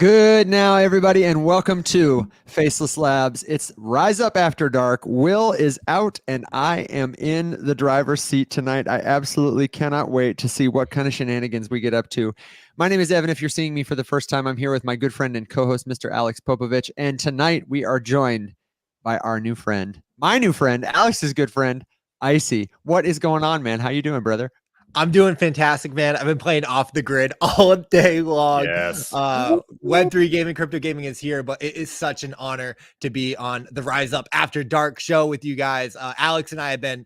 Good now, everybody, and welcome to Faceless Labs. It's Rise Up After Dark. Will is out, and I am in the driver's seat tonight. I absolutely cannot wait to see what kind of shenanigans we get up to. My name is Evan. If you're seeing me for the first time, I'm here with my good friend and co-host, Mr. Alex Popovich, and tonight we are joined by our new friend, my new friend, Alex's good friend, Icy. What is going on, man? How you doing, brother? I'm doing fantastic, man. I've been playing off the grid all day long. Yes. Web3 gaming, crypto gaming is here, but it is such an honor to be on the Rise Up After Dark show with you guys. Alex and I have been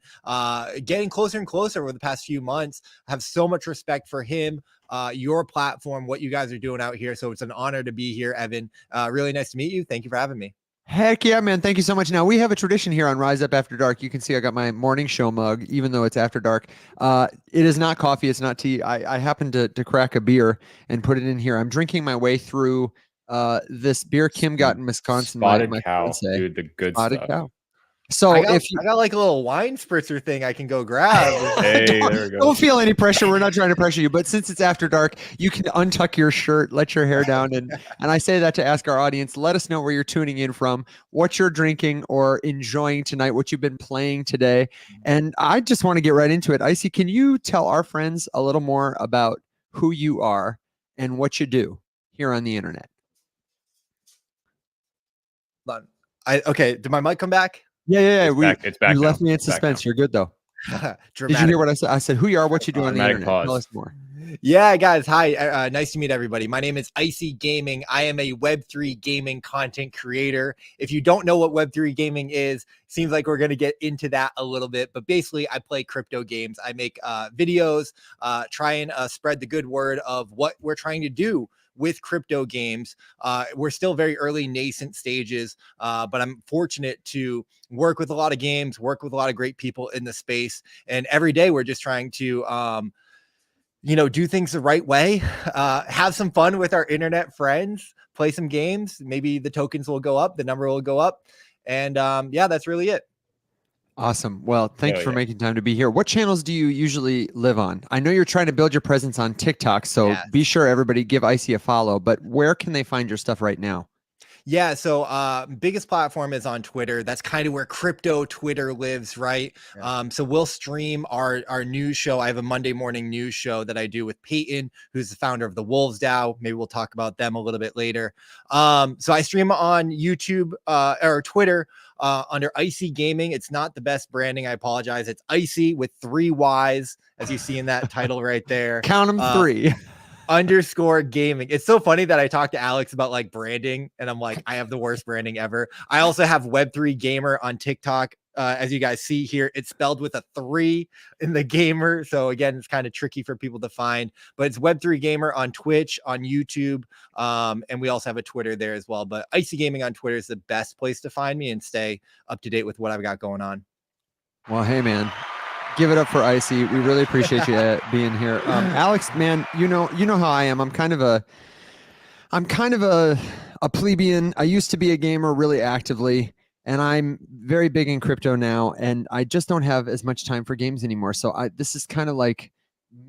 getting closer and closer over the past few months. I have so much respect for him, your platform, what you guys are doing out here. So it's an honor to be here, Evan. Really nice to meet you. Thank you for having me. Heck yeah, man. Thank you so much. Now, we have a tradition here on Rise Up After Dark. You can see I got my morning show mug, even though it's after dark. It is not coffee. It's not tea. I happened to crack a beer and put it in here. I'm drinking my way through this beer Kim got in Wisconsin. Spotted my Cow, fiance. dude, the good Spotted stuff. Cow. So I if got like a little wine spritzer thing I can go grab. Hey, there we go. don't feel any pressure. We're not trying to pressure you, but since it's after dark, you can untuck your shirt, let your hair down, and I say that to ask our audience. Let us know where you're tuning in from, what you're drinking or enjoying tonight, what you've been playing today, and I just want to get right into it. Icy, can you tell our friends a little more about who you are and what you do here on the internet? Okay, did my mic come back? Yeah. It's back You now. left me in It's back suspense. now. You're good though. Did you Dramatic. hear what I said? I said, who you are, what you do on the Dramatic internet. pause. Tell us more. Yeah, guys. Hi. Nice to meet everybody. My name is Icy Gaming. I am a Web3 gaming content creator. If you don't know what Web3 gaming is, seems like we're going to get into that a little bit. But basically, I play crypto games. I make videos, try and spread the good word of what we're trying to do with crypto games. We're still very early nascent stages, but I'm fortunate to work with a lot of games, work with a lot of great people in the space. And every day we're just trying to, do things the right way, have some fun with our internet friends, play some games. Maybe the tokens will go up, the number will go up. And yeah, that's really it. Awesome. Well, thank you Hell for yeah. making time to be here. What channels do you usually live on? I know you're trying to build your presence on TikTok, so Yes. be sure everybody give Icy a follow, but where can they find your stuff right now? Yeah, so biggest platform is on Twitter. That's kind of where crypto Twitter lives, right? Yeah. So we'll stream our news show. I have a Monday morning news show that I do with Peyton, who's the founder of the Wolves DAO. Maybe we'll talk about them a little bit later. So I stream on YouTube or Twitter under Icy Gaming. It's not the best branding. I apologize. It's Icy with 3 Y's, as you see in that title right there. Count them 3. _ gaming. It's so funny that I talked to Alex about like branding and I'm like, I have the worst branding ever. I also have Web3 Gamer on TikTok. As you guys see here, it's spelled with a 3 in the gamer. So again, it's kind of tricky for people to find, but it's Web3 Gamer on Twitch, on YouTube. And we also have a Twitter there as well. But Icy Gaming on Twitter is the best place to find me and stay up to date with what I've got going on. Well, hey, man. Give it up for Icy. We really appreciate you being here. Alex, man, you know how I am. I'm kind of a plebeian. I used to be a gamer really actively, and I'm very big in crypto now, and I just don't have as much time for games anymore. So this is kind of like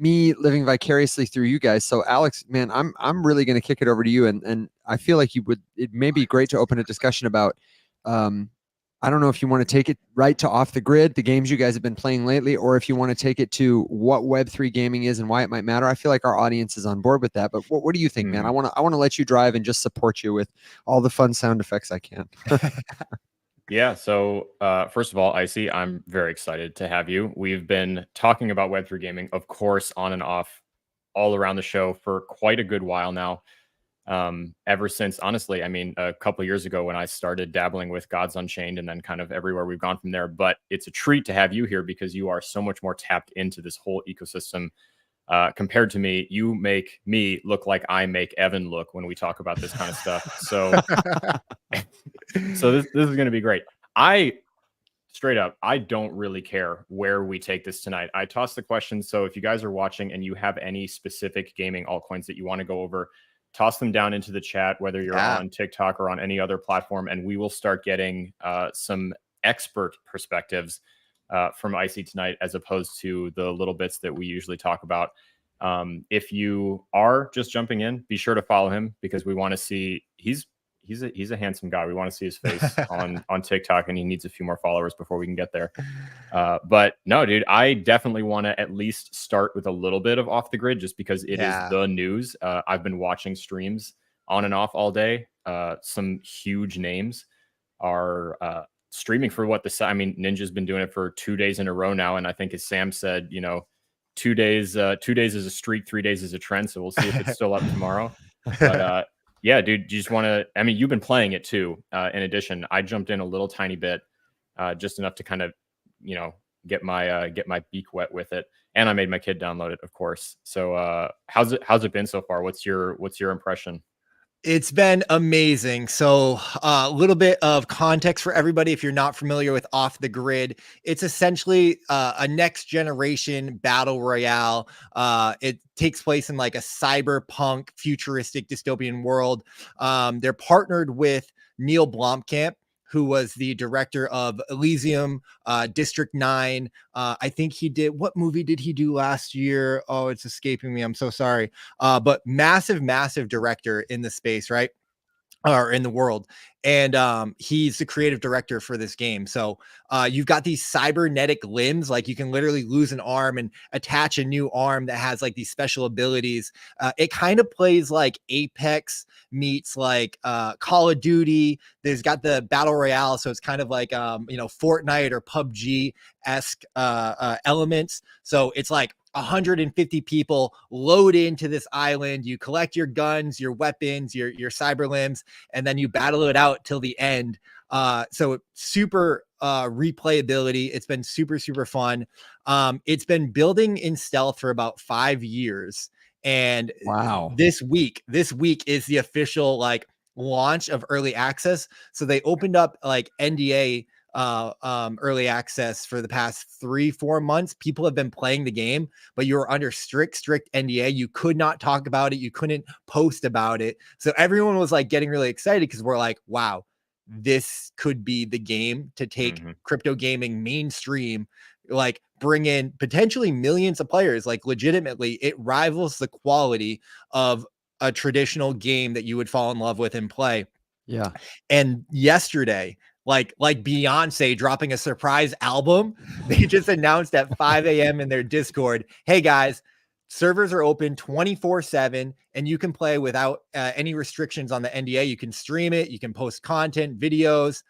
me living vicariously through you guys. So Alex, man, I'm really going to kick it over to you, and I feel like it may be great to open a discussion about I don't know if you want to take it right to off the grid, the games you guys have been playing lately, or if you want to take it to what Web3 gaming is and why it might matter. I feel like our audience is on board with that. But what do you think, man? I want to let you drive and just support you with all the fun sound effects I can. Yeah. So first of all, Icy, I'm very excited to have you. We've been talking about Web3 gaming, of course, on and off all around the show for quite a good while now. Ever since, honestly, I mean, a couple of years ago when I started dabbling with Gods Unchained and then kind of everywhere we've gone from there. But it's a treat to have you here because you are so much more tapped into this whole ecosystem compared to me. You make me look like I make Evan look when we talk about this kind of stuff. So, so this is going to be great. Straight up, I don't really care where we take this tonight. I toss the question. So if you guys are watching and you have any specific gaming altcoins that you want to go over, toss them down into the chat, whether you're on TikTok or on any other platform, and we will start getting some expert perspectives from Icy tonight, as opposed to the little bits that we usually talk about. If you are just jumping in, be sure to follow him because we want to see he's a handsome guy. We want to see his face on TikTok, and he needs a few more followers before we can get there. But no, dude, I definitely want to at least start with a little bit of Off the Grid just because it is the news. I've been watching streams on and off all day. Some huge names are streaming for I mean, Ninja's been doing it for 2 days in a row now, and I think as Sam said, 2 days is a streak, 3 days is a trend. So we'll see if it's still up tomorrow. But yeah, dude, you just want to, I mean, you've been playing it too. In addition, I jumped in a little tiny bit, just enough to kind of, get my beak wet with it. And I made my kid download it, of course. So how's it been so far? What's your impression? It's been amazing. So a little bit of context for everybody. If you're not familiar with Off the Grid, it's essentially a next generation battle royale. It takes place in like a cyberpunk futuristic dystopian world. They're partnered with Neil Blomkamp, who was the director of Elysium, District 9. I think what movie did he do last year? Oh, it's escaping me. I'm so sorry. But massive director in the space, right? Or in the world. And he's the creative director for this game. So you've got these cybernetic limbs, like you can literally lose an arm and attach a new arm that has like these special abilities. It kind of plays like Apex meets like Call of Duty. There's got the battle royale, so it's kind of like Fortnite or PUBG-esque elements. So it's like 150 people load into this island. You collect your guns, your weapons, your cyber limbs, and then you battle it out till the end. So super replayability. It's been super fun. It's been building in stealth for about 5 years. And wow, this week is the official like launch of early access. So they opened up like NDA early access for the past 3-4 months. People have been playing the game, but you were under strict NDA. You could not talk about it. You couldn't post about it. So everyone was like getting really excited because we're like, wow, this could be the game to take crypto gaming mainstream, like bring in potentially millions of players. Like legitimately, it rivals the quality of a traditional game that you would fall in love with and play. Yeah. And yesterday, like Beyonce dropping a surprise album, they just announced at 5 a.m. in their Discord, hey guys, servers are open 24/7 and you can play without any restrictions on the NDA. You can stream it, you can post content, videos.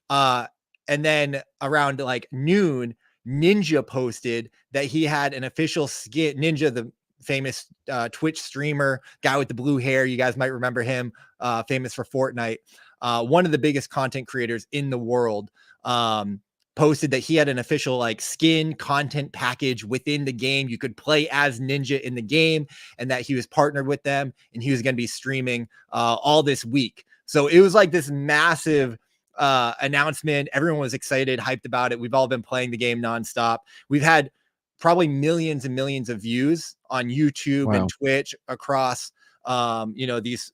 And then around like noon, Ninja posted that he had an official skin. Ninja, the famous Twitch streamer, guy with the blue hair. You guys might remember him, famous for Fortnite. One of the biggest content creators in the world, posted that he had an official like skin content package within the game. You could play as Ninja in the game, and that he was partnered with them and he was going to be streaming all this week. So it was like this massive announcement. Everyone was excited, hyped about it. We've all been playing the game nonstop. We've had probably millions and millions of views on YouTube and Twitch across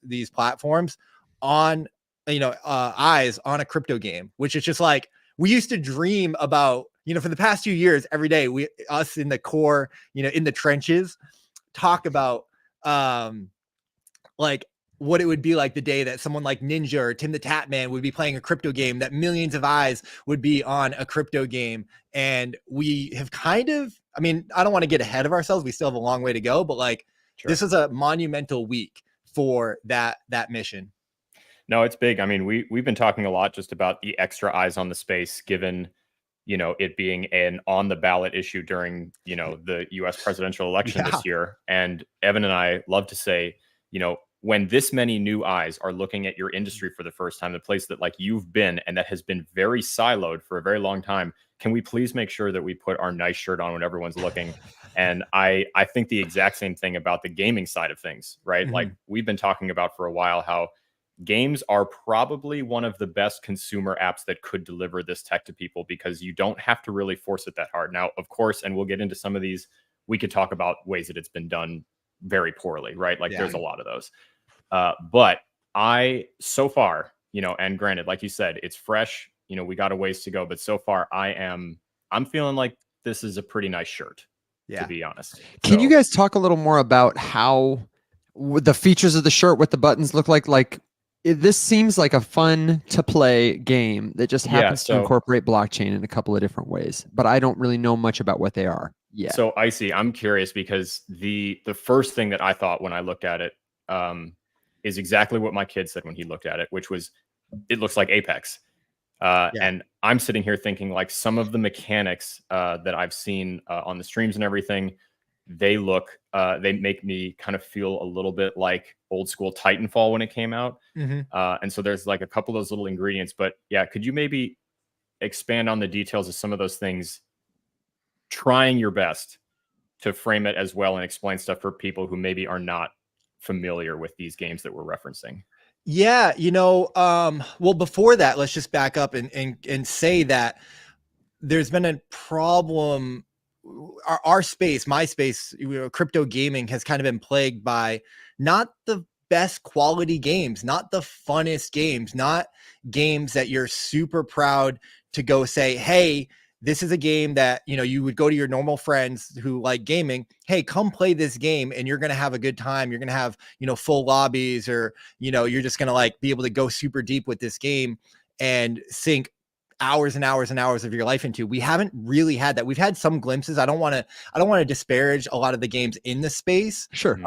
these platforms on eyes on a crypto game, which is just like we used to dream about, for the past few years. Every day us in the core, in the trenches, talk about like what it would be like the day that someone like Ninja or Tim the Tatman would be playing a crypto game, that millions of eyes would be on a crypto game. And we have kind of, I mean, I don't want to get ahead of ourselves. We still have a long way to go, but like this is a monumental week for that mission. No, it's big. I mean, we've been talking a lot just about the extra eyes on the space, given, it being an on the ballot issue during, the US presidential election this year. And Evan and I love to say, when this many new eyes are looking at your industry for the first time, the place that like you've been and that has been very siloed for a very long time, can we please make sure that we put our nice shirt on when everyone's looking? And I think the exact same thing about the gaming side of things, right? Mm-hmm. Like we've been talking about for a while how games are probably one of the best consumer apps that could deliver this tech to people because you don't have to really force it that hard. Now, of course, and we'll get into some of these, we could talk about ways that it's been done very poorly, right? Like there's a lot of those. But so far, and granted, like you said, it's fresh, we got a ways to go, but so far I'm feeling like this is a pretty nice shirt. Yeah. to be honest. Can you So, guys talk a little more about how the features of the shirt, what the buttons look like? This seems like a fun to play game that just yeah, happens to so incorporate blockchain in a couple of different ways, but I don't really know much about what they are yet. So Icy, I'm curious because the first thing that I thought when I looked at it is exactly what my kid said when he looked at it, which was it looks like Apex. Yeah. And I'm sitting here thinking like some of the mechanics that I've seen on the streams and everything, they make me kind of feel a little bit like old school Titanfall when it came out. Mhm. And so there's like a couple of those little ingredients. But yeah, could you maybe expand on the details of some of those things, trying your best to frame it as well and explain stuff for people who maybe are not familiar with these games that we're referencing? Yeah, well, before that, let's just back up and say that there's been a problem. Our space, my space, crypto gaming has kind of been plagued by not the best quality games, not the funnest games, not games that you're super proud to go say, hey, this is a game that you would go to your normal friends who like gaming, hey, come play this game and you're going to have a good time, you're going to have full lobbies, or you're just going to like be able to go super deep with this game and sink hours and hours and hours of your life into. We haven't really had that. We've had some glimpses. I don't want to disparage a lot of the games in the space. Sure.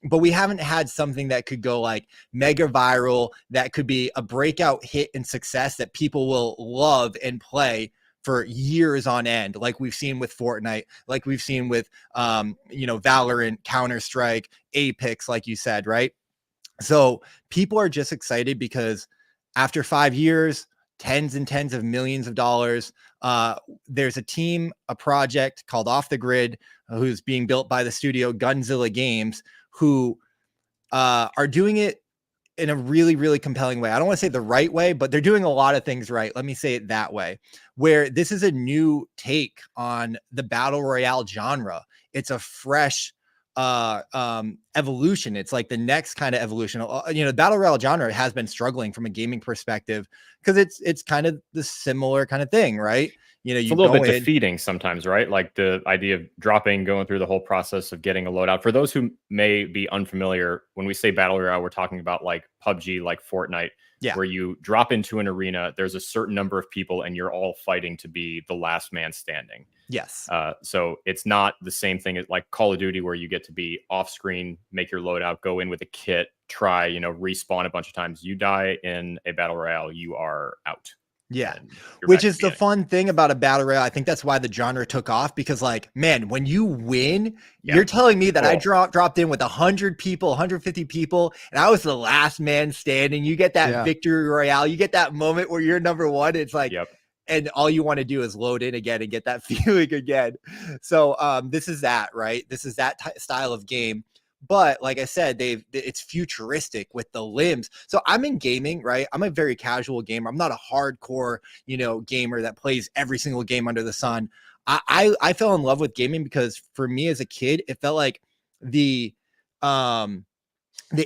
But we haven't had something that could go like mega viral, that could be a breakout hit and success that people will love and play for years on end, like we've seen with Fortnite, like we've seen with Valorant, Counter-Strike, Apex, like you said, right? So people are just excited because after 5 years, tens and tens of millions of dollars, there's a project called Off the Grid, who's being built by the studio Gunzilla Games, who are doing it in a really, really compelling way. I don't want to say the right way, but they're doing a lot of things right. Let me say it that way, where this is a new take on the battle royale genre. It's a fresh evolution. It's like the next kind of evolution. The battle royale genre has been struggling from a gaming perspective because it's kind of the similar kind of thing, right? It's a little bit defeating sometimes, right? Like the idea of going through the whole process of getting a loadout. For those who may be unfamiliar, when we say battle royale, we're talking about like PUBG, like Fortnite, where you drop into an arena, there's a certain number of people and you're all fighting to be the last man standing. Yes. So it's not the same thing as like Call of Duty, where you get to be off screen, make your loadout, go in with a kit, try, respawn a bunch of times. You die in a battle royale, you are out. Yeah, which is the fun thing about a battle royale. I think that's why the genre took off, because like, man, when you win, you're telling me that I dropped in with 100 people, 150 people, and I was the last man standing. You get that victory royale. You get that moment where you're number one. It's like, and all you want to do is load in again and get that feeling again. So this is that, right? This is that style of game. But like I said, it's futuristic with the limbs. So I'm in gaming, right? I'm a very casual gamer. I'm not a hardcore, gamer that plays every single game under the sun. I fell in love with gaming because for me as a kid, it felt like the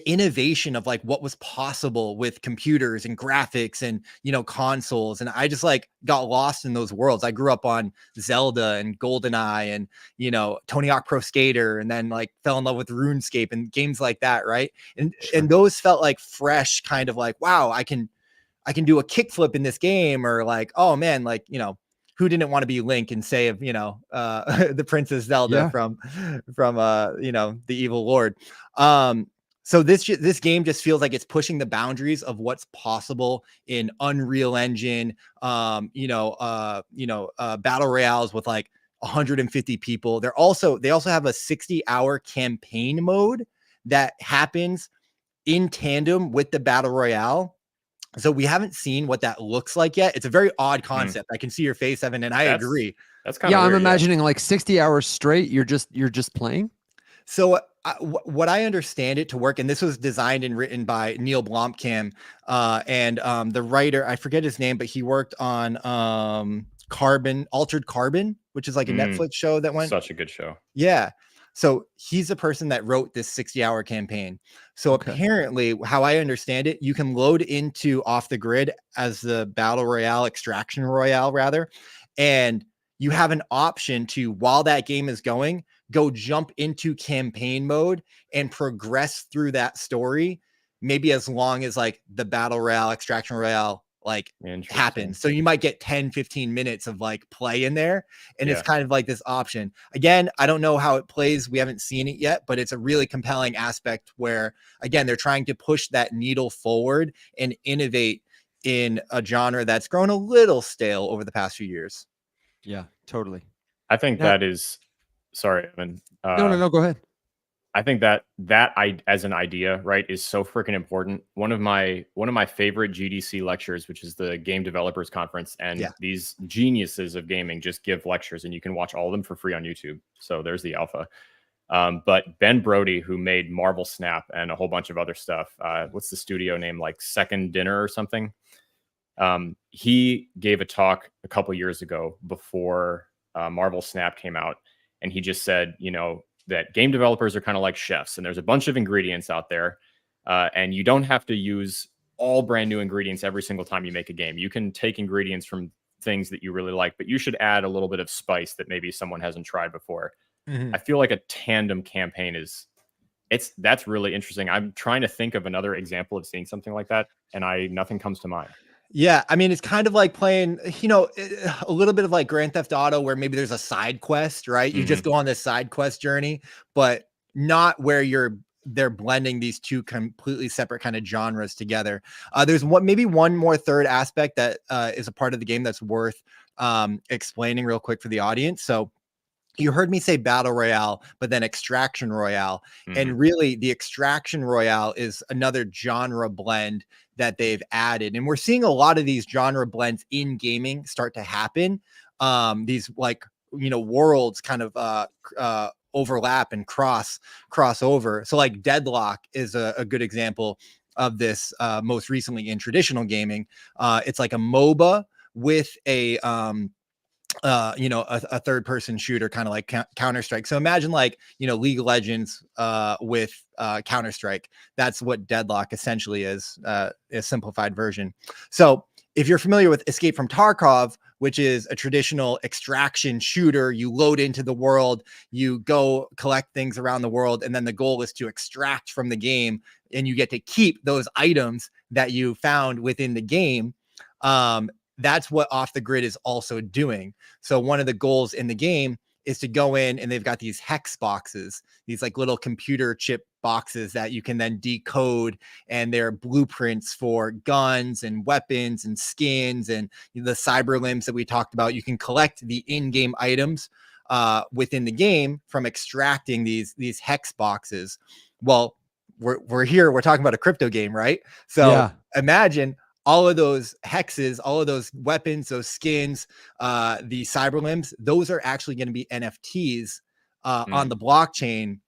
innovation of like what was possible with computers and graphics and consoles, and I just like got lost in those worlds. I grew up on Zelda and GoldenEye and Tony Hawk Pro Skater, and then like fell in love with RuneScape and games like that, right? And those felt like fresh, kind of like, wow, I can do a kickflip in this game, or like, oh man, like who didn't want to be Link and save the Princess Zelda from the evil Lord. So this game just feels like it's pushing the boundaries of what's possible in Unreal Engine, battle royales with like 150 people. They also have a 60-hour campaign mode that happens in tandem with the battle royale. So we haven't seen what that looks like yet. It's a very odd concept. I can see your face, Evan, and I agree. That's kind of weird, I'm imagining like 60 hours straight. You're just playing. So what I understand it to work, and this was designed and written by Neil Blomkamp, and the writer, I forget his name, but he worked on Altered Carbon, which is like a Netflix show that went. Such a good show. Yeah. So he's the person that wrote this 60-hour campaign. So apparently, how I understand it, you can load into Off the Grid as the battle royale, extraction royale rather, and you have an option to, while that game is going, go jump into campaign mode and progress through that story, maybe as long as like the battle royale, extraction royale, like happens. So you might get 10-15 minutes of like play in there, and it's kind of like this option. Again, I don't know how it plays, we haven't seen it yet, but it's a really compelling aspect where, again, they're trying to push that needle forward and innovate in a genre that's grown a little stale over the past few years. Yeah, totally. I think that is, sorry, Evan. No, go ahead. I think that I, as an idea, right, is so freaking important. One of my favorite GDC lectures, which is the Game Developers Conference, and these geniuses of gaming just give lectures, and you can watch all of them for free on YouTube. So there's the alpha. But Ben Brody, who made Marvel Snap and a whole bunch of other stuff, what's the studio name, like Second Dinner or something? He gave a talk a couple years ago before Marvel Snap came out, and he just said, you know, that game developers are kind of like chefs, and there's a bunch of ingredients out there, and you don't have to use all brand new ingredients every single time you make a game. You can take ingredients from things that you really like, but you should add a little bit of spice that maybe someone hasn't tried before. I feel like a tandem campaign that's really interesting. I'm trying to think of another example of seeing something like that, and nothing comes to mind. Yeah, I mean, it's kind of like playing, you know, a little bit of like Grand Theft Auto, where maybe there's a side quest, right? You just go on this side quest journey, but not where they're blending these two completely separate kind of genres together. There's maybe one more third aspect that is a part of the game that's worth explaining real quick for the audience. So you heard me say battle royale, but then extraction royale. And really the extraction royale is another genre blend that they've added. And we're seeing a lot of these genre blends in gaming start to happen. These like, you know, worlds kind of overlap and cross over. So like Deadlock is a good example of this most recently in traditional gaming. It's like a MOBA with a you know, a third person shooter, kind of like Counter-Strike. So imagine like, you know, League of Legends with Counter-Strike. That's what Deadlock essentially is, a simplified version. So if you're familiar with Escape from Tarkov, which is a traditional extraction shooter, you load into the world, you go collect things around the world, and then the goal is to extract from the game, and you get to keep those items that you found within the game. That's what Off the Grid is also doing. So one of the goals in the game is to go in, and they've got these hex boxes, these like little computer chip boxes that you can then decode, and they're blueprints for guns and weapons and skins and the cyber limbs that we talked about. You can collect the in-game items within the game from extracting these hex boxes. Well, we're talking about a crypto game, right? So imagine all of those hexes, all of those weapons, those skins, the cyber limbs, those are actually going to be NFTs on the blockchain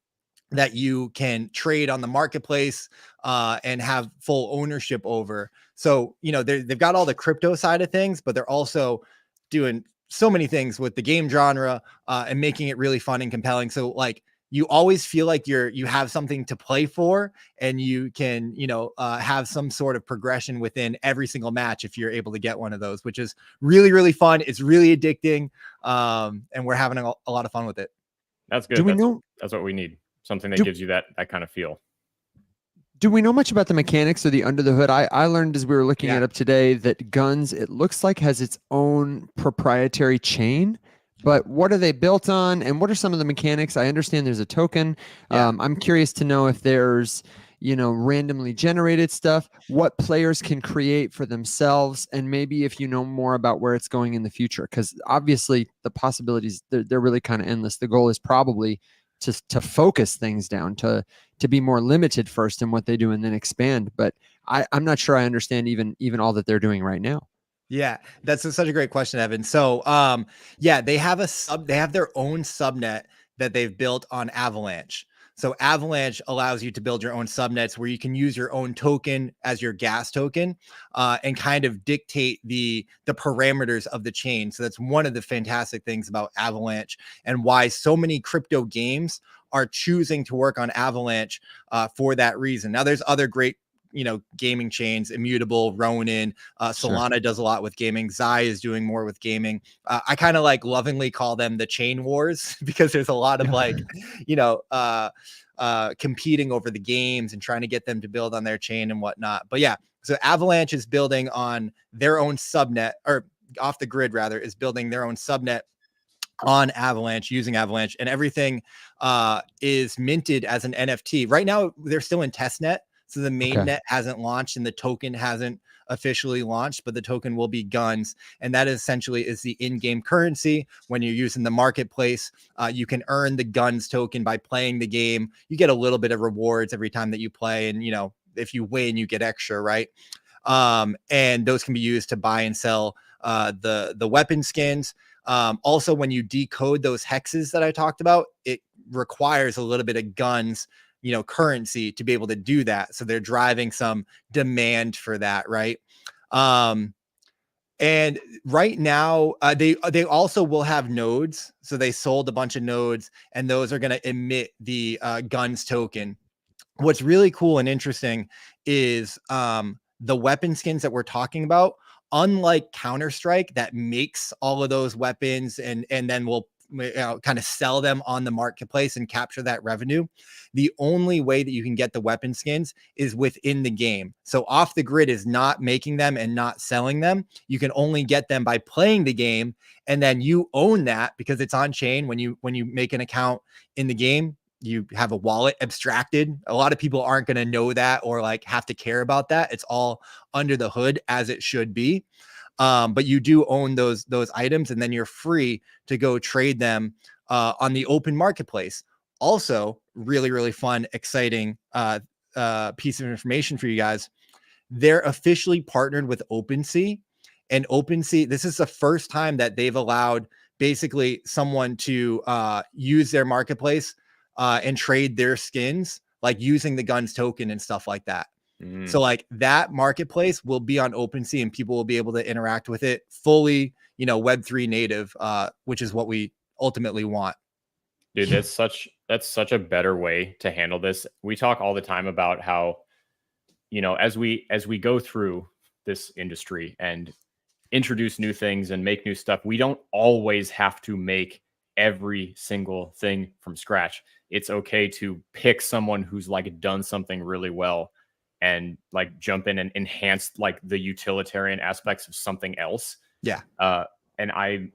that you can trade on the marketplace and have full ownership over. So, you know, they've got all the crypto side of things, but they're also doing so many things with the game genre and making it really fun and compelling. So like, you always feel like you have something to play for, and you can, you know, have some sort of progression within every single match if you're able to get one of those, which is really, really fun. It's really addicting. And we're having a lot of fun with it. That's good. That's what we need. Something that gives you that kind of feel. Do we know much about the mechanics or the under the hood? I learned as we were looking it up today that Guns, it looks like, has its own proprietary chain. But what are they built on, and what are some of the mechanics? I understand there's a token. I'm curious to know if there's, you know, randomly generated stuff, what players can create for themselves, and maybe if you know more about where it's going in the future, because obviously the possibilities, they're really kind of endless. The goal is probably to focus things down, to be more limited first in what they do and then expand. But I'm not sure I understand even all that they're doing right now. Yeah, that's such a great question, Evan. So, yeah, they have their own subnet that they've built on Avalanche. So Avalanche allows you to build your own subnets where you can use your own token as your gas token and kind of dictate the parameters of the chain. So that's one of the fantastic things about Avalanche, and why so many crypto games are choosing to work on Avalanche for that reason. Now, there's other great gaming chains, Immutable, Ronin, Sure. Solana does a lot with gaming. Zai is doing more with gaming. I kind of like lovingly call them the chain wars because there's a lot of like, competing over the games and trying to get them to build on their chain and whatnot. But yeah, so Avalanche is building on their own subnet, or Off the Grid rather, is building their own subnet on Avalanche, using Avalanche, and everything is minted as an NFT. Right now, they're still in testnet. So the main net hasn't launched and the token hasn't officially launched, but the token will be Guns. And that essentially is the in-game currency. When you're using the marketplace, you can earn the Guns token by playing the game. You get a little bit of rewards every time that you play. And, if you win, you get extra, right? And those can be used to buy and sell the weapon skins. Also, when you decode those hexes that I talked about, it requires a little bit of Guns currency to be able to do that. So they're driving some demand for that, right? And right now, they also will have nodes. So they sold a bunch of nodes, and those are going to emit the Guns token. What's really cool and interesting is the weapon skins that we're talking about. Unlike Counter-Strike that makes all of those weapons and then will kind of sell them on the marketplace and capture that revenue, the only way that you can get the weapon skins is within the game. So Off the Grid is not making them and not selling them. You can only get them by playing the game, and then you own that because it's on chain. When you make an account in the game, you have a wallet abstracted. A lot of people aren't going to know that or like have to care about that. It's all under the hood as it should be. But you do own those items, and then you're free to go trade them on the open marketplace. Also, really, really fun, exciting piece of information for you guys. They're officially partnered with OpenSea, and OpenSea, this is the first time that they've allowed basically someone to use their marketplace and trade their skins, like using the Guns token and stuff like that. So like that marketplace will be on OpenSea, and people will be able to interact with it fully, Web3 native, which is what we ultimately want. Dude, that's such a better way to handle this. We talk all the time about how, as we go through this industry and introduce new things and make new stuff, we don't always have to make every single thing from scratch. It's okay to pick someone who's like done something really well and like jump in and enhance like the utilitarian aspects of something else. Yeah. And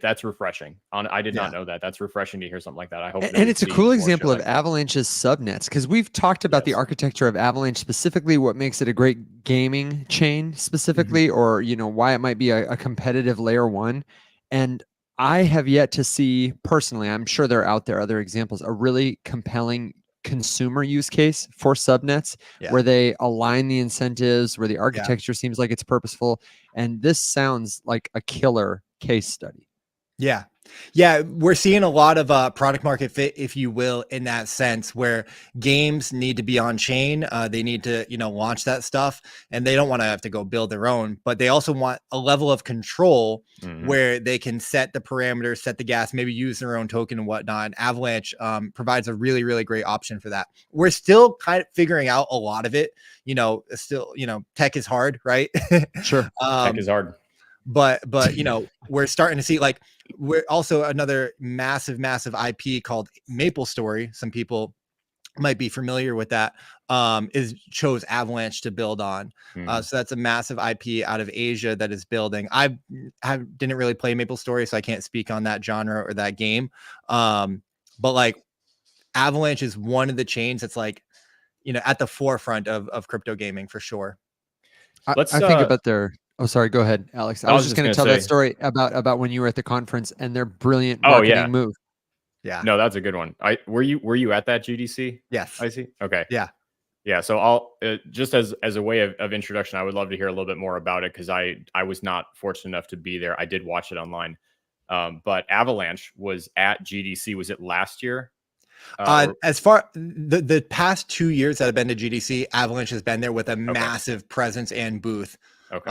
that's refreshing. I did not know that. That's refreshing to hear something like that. I hope. And it's a cool example of Avalanche's subnets, because we've talked about the architecture of Avalanche specifically, what makes it a great gaming chain specifically, or why it might be a competitive layer one. And I have yet to see personally, I'm sure there are out there other examples, a really compelling consumer use case for subnets where they align the incentives, where the architecture seems like it's purposeful. And this sounds like a killer case study. Yeah, we're seeing a lot of product market fit, if you will, in that sense, where games need to be on chain. They need to, launch that stuff, and they don't want to have to go build their own, but they also want a level of control where they can set the parameters, set the gas, maybe use their own token and whatnot. And Avalanche provides a really, really great option for that. We're still kind of figuring out a lot of it. Still, tech is hard, right? Sure. Tech is hard. But we're starting to see, like, we're also another massive IP called MapleStory. Some people might be familiar with that. Chose Avalanche to build on. So that's a massive IP out of Asia that is building. I didn't really play MapleStory, so I can't speak on that genre or that game. But like Avalanche is one of the chains that's like, at the forefront of crypto gaming for sure. I think about their. Oh, sorry. Go ahead, Alex. I was just going to tell that story about when you were at the conference and their brilliant marketing move. Yeah. No, that's a good one. Were you at that GDC? Yes. I see. Okay. Yeah. So I'll just as a way of introduction, I would love to hear a little bit more about it, because I was not fortunate enough to be there. I did watch it online. But Avalanche was at GDC. Was it last year? As far the past 2 years that I've been to GDC, Avalanche has been there with a massive presence and booth. Okay.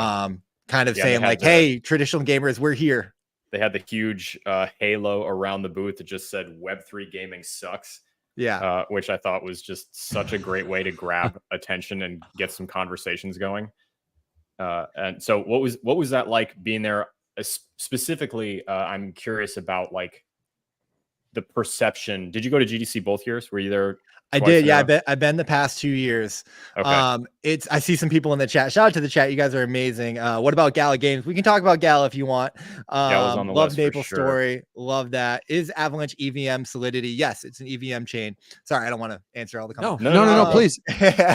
Kind of saying like, hey, traditional gamers, we're here. They had the huge halo around the booth that just said Web3 gaming sucks. Yeah. which I thought was just such a great way to grab attention and get some conversations going. And so what was that like being there? Specifically, I'm curious about like the perception. Did you go to GDC both years? Were you there I twice did. in a Yeah, row? I've been the past 2 years. Okay. I see some people in the chat. Shout out to the chat. You guys are amazing. What about Gala Games? We can talk about Gala if you want. Gala's on the Love list for Maple sure. Story. Love that. Is Avalanche EVM Solidity? Yes, it's an EVM chain. Sorry, I don't want to answer all the No, comments. no, please.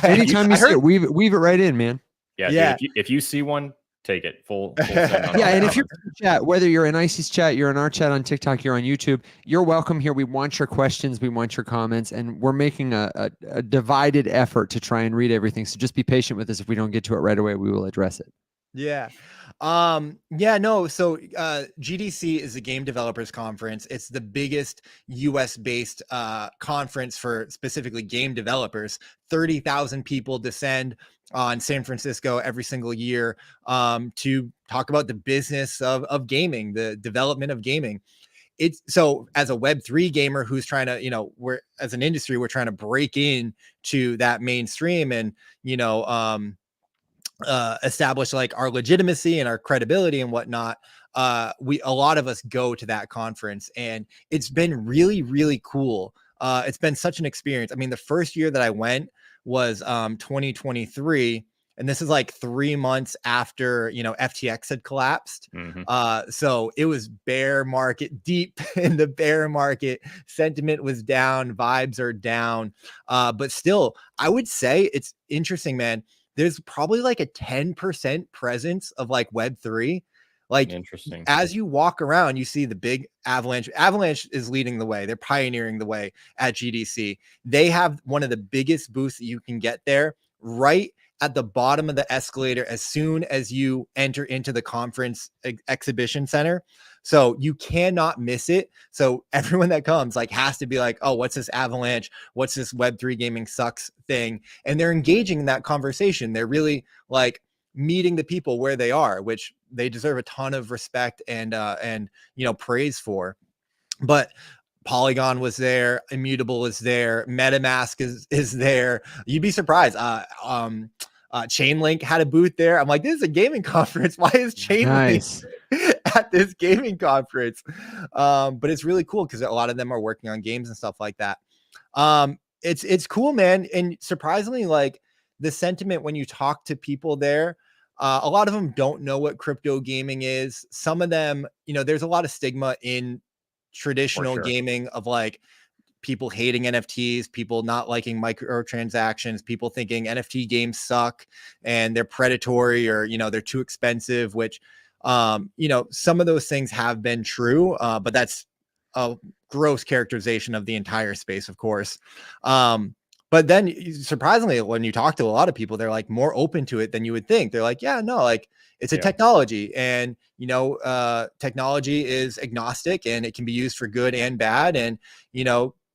Anytime you I see heard- it, weave it right in, man. Yeah, Yeah. dude, if you see one, take it full send on Yeah, all and the if you're comments. in the chat, whether you're in Icy's chat, you're in our chat on TikTok, you're on YouTube, you're welcome here. We want your questions, we want your comments, and we're making a divided effort to try and read everything. So just be patient with us. If we don't get to it right away, we will address it. Yeah. So GDC is the Game Developers Conference. It's the biggest US based conference for specifically game developers. 30,000 people descend on San Francisco every single year to talk about the business of gaming, the development of gaming. It's so as a Web3 gamer who's trying to, we're as an industry, we're trying to break in to that mainstream and, establish like our legitimacy and our credibility and whatnot. A lot of us go to that conference, and it's been really, really cool. It's been such an experience. I mean, the first year that I went was 2023, and this is like 3 months after FTX had collapsed. So it was bear market, deep in the bear market. Sentiment was down, vibes are down, but still, I would say it's interesting, man. There's probably like a 10% presence of like Web3. Like, Interesting. as you walk around, you see the big Avalanche. Avalanche is leading the way. They're pioneering the way at GDC. They have one of the biggest booths that you can get there, right at the bottom of the escalator as soon as you enter into the conference exhibition center. So you cannot miss it. So everyone that comes like has to be like, oh, what's this Avalanche? What's this Web3 gaming sucks thing? And they're engaging in that conversation. They're really like meeting the people where they are, which they deserve a ton of respect and praise for. But Polygon was there, Immutable is there, MetaMask is there. You'd be surprised. Chainlink had a booth there. I'm like, this is a gaming conference. Why is Chainlink Nice. at this gaming conference? But it's really cool because a lot of them are working on games and stuff like that. It's cool, man. And surprisingly, like the sentiment when you talk to people there, a lot of them don't know what crypto gaming is. Some of them, there's a lot of stigma in traditional gaming of like people hating NFTs, people not liking microtransactions, people thinking NFT games suck and they're predatory or, they're too expensive, which, some of those things have been true, but that's a gross characterization of the entire space, of course. But then surprisingly, when you talk to a lot of people, they're like more open to it than you would think. They're like, yeah, no, like it's a technology and, technology is agnostic and it can be used for good and bad. And,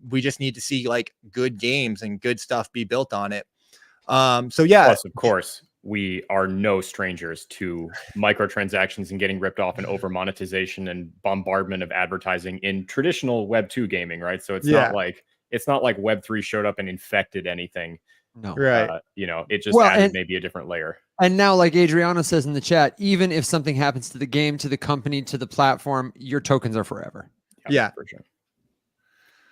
we just need to see like good games and good stuff be built on it. So yeah. Plus, of course, we are no strangers to microtransactions and getting ripped off and over monetization and bombardment of advertising in traditional Web 2 gaming, right? So it's not like Web 3 showed up and infected anything. No. Right. It just added maybe a different layer. And now, like Adriano says in the chat, even if something happens to the game, to the company, to the platform, your tokens are forever. Yeah, for sure.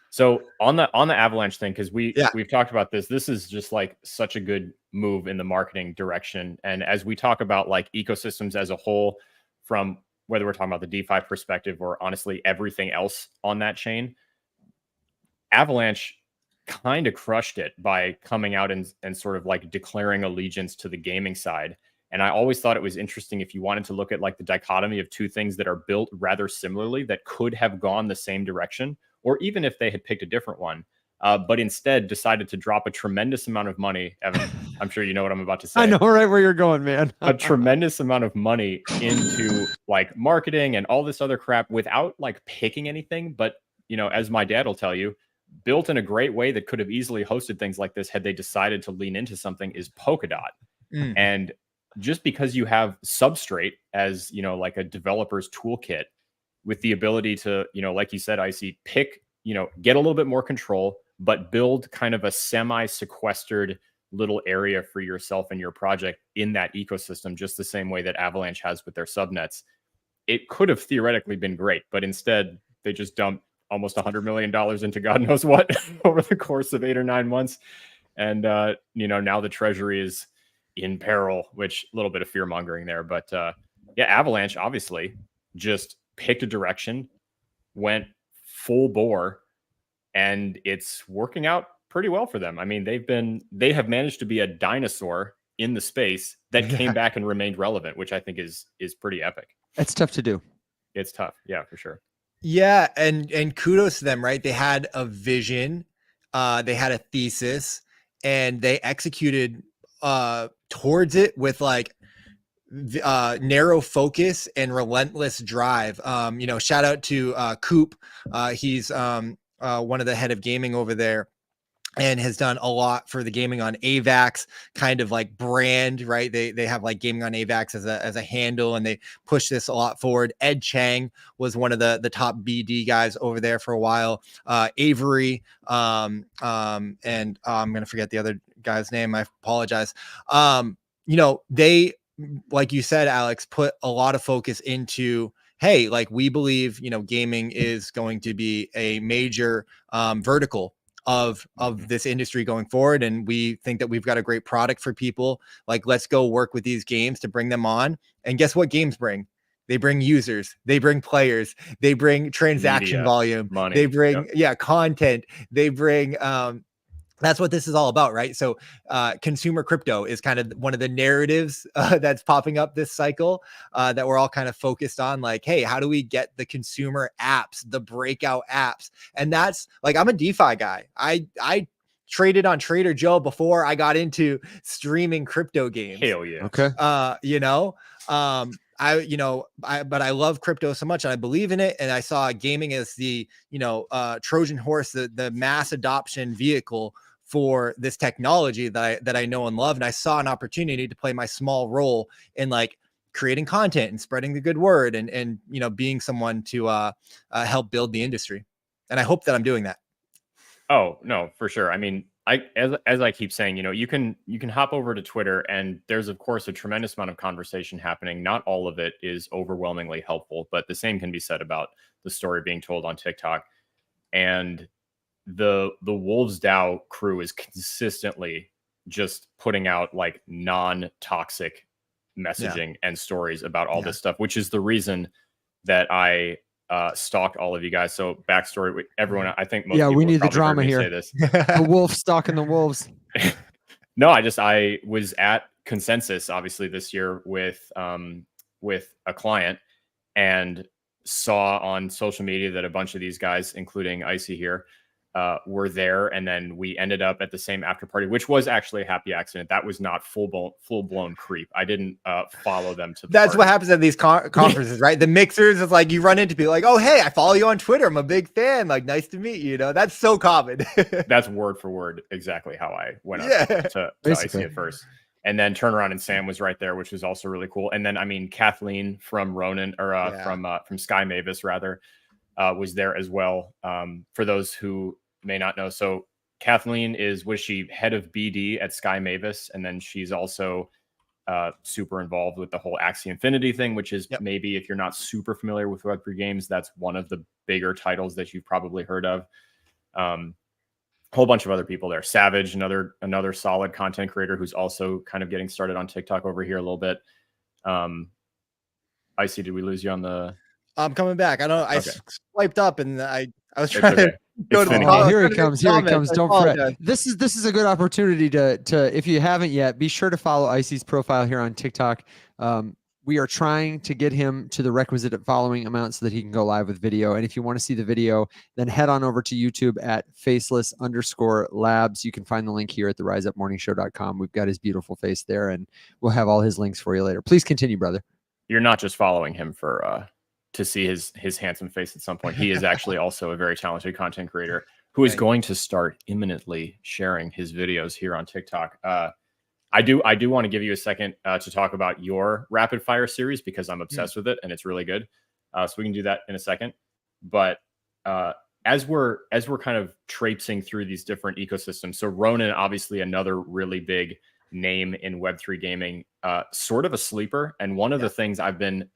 So on the Avalanche thing, because we've talked about this is just like such a good move in the marketing direction. And as we talk about like ecosystems as a whole, from whether we're talking about the DeFi perspective or honestly everything else on that chain, Avalanche kind of crushed it by coming out and sort of like declaring allegiance to the gaming side. And I always thought it was interesting if you wanted to look at like the dichotomy of two things that are built rather similarly that could have gone the same direction, or even if they had picked a different one, but instead decided to drop a tremendous amount of money. Evan, I'm sure you know what I'm about to say. I know right where you're going, man. A tremendous amount of money into like marketing and all this other crap without like picking anything. But, as my dad will tell you, built in a great way that could have easily hosted things like this had they decided to lean into something is Polkadot. And just because you have Substrate as, like a developer's toolkit with the ability to, like you said, Icy, pick, get a little bit more control, but build kind of a semi-sequestered little area for yourself and your project in that ecosystem, just the same way that Avalanche has with their subnets. It could have theoretically been great, but instead they just dumped almost $100 million into God knows what over the course of 8 or 9 months. And, now the treasury is in peril, which a little bit of fear mongering there. But Avalanche obviously just picked a direction, went full bore, and it's working out pretty well for them. I mean, they have managed to be a dinosaur in the space that came back and remained relevant, which I think is pretty epic. It's tough to do. It's tough. Yeah, for sure. Yeah. And kudos to them, right? They had a vision, they had a thesis, and they executed towards it with like narrow focus and relentless drive. Shout out to Coop. He's one of the head of gaming over there, and has done a lot for the Gaming on AVAX kind of like brand, right? They have like Gaming on AVAX as a handle, and they push this a lot forward. Ed Chang was one of the top BD guys over there for a while. Avery, and I'm going to forget the other guy's name. I apologize. They, like you said, Alex, put a lot of focus into, hey, like we believe, gaming is going to be a major vertical of this industry going forward. And we think that we've got a great product for people. Like, let's go work with these games to bring them on. And guess what games bring? They bring users, they bring players, they bring transaction volume, money, they bring content, they bring that's what this is all about, right? So consumer crypto is kind of one of the narratives that's popping up this cycle that we're all kind of focused on. Like, hey, how do we get the consumer apps, the breakout apps? And that's like, I'm a DeFi guy. I traded on Trader Joe before I got into streaming crypto games. Hell yeah. Okay. But I love crypto so much, and I believe in it. And I saw gaming as the, Trojan horse, the mass adoption vehicle for this technology that I know and love. And I saw an opportunity to play my small role in like creating content and spreading the good word and being someone to help build the industry. And I hope that I'm doing that. Oh, no, for sure. I mean, as I keep saying, you can hop over to Twitter, and there's of course a tremendous amount of conversation happening. Not all of it is overwhelmingly helpful, but the same can be said about the story being told on TikTok. And the Wolves DAO crew is consistently just putting out like non-toxic messaging and stories about all this stuff, which is the reason that I stalked all of you guys. So backstory with everyone, I think most people we need the have probably drama heard me here. say this. The wolf stalking the wolves. No, I was at Consensus obviously this year with a client, and saw on social media that a bunch of these guys, including Icy here, were there. And then we ended up at the same after party, which was actually a happy accident. That was not full blown creep. I didn't follow them to the That's party. what happens at these conferences, right? The mixers is like, you run into people like, oh, hey, I follow you on Twitter. I'm a big fan. Like, nice to meet you. That's so common. That's word for word exactly how I went up to basically. Icy at first. And then turn around and Sam was right there, which was also really cool. And then, I mean, Kathleen from Ronin, or from Sky Mavis rather, was there as well. For those who may not know, so Kathleen was she head of BD at Sky Mavis, and then she's also super involved with the whole Axie Infinity thing, which is maybe, if you're not super familiar with Web3 games, that's one of the bigger titles that you've probably heard of. Whole bunch of other people there. Savage, another solid content creator who's also kind of getting started on TikTok over here a little bit. Icy, did we lose you on the? I'm coming back. I swiped up and I was It's trying okay. to go to the Oh, here he comments. comes. Don't apologize. fret. This is a good opportunity to, if you haven't yet, be sure to follow Icy's profile here on TikTok. We are trying to get him to the requisite following amount so that he can go live with video. And if you want to see the video, then head on over to YouTube at faceless_labs. You can find the link here at the riseupmorningshow.com. We've got his beautiful face there, and we'll have all his links for you later. Please continue, brother. You're not just following him for to see his handsome face at some point. He is actually also a very talented content creator who is going to start imminently sharing his videos here on TikTok. I do want to give you a second to talk about your rapid fire series, because I'm obsessed with it and it's really good. So we can do that in a second. But as we're kind of traipsing through these different ecosystems. So Ronin, obviously another really big name in Web3 gaming, sort of a sleeper. And one of the things I've been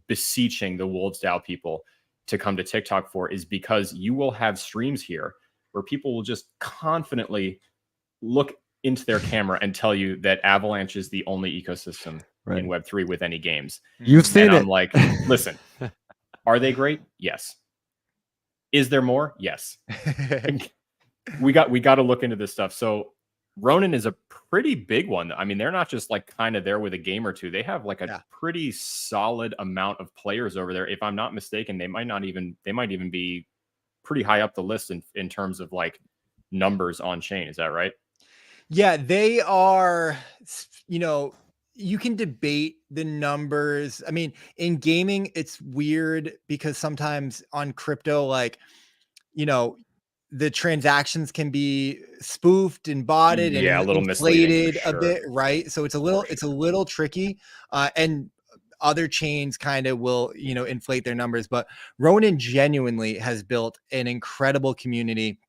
beseeching the Wolves DAO people to come to TikTok for is because you will have streams here where people will just confidently look into their camera and tell you that Avalanche is the only ecosystem in Web3 with any games. You've seen and it. I'm like, listen, are they great? Yes. Is there more? Yes. we got to look into this stuff. So Ronin is a pretty big one. I mean, they're not just like kind of there with a game or two. They have like a pretty solid amount of players over there. If I'm not mistaken, they might even be pretty high up the list in terms of like numbers on chain. Is that right? Yeah, they are, you can debate the numbers. I mean, in gaming, it's weird because sometimes on crypto, like, the transactions can be spoofed and botted and a little inflated misleading, a bit, right? So it's a little tricky. And other chains kind of will, inflate their numbers, but Ronin genuinely has built an incredible community.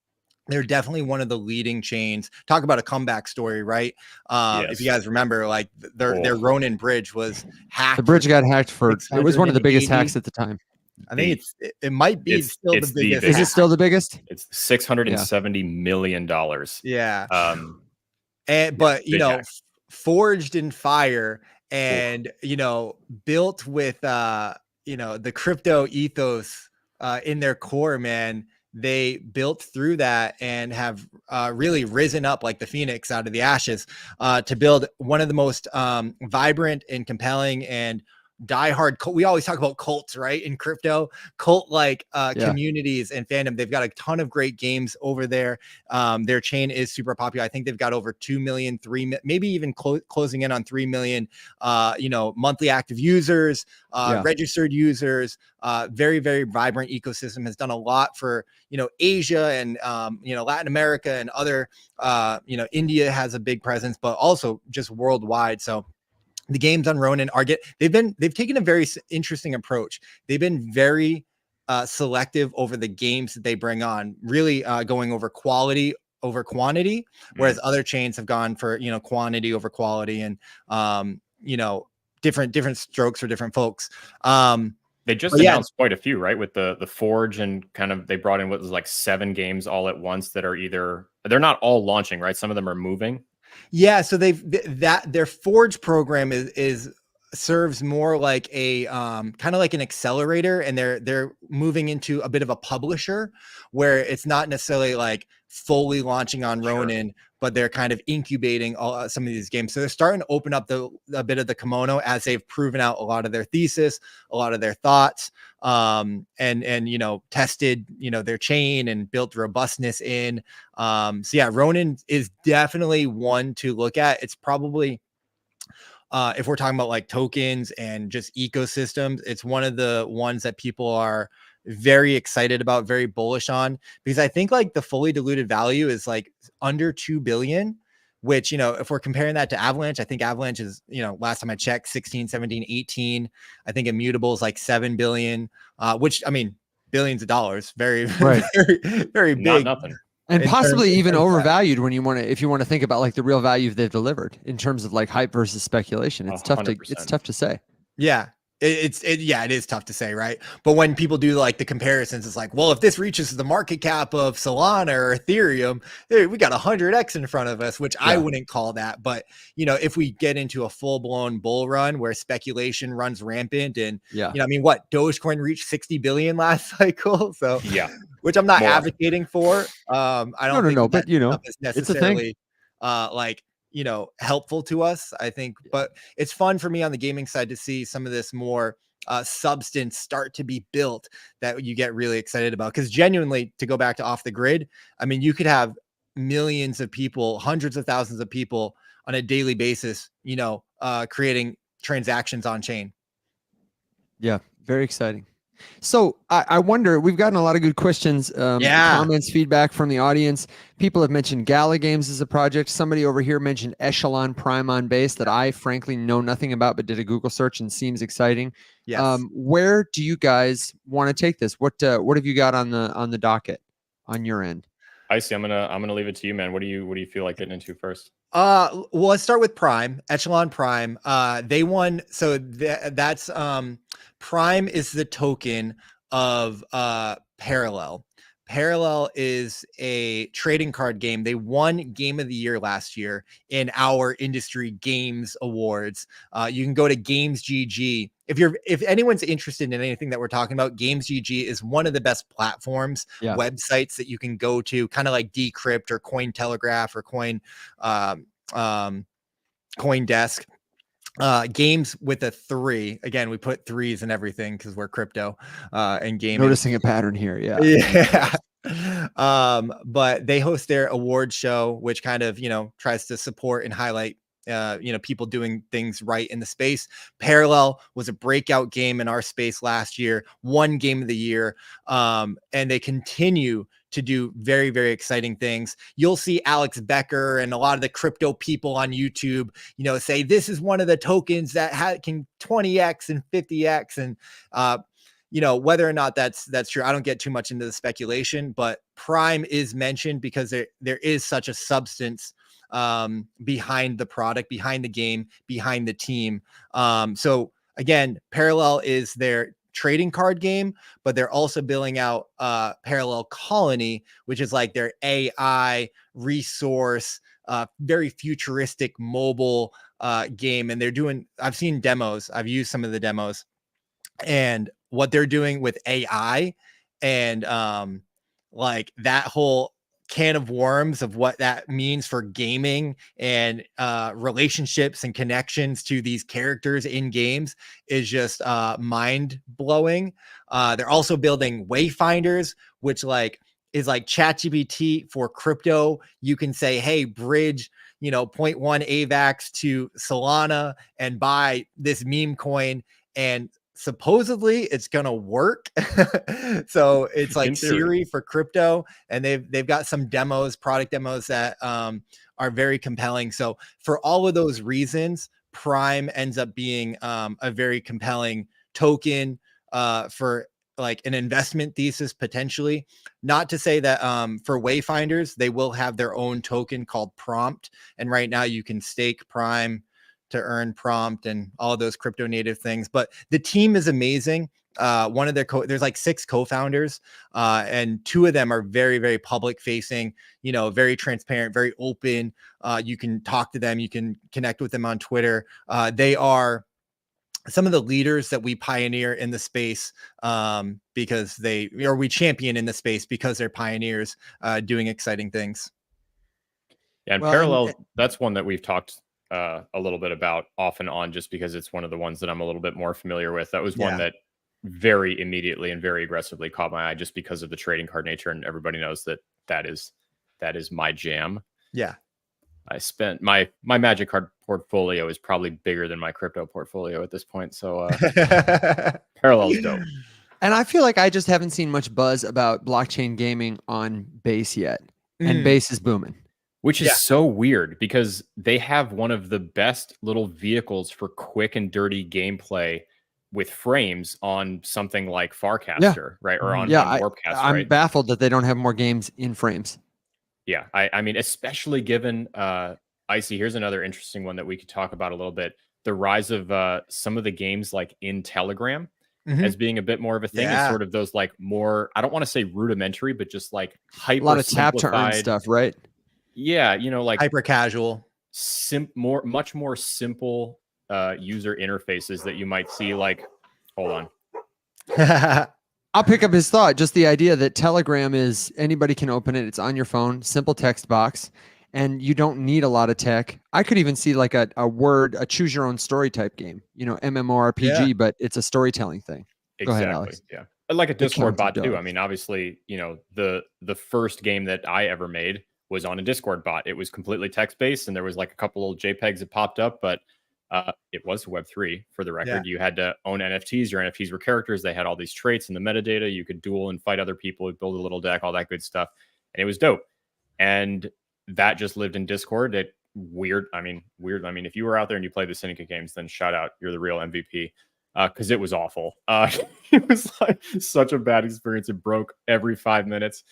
They're definitely one of the leading chains. Talk about a comeback story, right? If you guys remember, like their Ronin bridge was hacked. The bridge got hacked it was one of the biggest hacks at the time. I think it might be still the biggest. Is it still the biggest? It's $670 million. Yeah. But forged in fire and built with the crypto ethos in their core, man. They built through that and have really risen up like the phoenix out of the ashes to build one of the most vibrant and compelling and diehard cult. We always talk about cults, right? In crypto, cult like communities and fandom. They've got a ton of great games over there. Their chain is super popular. I think they've got over 2 million, maybe even closing in on 3 million, monthly active users, registered users. Very, very vibrant ecosystem, has done a lot for, Asia and, Latin America and other, India has a big presence, but also just worldwide. So the games on Ronin they've taken a very interesting approach. They've been very selective over the games that they bring on, really going over quality over quantity, whereas other chains have gone for, quantity over quality and, different strokes for different folks. They just announced quite a few, right? With the Forge and kind of, they brought in what was like 7 games all at once that are they're not all launching, right? Some of them are moving. Yeah, so their Forge program serves more like a kind of like an accelerator, and they're moving into a bit of a publisher where it's not necessarily like fully launching on Ronin, but they're kind of incubating some of these games. So they're starting to open up a bit of the kimono as they've proven out a lot of their thesis, a lot of their thoughts, and tested their chain and built robustness in. So yeah, Ronin is definitely one to look at. It's probably if we're talking about like tokens and just ecosystems, it's one of the ones that people are very excited about, very bullish on, because I think like the fully diluted value is like under 2 billion, which, if we're comparing that to Avalanche, I think Avalanche is, last time I checked, 16, 17, 18. I think Immutable is like 7 billion, which, I mean, billions of dollars, very, very, very big. Not nothing. And possibly even overvalued when if you want to think about like the real value they've delivered in terms of like hype versus speculation. It's 100%. It's tough to say. Yeah. It is tough to say, right? But when people do like the comparisons, it's like, well, if this reaches the market cap of Solana or Ethereum, hey, we got 100x in front of us, which I wouldn't call that. But if we get into a full blown bull run where speculation runs rampant, and Dogecoin reached 60 billion last cycle, so which I'm not advocating for. I don't think but is necessarily helpful to us, I think, but it's fun for me on the gaming side to see some of this more substance start to be built that you get really excited about. Because genuinely, to go back to off the grid, I mean, you could have millions of people, hundreds of thousands of people on a daily basis, creating transactions on chain. Yeah, very exciting. So I wonder, we've gotten a lot of good questions, Yeah. comments, feedback from the audience. People have mentioned Gala Games as a project. Somebody over here mentioned Echelon Prime on base that I frankly know nothing about, but did a Google search and seems exciting. Yes. Where do you guys want to take this? What have you got on the docket on your end? Icy, I'm gonna leave it to you, man. What do you feel like getting into first? Well, let's start with Prime, Echelon Prime. They won. So that's Prime is the token of Parallel. Parallel is a trading card game. They won Game of the Year last year in our industry games awards. You can go to Games GG. If anyone's interested in anything that we're talking about, Games GG is one of the best platforms, websites that you can go to, kind of like Decrypt or Cointelegraph or CoinDesk. Games with a 3. Again, we put 3s in everything because we're crypto and gaming. Noticing a pattern here. Yeah. But they host their award show, which kind of, tries to support and highlight people doing things right in the space. Parallel was a breakout game in our space last year, won Game of the Year, and they continue to do very, very exciting things. You'll see Alex Becker and a lot of the crypto people on YouTube, say this is one of the tokens that can 20x and 50x, and whether or not that's true, I don't get too much into the speculation, but Prime is mentioned because there is such a substance behind the product, behind the game, behind the team. So again, Parallel is their trading card game, but they're also building out Parallel Colony, which is like their AI resource, very futuristic mobile game. And I've seen demos, I've used some of the demos, and what they're doing with AI and like that whole can of worms of what that means for gaming and relationships and connections to these characters in games is just mind blowing. They're also building Wayfinders, which is like ChatGPT for crypto. You can say, hey, bridge, 0.1 AVAX to Solana and buy this meme coin, and supposedly it's gonna work. So it's like Siri for crypto, and they've got some product demos that are very compelling. So for all of those reasons, Prime ends up being a very compelling token for like an investment thesis potentially. Not to say that for Wayfinders, they will have their own token called Prompt, and right now you can stake Prime to earn Prompt and all those crypto native things. But the team is amazing. One of there's like 6 co-founders, and 2 of them are very, very public facing, very transparent, very open. You can talk to them. You can connect with them on Twitter. They are some of the leaders that we pioneer in the space because we champion in the space because they're pioneers doing exciting things. Yeah, and Parallel, that's one that we've talked a little bit about off and on, just because it's one of the ones that I'm a little bit more familiar with. That was one that very immediately and very aggressively caught my eye just because of the trading card nature, and everybody knows that is my jam. Yeah. I spent my Magic card portfolio is probably bigger than my crypto portfolio at this point. So Parallel's dope. And I feel like I just haven't seen much buzz about blockchain gaming on Base yet. And Base is booming. Which is so weird because they have one of the best little vehicles for quick and dirty gameplay with frames on something like Farcaster, right? Or on Warpcast, I'm right? baffled that they don't have more games in frames. Yeah, I mean, especially given Icy, here's another interesting one that we could talk about a little bit. The rise of some of the games like in Telegram as being a bit more of a thing, is sort of those like more, I don't want to say rudimentary, but just like hyper, a lot of tap to earn stuff, right? Yeah, like hyper casual, much more simple user interfaces that you might see. Like, hold on. I'll pick up his thought. Just the idea that Telegram is anybody can open it. It's on your phone, simple text box, and you don't need a lot of tech. I could even see like a choose your own story type game, MMORPG, but it's a storytelling thing. Exactly. Go ahead, Alex. Yeah. Like a Discord bot too. I mean, obviously, the first game that I ever made was on a Discord bot. It was completely text based, and there was like a couple of JPEGs that popped up, but It was Web3 for the Yeah. record. You had to own NFTs. Your NFTs were characters. They had all these traits in the metadata. You could duel and fight other people, build a little deck, all that good stuff. And it was dope. And that just lived in Discord. Weird. I mean, if you were out there and you played the Syndicate games, then shout out. You're the real MVP. Because it was awful. It was like such a bad experience. It broke every 5 minutes.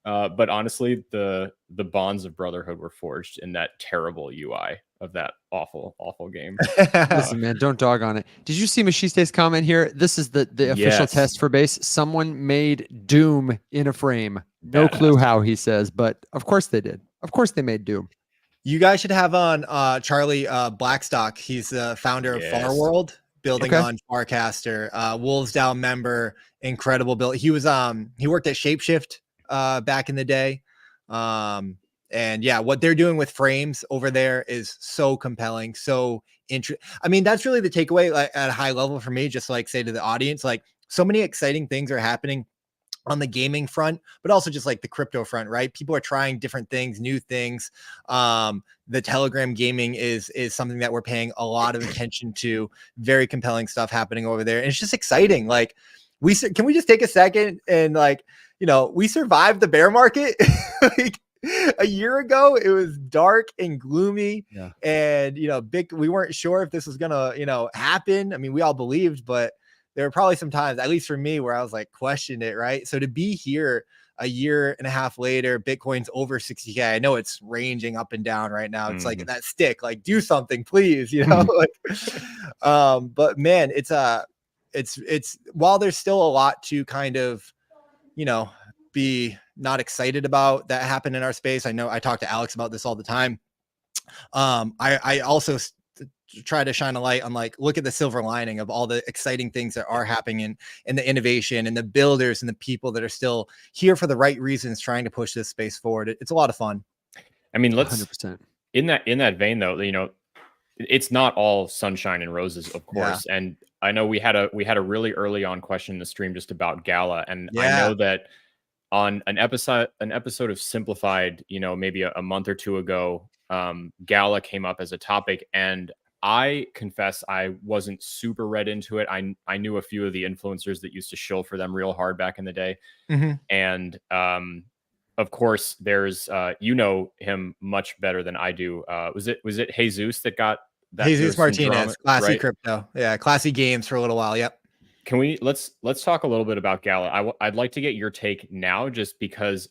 But honestly, the bonds of brotherhood were forged in that terrible UI of that awful game. Listen, man, don't dog on it. Did you see Mashiste's comment here? This is the official Yes. test for base. Someone made Doom in a frame. No clue how, he says, but of course they did. Of course they made Doom. You guys should have on Charlie Blackstock. He's the founder of Yes. Farworld, building Okay. on Farcaster. Wolvesdown member, incredible build. He was he worked at Shapeshift back in the day. And yeah, what they're doing with frames over there is so compelling, so I mean, that's really the takeaway, like, at a high level for me, just like say to the audience, like so many exciting things are happening on the gaming front, but also just like the crypto front, right? People are trying different things, new things. The Telegram gaming is something that we're paying a lot of attention to. Very compelling stuff happening over there. And it's just exciting. Like can we just take a second and like, you know, we survived the bear market. Like a year ago, it was dark and gloomy. Yeah. And, you know, we weren't sure if this was gonna, you know, happen. I mean, we all believed, but there were probably some times, at least for me, where I was like, questioned it, right? So to be here a year and a half later, Bitcoin's over 60K. I know it's ranging up and down right now. It's like that stick, like do something, please, you know? Like, but man, it's while there's still a lot to kind of, you know, be not excited about that happened in our space. I know I talk to Alex about this all the time. I also try to shine a light on like, look at the silver lining of all the exciting things that are happening in the innovation and the builders and the people that are still here for the right reasons, trying to push this space forward. It's a lot of fun. I mean, 100%. in that vein though, you know, it's not all sunshine and roses, of course. Yeah. And I know we had a really early on question in the stream just about Gala. And I know that on an episode of Simplified, you know, maybe a month or two ago, Gala came up as a topic, and I confess I wasn't super read into it. I knew a few of the influencers that used to shill for them real hard back in the day. And of course, there's you know him much better than I do. Was it Jesus that got that? Jesus Martinez, drama, Classy right? Crypto. Yeah, Classy Games for a little while. Yep. Can we let's talk a little bit about Gala? I'd like to get your take now, just because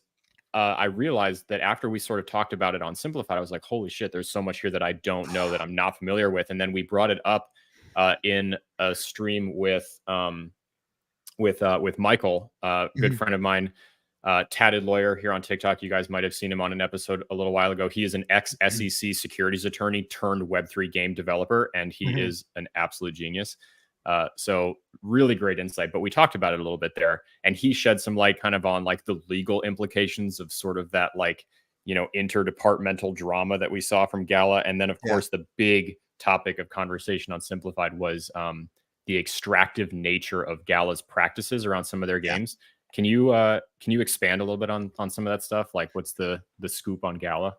I realized that after we sort of talked about it on Simplified, I was like, holy shit, there's so much here that I don't know, that I'm not familiar with. And then we brought it up in a stream with Michael, good friend of mine, Tatted Lawyer here on TikTok. You guys might have seen him on an episode a little while ago. He is an ex-SEC securities attorney turned Web3 game developer, and he is an absolute genius. So really great insight, but we talked about it a little bit there, and he shed some light kind of on like the legal implications of sort of that, like, you know, interdepartmental drama that we saw from Gala. And then of course the big topic of conversation on Simplified was the extractive nature of Gala's practices around some of their games. Can you expand a little bit on some of that stuff? Like, what's the scoop on Gala?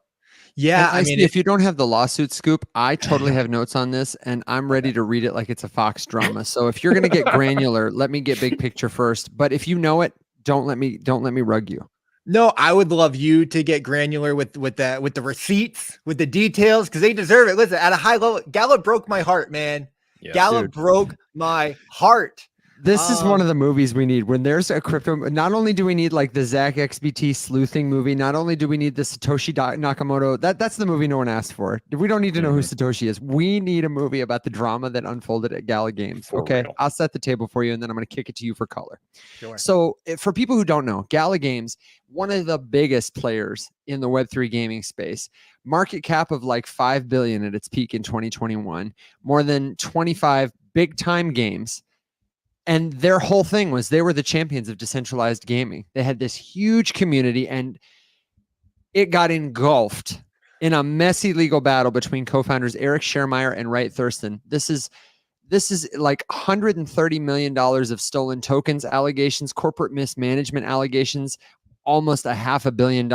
Yeah, I mean, if you don't have the lawsuit scoop, I totally have notes on this, and I'm ready to read it like it's a Fox drama. So if you're going to get granular, let me get big picture first. But if you know it, don't let me rug you. No, I would love you to get granular with the receipts, with the details, because they deserve it. Listen, at a high level, Gala broke my heart, man. Yeah, Gala broke my heart. This is one of the movies we need when there's a crypto. Not only do we need like the Zach XBT sleuthing movie, not only do we need the Satoshi Nakamoto. That's the movie no one asked for. We don't need to know who Satoshi is. We need a movie about the drama that unfolded at Gala Games. Okay, I'll set the table for you, and then I'm going to kick it to you for color. Sure. So for people who don't know, Gala Games, one of the biggest players in the Web3 gaming space, market cap of like $5 billion at its peak in 2021, more than 25 big time games. And their whole thing was they were the champions of decentralized gaming. They had this huge community, and it got engulfed in a messy legal battle between co-founders Eric Schermeyer and Wright Thurston. This is like $130 million of stolen tokens allegations, corporate mismanagement allegations, almost $500 million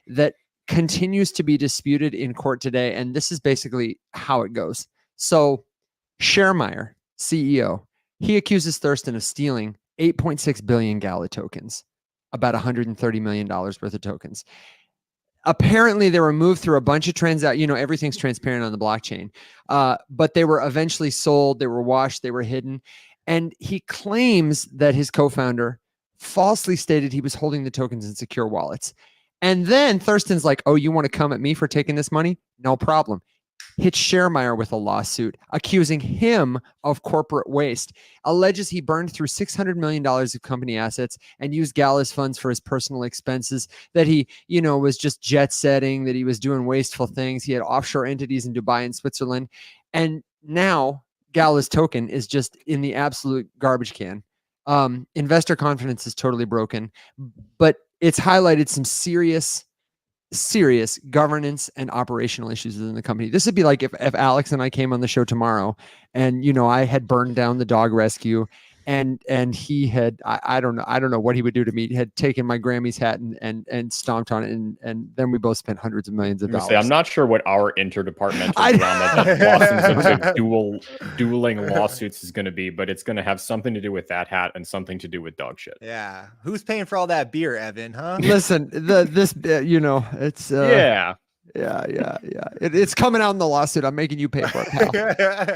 that continues to be disputed in court today. And this is basically how it goes. So Schermeyer, CEO, he accuses Thurston of stealing 8.6 billion Gala tokens, about $130 million worth of tokens. Apparently they were moved through a bunch of transactions. Everything's transparent on the blockchain, but they were eventually sold, they were washed, they were hidden. And he claims that his co-founder falsely stated he was holding the tokens in secure wallets. And then Thurston's like, oh, you want to come at me for taking this money? No problem. Hits Schermeyer with a lawsuit accusing him of corporate waste, alleges he burned through $600 million of company assets and used Gala's funds for his personal expenses, that he, was just jet setting, that he was doing wasteful things. He had offshore entities in Dubai and Switzerland. And now Gala's token is just in the absolute garbage can. Investor confidence is totally broken, but it's highlighted some serious governance and operational issues within the company. This would be like if Alex and I came on the show tomorrow and, I had burned down the dog rescue and he had, I don't know what he would do to me. He had taken my Grammy's hat and stomped on it. And then we both spent hundreds of millions of dollars. I'm not sure what our interdepartmental lawsuits into dueling lawsuits is going to be, but it's going to have something to do with that hat and something to do with dog shit. Yeah. Who's paying for all that beer, Evan, huh? Listen, it's yeah. It's coming out in the lawsuit. I'm making you pay for it,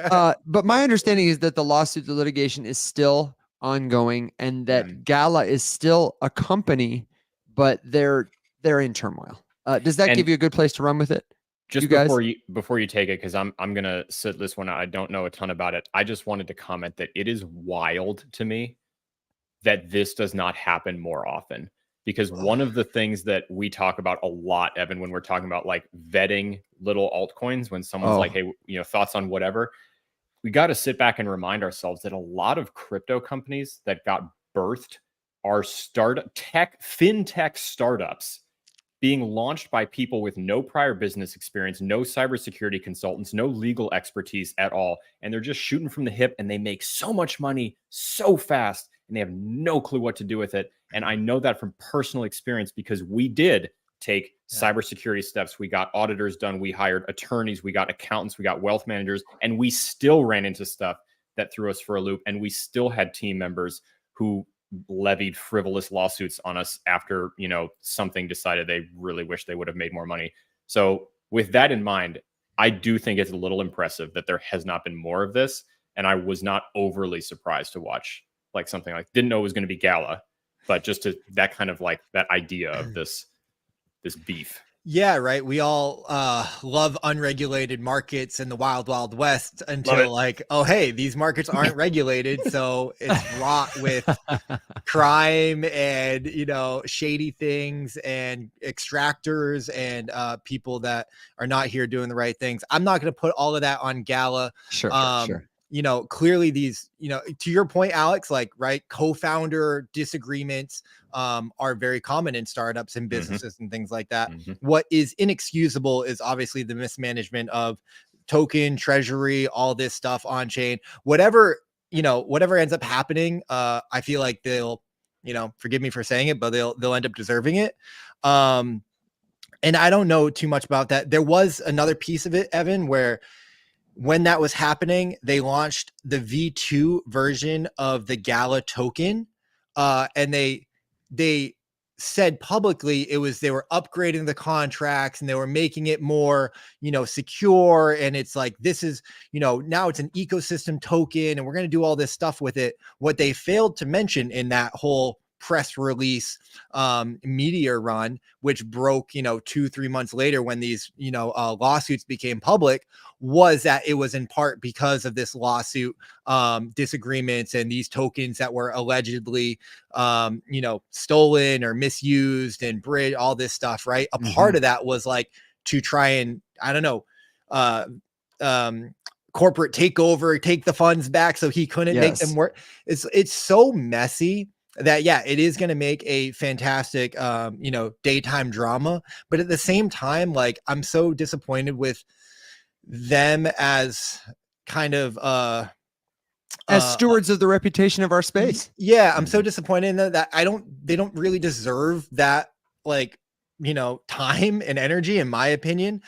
pal. But my understanding is that the litigation is still ongoing, and that Gala is still a company, but they're in turmoil. Does that give you a good place to run with it? Just before you take it, because I'm gonna sit this one out. I don't know a ton about it. I just wanted to comment that it is wild to me that this does not happen more often. Because one of the things that we talk about a lot, Evan, when we're talking about like vetting little altcoins, when someone's like, hey, thoughts on whatever, we got to sit back and remind ourselves that a lot of crypto companies that got birthed are fintech startups being launched by people with no prior business experience, no cybersecurity consultants, no legal expertise at all. And they're just shooting from the hip, and they make so much money so fast, and they have no clue what to do with it. And I know that from personal experience, because we did take cybersecurity steps. We got auditors done. We hired attorneys. We got accountants. We got wealth managers. And we still ran into stuff that threw us for a loop. And we still had team members who levied frivolous lawsuits on us after, something decided they really wish they would have made more money. So with that in mind, I do think it's a little impressive that there has not been more of this. And I was not overly surprised to watch like something like, didn't know it was going to be Gala, but just that kind of like that idea of this beef. Yeah, right. We all love unregulated markets in the wild, wild west until like, oh, hey, these markets aren't regulated. So it's wrought with crime and, shady things and extractors and people that are not here doing the right things. I'm not going to put all of that on Gala. Sure. Clearly these, to your point, Alex, like, right, co-founder disagreements are very common in startups and businesses and things like that. What is inexcusable is obviously the mismanagement of token treasury, all this stuff on chain, whatever ends up happening. I feel like they'll, forgive me for saying it, but they'll end up deserving it. And I don't know too much about that. There was another piece of it, Evan, where when that was happening, they launched the V2 version of the Gala token. And they said publicly they were upgrading the contracts and they were making it more, secure. And it's like, this is, now it's an ecosystem token and we're going to do all this stuff with it. What they failed to mention in that whole press release media run, which broke 2-3 months later when these lawsuits became public, was that it was in part because of this lawsuit disagreements and these tokens that were allegedly stolen or misused and bridge, all this stuff, right? A part of that was like to try and corporate takeover, take the funds back so he couldn't make them work. It's so messy that it is going to make a fantastic daytime drama, but at the same time, like, I'm so disappointed with them as kind of as stewards of the reputation of our space. I'm so disappointed in that they don't really deserve that, like, time and energy, in my opinion.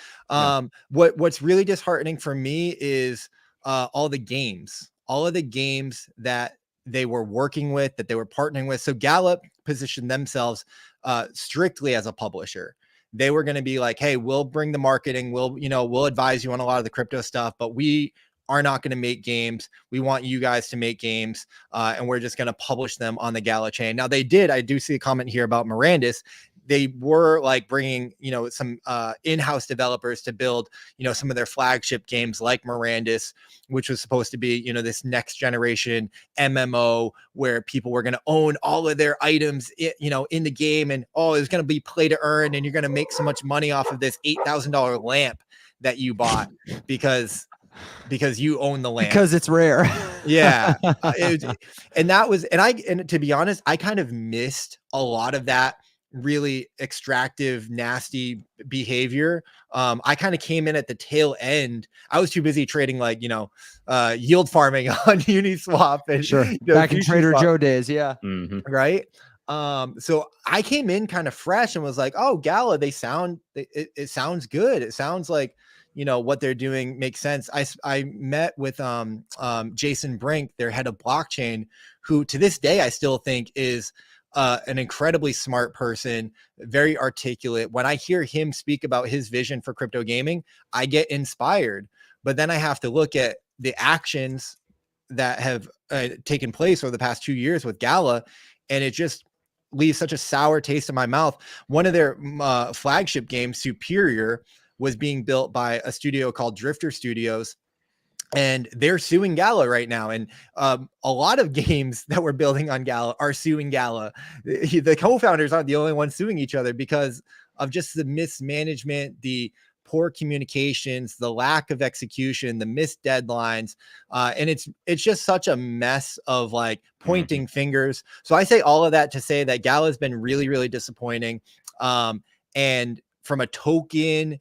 What's really disheartening for me is all the games, all of the games that they were working with, that they were partnering with. So Gala positioned themselves strictly as a publisher. They were going to be like, hey, we'll bring the marketing, we'll advise you on a lot of the crypto stuff, but we are not going to make games. We want you guys to make games, and we're just going to publish them on the Gala chain. Now I do see a comment here about Mirandus. They were like bringing, some in-house developers to build, some of their flagship games like Mirandus, which was supposed to be, this next generation MMO where people were going to own all of their items, in the game. And, it was going to be play to earn. And you're going to make so much money off of this $8,000 lamp that you bought because you own the lamp. Because it's rare. Yeah. And to be honest, I kind of missed a lot of that really extractive, nasty behavior. I kind of came in at the tail end. I was too busy trading yield farming on Uniswap and sure. Back in Trader Joe days. Yeah. Mm-hmm. Right. So I came in kind of fresh and was like, oh, Gala, it sounds good. It sounds like, what they're doing makes sense. I met with Jason Brink, their head of blockchain, who to this day I still think is an incredibly smart person, very articulate. When I hear him speak about his vision for crypto gaming, I get inspired. But then I have to look at the actions that have taken place over the past 2 years with Gala, and it just leaves such a sour taste in my mouth. One of their flagship games, Superior, was being built by a studio called Drifter Studios. And they're suing Gala right now. And a lot of games that we're building on Gala are suing Gala. The co-founders aren't the only ones suing each other because of just the mismanagement, the poor communications, the lack of execution, the missed deadlines. And it's just such a mess of pointing fingers. So I say all of that to say that Gala has been really, really disappointing. And from a token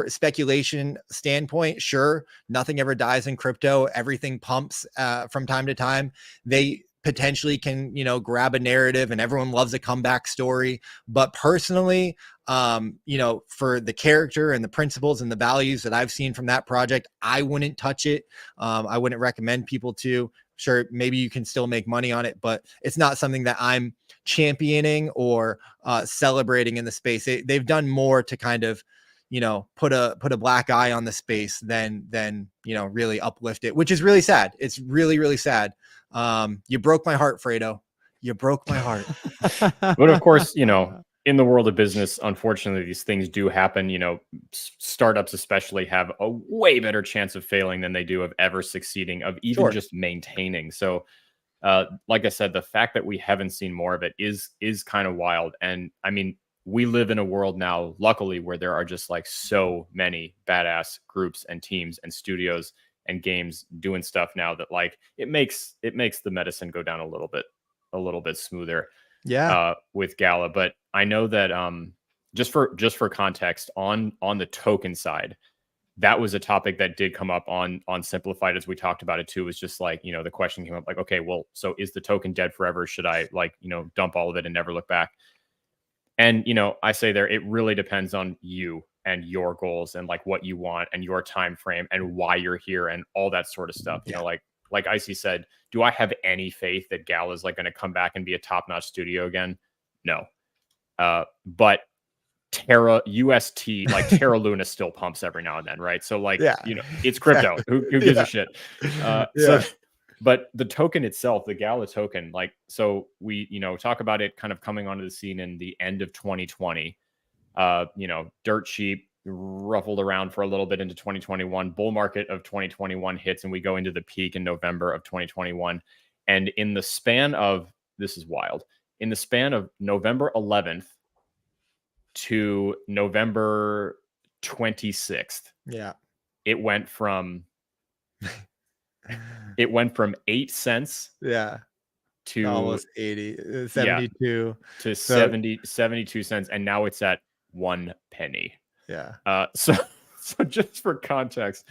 speculation standpoint, sure, nothing ever dies in crypto. Everything pumps from time to time. They potentially can, grab a narrative, and everyone loves a comeback story. But personally, for the character and the principles and the values that I've seen from that project, I wouldn't touch it. I wouldn't recommend people to. Sure, maybe you can still make money on it, but it's not something that I'm championing or celebrating in the space. They've done more to kind of put a black eye on the space than really uplift it, which is really sad. It's really, really sad. You broke my heart, Fredo. You broke my heart. But of course, in the world of business, unfortunately, these things do happen. Startups especially have a way better chance of failing than they do of ever succeeding, of even just maintaining. So like I said, the fact that we haven't seen more of it is kind of wild. And I mean, we live in a world now, luckily, where there are just so many badass groups and teams and studios and games doing stuff now that it makes the medicine go down a little bit smoother. Yeah. With Gala. But I know that just for context, on the token side, that was a topic that did come up on Simplified, as we talked about it too. It was just the question came up okay, well, so is the token dead forever? Should I dump all of it and never look back? And, I say there, it really depends on you and your goals and what you want and your time frame and why you're here and all that sort of stuff. Yeah. Like Icy said, do I have any faith that Gala is going to come back and be a top-notch studio again? No. But Terra UST, Terra Luna still pumps every now and then, right? So it's crypto. Who gives a shit? So, but the token itself, the Gala token, so we, talk about it kind of coming onto the scene in the end of 2020, dirt cheap, ruffled around for a little bit into 2021. Bull market of 2021 hits, and we go into the peak in November of 2021. And in the span of, this is wild, in the span of November 11th to November 26th, it went from 8 cents to almost 80, 72 to 72 cents, and now it's at 1 penny. So just for context,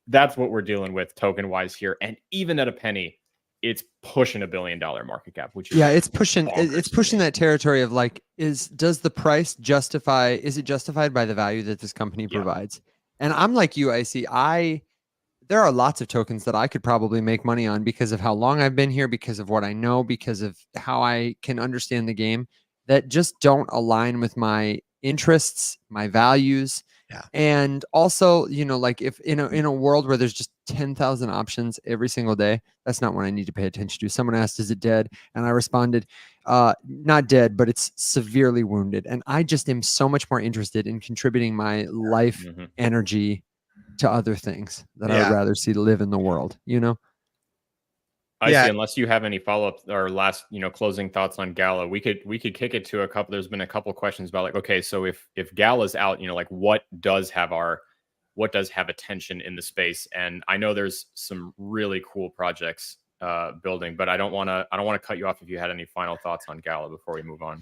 that's what we're dealing with token wise here. And even at a penny, it's pushing $1 billion market cap, which is it's pushing that territory of does the price is it justified by the value that this company provides? And I'm like you, Icy. there are lots of tokens that I could probably make money on because of how long I've been here, because of what I know, because of how I can understand the game, that just don't align with my interests, my values. Yeah. And also, like if in a world where there's just 10,000 options every single day, that's not what I need to pay attention to. Someone asked, is it dead? And I responded, not dead, but it's severely wounded. And I just am so much more interested in contributing my life Mhm. energy to other things that I would Yeah. rather see live in the world, I Yeah. see. Unless you have any follow-up or last, closing thoughts on Gala, we could kick it to a couple. There's been a couple questions about like, okay, so if Gala's out, like what does have attention in the space? And I know there's some really cool projects building, but I don't want to cut you off if you had any final thoughts on Gala before we move on.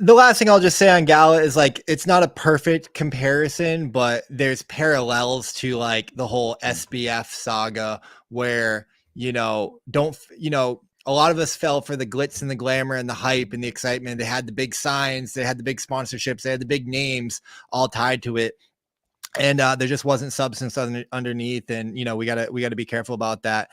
The last thing I'll just say on Gala is like, it's not a perfect comparison, but there's parallels to like the whole SBF saga where, a lot of us fell for the glitz and the glamour and the hype and the excitement. They had the big signs, they had the big sponsorships, they had the big names all tied to it. And there just wasn't substance underneath. And, we gotta be careful about that.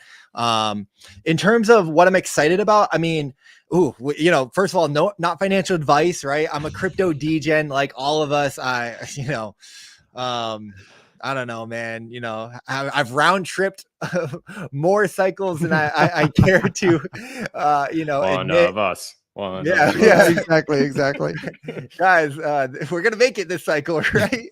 In terms of what I'm excited about, I mean, first of all, no, not financial advice, right? I'm a crypto degen, like all of us. I don't know, man. I've round tripped more cycles than I care to, One admit. of us. Yeah, exactly. Guys, we're gonna make it this cycle, right?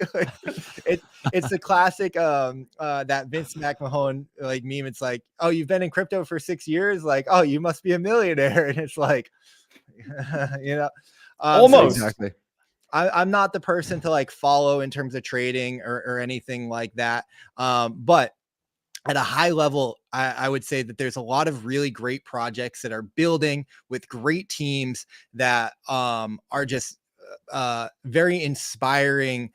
It's the classic that Vince McMahon like meme. It's like, oh, you've been in crypto for 6 years, like, oh, you must be a millionaire. And it's like, almost. Exactly. I'm not the person to like follow in terms of trading or anything like that. But at a high level, I would say that there's a lot of really great projects that are building with great teams that are just very inspiring,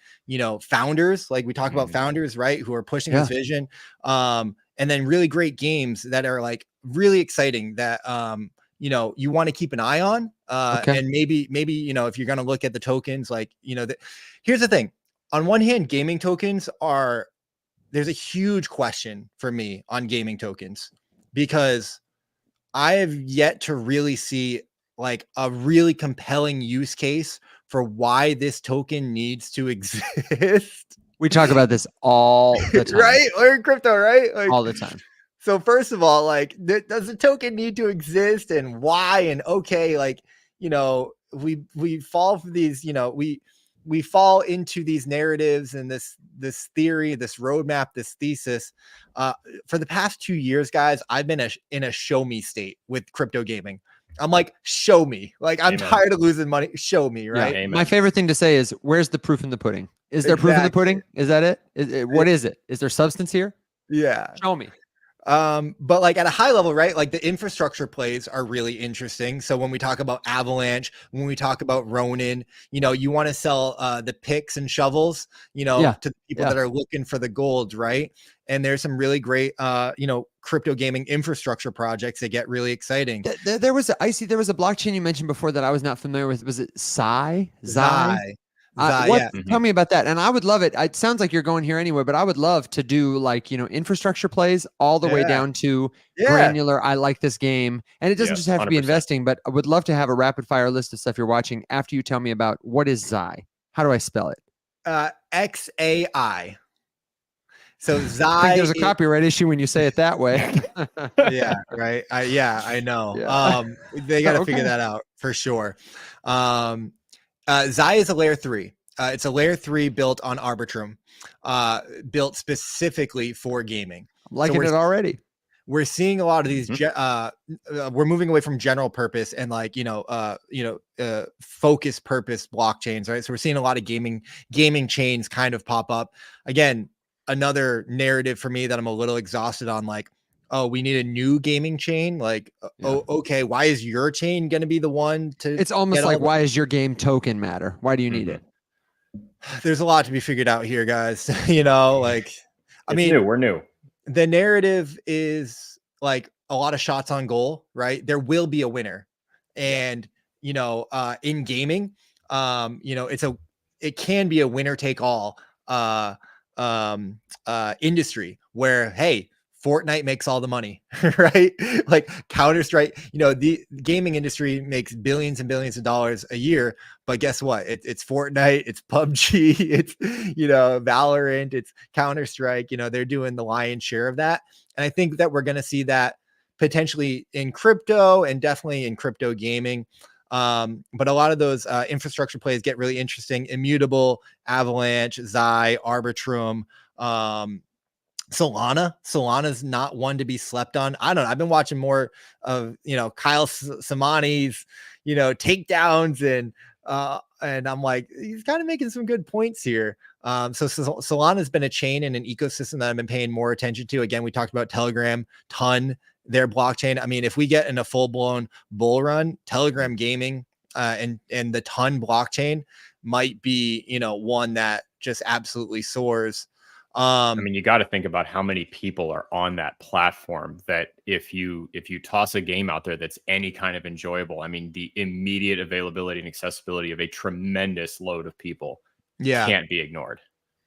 founders. Like we talk about founders, right? Who are pushing this vision. And then really great games that are like really exciting that, you want to keep an eye on. And maybe, if you're going to look at the tokens, like, here's the thing. On one hand, gaming tokens there's a huge question for me on gaming tokens because I have yet to really see like a really compelling use case for why this token needs to exist. We talk about this all the time. Right? Or in crypto, right? Like, all the time. So first of all, like, does the token need to exist and why? And okay, like, we fall for these, we fall into these narratives and this theory, this roadmap, this thesis. For the past 2 years, guys, I've been in a show me state with crypto gaming. I'm like, show me. Like, I'm tired of losing money. Show me, right? Yeah, my favorite thing to say is, where's the proof in the pudding? Is there proof in the pudding? Is that it? What is it? Is there substance here? Yeah. Show me. But like at a high level, right? Like the infrastructure plays are really interesting. So when we talk about Avalanche, when we talk about Ronin, you want to sell the picks and shovels, to the people that are looking for the gold, right? And there's some really great, crypto gaming infrastructure projects that get really exciting. There was a blockchain you mentioned before that I was not familiar with. Was it Zai? Tell me about that. And I would love it. It sounds like you're going here anyway, but I would love to do like, infrastructure plays all the way down to granular. I like this game. And it doesn't just have to be 100%. investing, but I would love to have a rapid fire list of stuff you're watching after you tell me about what is Zai. How do I spell it? XAI. So Zai. I think there's a copyright issue when you say it that way. Yeah, right. I know. Yeah. They got to figure that out for sure. Zai is a layer 3. It's a layer 3 built on Arbitrum, built specifically for gaming. I'm liking it already. We're seeing a lot of these. We're moving away from general purpose and like focus purpose blockchains, right? So we're seeing a lot of gaming chains kind of pop up. Again, another narrative for me that I'm a little exhausted on. Like, oh, we need a new gaming chain. Like, oh, okay, why is your chain going to be the one to? It's almost like, why does your game token matter? Why do you need it? There's a lot to be figured out here, guys. Like, we're new. The narrative is like a lot of shots on goal, right? There will be a winner. And, in gaming, it can be a winner take all industry where, hey, Fortnite makes all the money, right? Like Counter-Strike, the gaming industry makes billions and billions of dollars a year, but guess what? It's Fortnite, it's PUBG, it's, Valorant, it's Counter-Strike, they're doing the lion's share of that. And I think that we're going to see that potentially in crypto and definitely in crypto gaming. But a lot of those infrastructure plays get really interesting. Immutable, Avalanche, Zai, Arbitrum, Solana's not one to be slept on. I don't know. I've been watching more of, Kyle Samani's, takedowns and I'm like, he's kind of making some good points here. So Solana's been a chain and an ecosystem that I've been paying more attention to. Again, we talked about Telegram, ton, their blockchain. I mean, if we get in a full blown bull run, Telegram gaming and the ton blockchain might be, one that just absolutely soars. I mean, you got to think about how many people are on that platform that if you toss a game out there that's any kind of enjoyable, I mean, the immediate availability and accessibility of a tremendous load of people can't be ignored.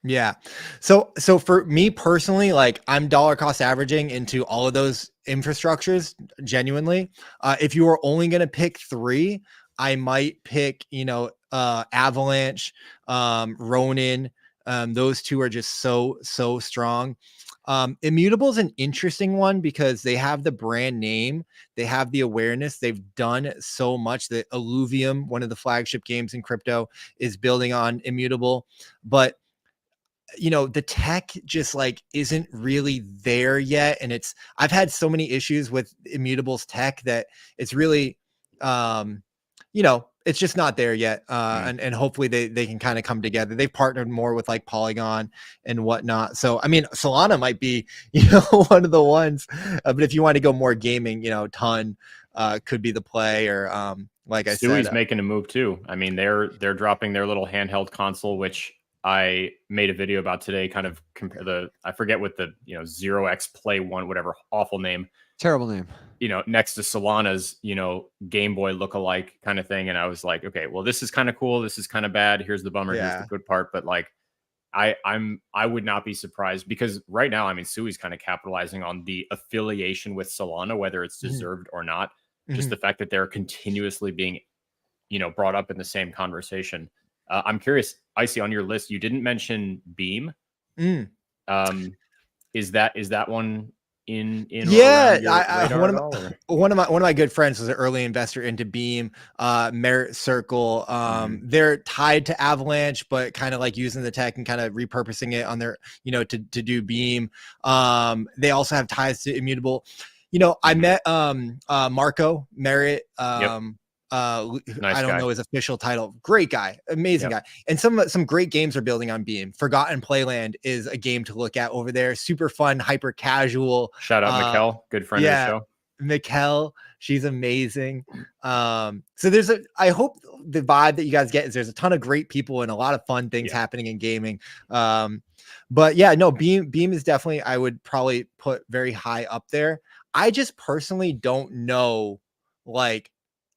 Yeah. So for me personally, like I'm dollar cost averaging into all of those infrastructures genuinely. If you were only going to pick 3, I might pick, Avalanche, Ronin. Those 2 are just so strong. Immutable is an interesting one because they have the brand name, they have the awareness, they've done so much. That Illuvium, one of the flagship games in crypto, is building on Immutable, but the tech just like isn't really there yet. And I've had so many issues with Immutable's tech that it's really, it's just not there yet. And hopefully they can kind of come together. They've partnered more with like Polygon and whatnot. So, I mean, Solana might be, one of the ones, but if you want to go more gaming, ton could be the play, or like I said, Stewie's making a move too. I mean, they're dropping their little handheld console, which I made a video about today, kind of compare I forget what the, 0x Play 1, whatever awful name. Terrible name. Next to Solana's, Game Boy lookalike kind of thing. And I was like, okay, well, this is kind of cool. This is kind of bad. Here's the bummer. Here's the good part. But like, I would not be surprised, because right now, I mean, Sui's kind of capitalizing on the affiliation with Solana, whether it's deserved or not. Just the fact that they're continuously being, brought up in the same conversation. I'm curious, Icy, on your list, you didn't mention Beam. Is that one in one of my good friends was an early investor into Beam, Merit Circle. They're tied to Avalanche, but kind of like using the tech and kind of repurposing it on their, to do Beam. They also have ties to Immutable. I met Marco Merit. Nice I don't guy. know his official title. Great guy, amazing guy. And some great games are building on Beam. Forgotten Playland is a game to look at over there. Super fun, hyper casual. Shout out Mikkel, good friend of the show. Mikkel, she's amazing. So I hope the vibe that you guys get is there's a ton of great people and a lot of fun things happening in gaming. But yeah, no, Beam is definitely, I would probably put very high up there. I just personally don't know, like,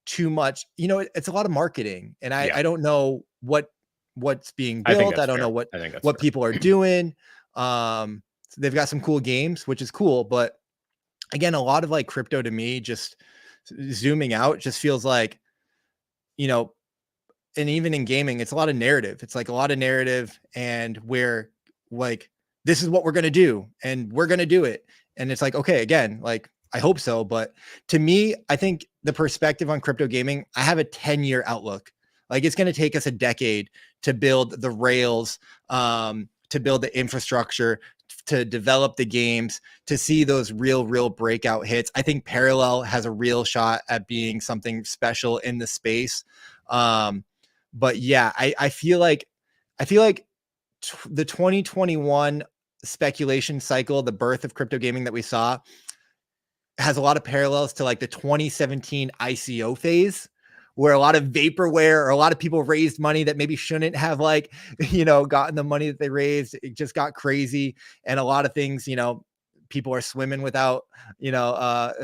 too much, it's a lot of marketing, and I don't know what's being built. I don't know what people are doing. So they've got some cool games, which is cool, but again, a lot of like crypto to me, just zooming out, just feels like, and even in gaming, it's a lot of narrative. It's like a lot of narrative, and where like, this is what we're going to do, and we're going to do it. And it's like, okay, again, like, I hope so. But to me, I think the perspective on crypto gaming, I have a 10-year outlook. Like, it's going to take us a decade to build the rails, to build the infrastructure, to develop the games, to see those real breakout hits. I think Parallel has a real shot at being something special in the space. But yeah, I feel like the 2021 speculation cycle, the birth of crypto gaming that we saw, has a lot of parallels to like the 2017 ICO phase, where a lot of vaporware or a lot of people raised money that maybe shouldn't have, like, gotten the money that they raised. It just got crazy. And a lot of things, people are swimming without,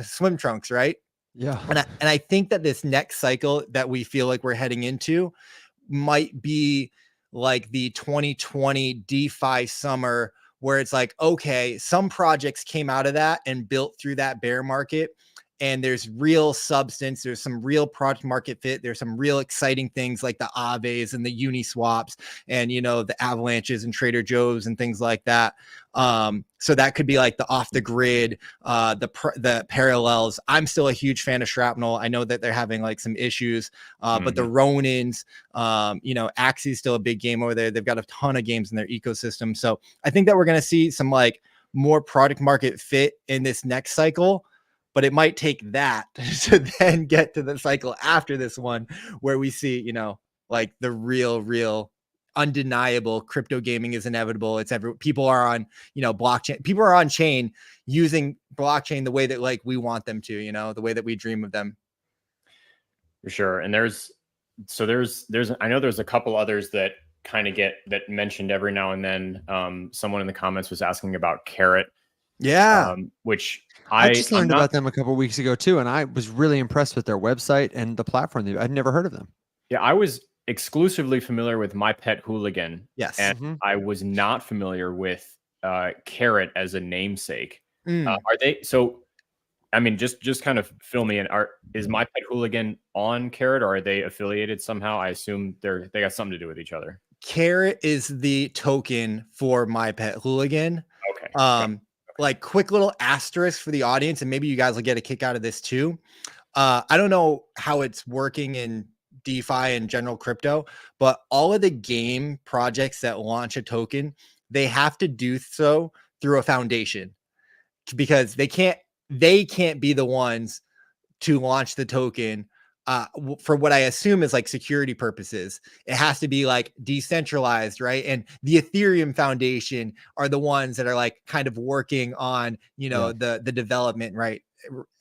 swim trunks. Right. Yeah. And I think that this next cycle that we feel like we're heading into might be like the 2020 DeFi summer, where it's like, okay, some projects came out of that and built through that bear market, and there's real substance. There's some real product market fit. There's some real exciting things like the Aves and the Uniswaps and, you know, the Avalanches and Trader Joe's and things like that. So that could be like the off the grid, the parallels. I'm still a huge fan of Shrapnel. I know that they're having like some issues, but the Ronins, you know, Axie's still a big game over there. They've got a ton of games in their ecosystem. So I think that we're going to see some like more product market fit in this next cycle. But it might take that to then get to the cycle after this one where we see, you know, like the real undeniable crypto gaming is inevitable. It's people are on, you know, blockchain. People are on chain using blockchain the way that like we want them to, you know, the way that we dream of them. For sure. And there's I know there's a couple others that kind of get that mentioned every now and then. Someone in the comments was asking about Carrot. Yeah. Which I just learned about them a couple of weeks ago too, and I was really impressed with their website and the platform. I'd never heard of them. Yeah, I was exclusively familiar with My Pet Hooligan. Yes. And I was not familiar with Carrot as a namesake. Are they so? I mean, just kind of fill me in. Is My Pet Hooligan on Carrot, or are they affiliated somehow? I assume they got something to do with each other. Carrot is the token for My Pet Hooligan. Okay. Like quick little asterisk for the audience, and maybe you guys will get a kick out of this too. I don't know how it's working in DeFi and general crypto, but all of the game projects that launch a token, they have to do so through a foundation because they can't be the ones to launch the token for what I assume is like security purposes. It has to be like decentralized, right? And the Ethereum Foundation are the ones that are like kind of working on, you know, the development, right?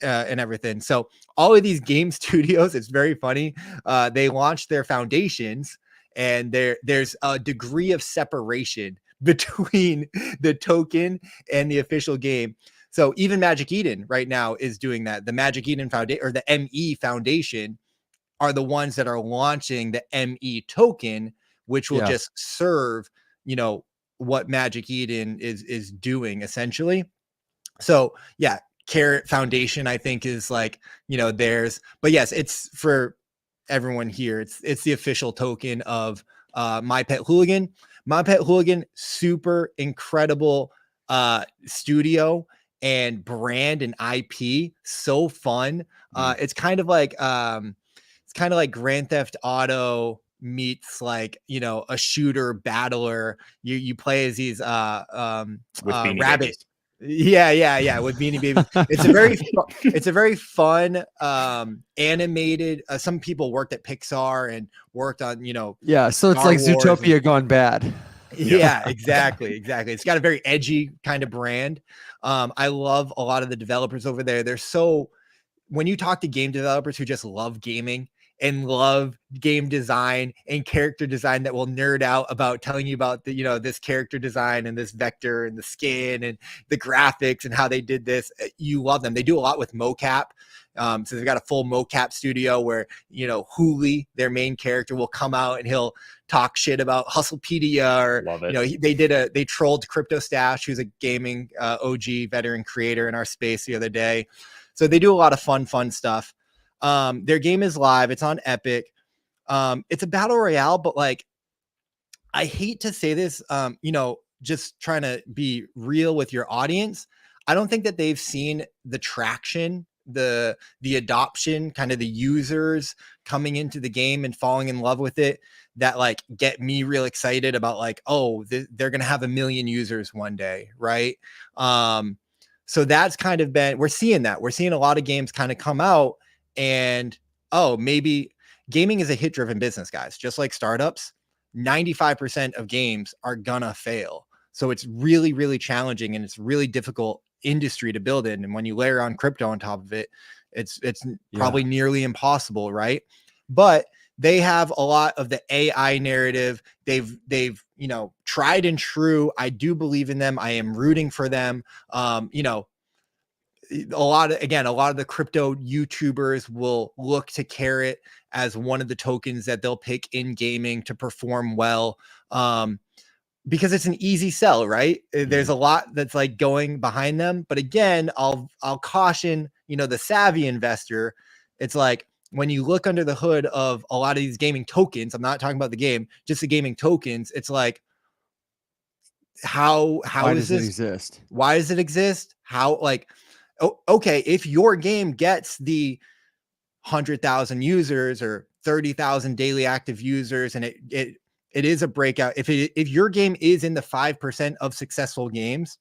And everything. So all of these game studios, it's very funny. They launched their foundations, and there's a degree of separation between the token and the official game. So even Magic Eden right now is doing that. The Magic Eden Foundation or the ME Foundation are the ones that are launching the ME token, which will just serve, you know, what Magic Eden is doing essentially. So yeah, Carrot Foundation, I think, is like, you know, theirs. But yes, it's for everyone here. It's the official token of My Pet Hooligan. My Pet Hooligan, super incredible studio and brand and IP, so fun. It's kind of like Grand Theft Auto meets like, you know, a shooter battler. You play as these rabbits. Yeah, with Beanie Babies. It's a very fun animated. Some people worked at Pixar and worked on, you know. Yeah, so it's like Zootopia gone bad. Yeah, exactly. It's got a very edgy kind of brand. I love a lot of the developers over there. They're so, when you talk to game developers who just love gaming and love game design and character design that will nerd out about telling you about the, you know, this character design and this vector and the skin and the graphics and how they did this, you love them. They do a lot with mocap. So they've got a full mocap studio where, you know, Hooli, their main character, will come out and he'll talk shit about Hustlepedia, or, you know, they trolled Crypto Stash, who's a gaming OG veteran creator in our space the other day. So they do a lot of fun stuff. Their game is live. It's on Epic. It's a battle royale, but like, I hate to say this, you know, just trying to be real with your audience. I don't think that they've seen the traction, the adoption, kind of the users coming into the game and falling in love with it, that like get me real excited about like, oh, they're going to have 1 million users one day. Right. So that's kind of been, we're seeing a lot of games kind of come out and, oh, maybe gaming is a hit driven business, guys, just like startups. 95% of games are gonna fail. So it's really, really challenging, and it's really difficult industry to build in. And when you layer on crypto on top of it, it's probably nearly impossible, right? But they have a lot of the AI narrative. They've you know, tried and true. I do believe in them. I am rooting for them. You know, a lot of the crypto YouTubers will look to Carrot as one of the tokens that they'll pick in gaming to perform well. because it's an easy sell, right? There's a lot that's like going behind them. But again, I'll caution, the savvy investor. It's like when you look under the hood of a lot of these gaming tokens, I'm not talking about the game, just the gaming tokens. It's like, how Why is does it this? exist? Why does it exist? How, like, okay, if your game gets the 100,000 users or 30,000 daily active users, and it is a breakout. If your game is in the 5% of successful games,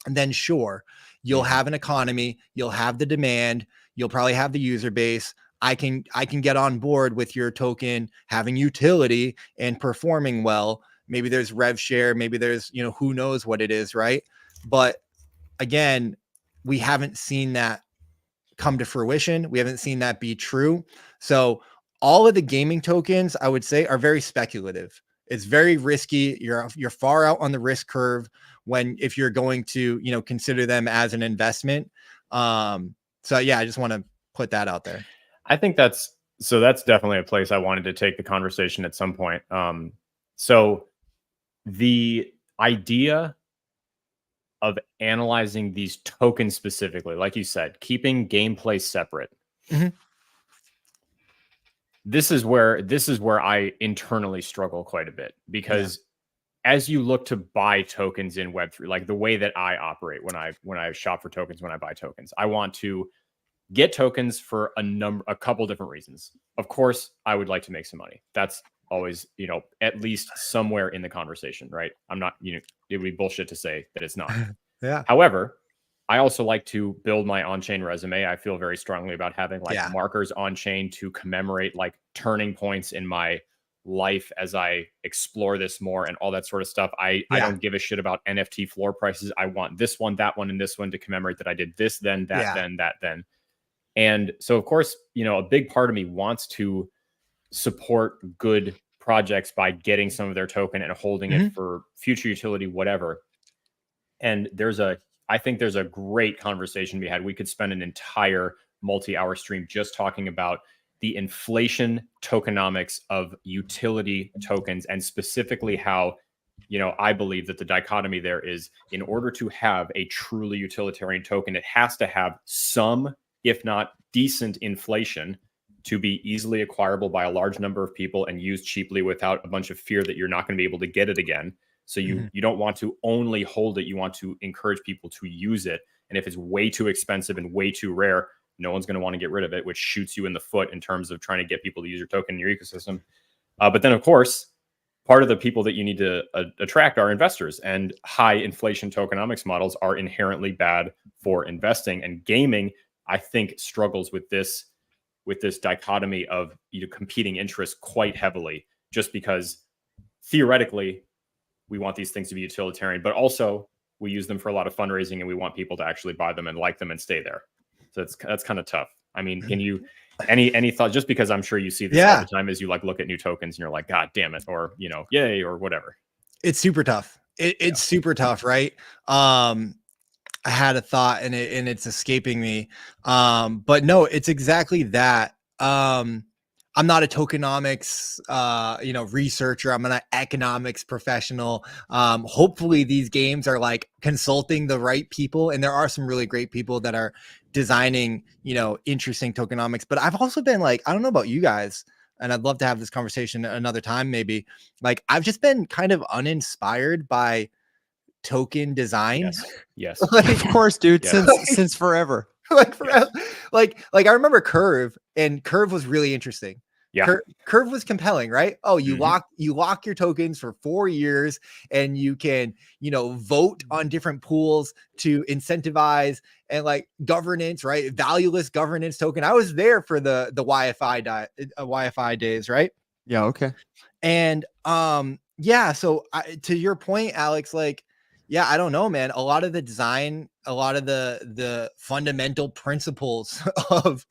then sure, you'll have an economy, you'll have the demand, you'll probably have the user base. I can get on board with your token having utility and performing well. Maybe there's rev share, maybe there's, who knows what it is, right? But again, we haven't seen that come to fruition. We haven't seen that be true. So all of the gaming tokens, I would say, are very speculative. It's very risky. You're far out on the risk curve if you're going to, consider them as an investment. So yeah, I just want to put that out there. I think that's definitely a place I wanted to take the conversation at some point. So the idea of analyzing these tokens specifically, like you said, keeping gameplay separate. Mhm. This is where I internally struggle quite a bit, because as you look to buy tokens in Web3, like the way that I operate when I shop for tokens, when I buy tokens, I want to get tokens for a couple different reasons. Of course, I would like to make some money. That's always, at least somewhere in the conversation, right? I'm not, it would be bullshit to say that it's not. Yeah. However, I also like to build my on-chain resume. I feel very strongly about having markers on-chain to commemorate like turning points in my life as I explore this more and all that sort of stuff. I don't give a shit about NFT floor prices. I want this one, that one, and this one to commemorate that I did this, then that, then that, then. And so, of course, a big part of me wants to support good projects by getting some of their token and holding it for future utility, whatever. And I think there's a great conversation to be had. We could spend an entire multi-hour stream just talking about the inflation tokenomics of utility tokens, and specifically how, I believe that the dichotomy there is, in order to have a truly utilitarian token, it has to have some, if not decent, inflation to be easily acquirable by a large number of people and used cheaply without a bunch of fear that you're not going to be able to get it again. So you don't want to only hold it. You want to encourage people to use it. And if it's way too expensive and way too rare, no one's going to want to get rid of it, which shoots you in the foot in terms of trying to get people to use your token in your ecosystem. But then, of course, part of the people that you need to attract are investors, and high inflation tokenomics models are inherently bad for investing. And gaming, I think, struggles with this dichotomy of competing interests quite heavily, just because theoretically we want these things to be utilitarian, but also we use them for a lot of fundraising and we want people to actually buy them and like them and stay there. So that's kind of tough. I mean, can you any thought, just because I'm sure you see this all the time, as you look at new tokens and you're like, God damn it, or yay, or whatever. It's super tough. It's super tough, right? I had a thought and it's escaping me. But no, it's exactly that. I'm not a tokenomics, researcher. I'm an economics professional. Hopefully these games are like consulting the right people. And there are some really great people that are designing, interesting tokenomics, but I've also been like, I don't know about you guys, and I'd love to have this conversation another time, maybe. Like, I've just been kind of uninspired by token design. Yes. Of course, dude. Since forever. Like I remember Curve, and Curve was really interesting. Yeah. Curve was compelling, right? Oh, you lock your tokens for 4 years, and you can, vote on different pools to incentivize and like governance, right? Valueless governance token. I was there for the YFI days, right? Yeah. Okay. And so to your point, Alex, like, yeah, I don't know, man. A lot of the design, a lot of the fundamental principles of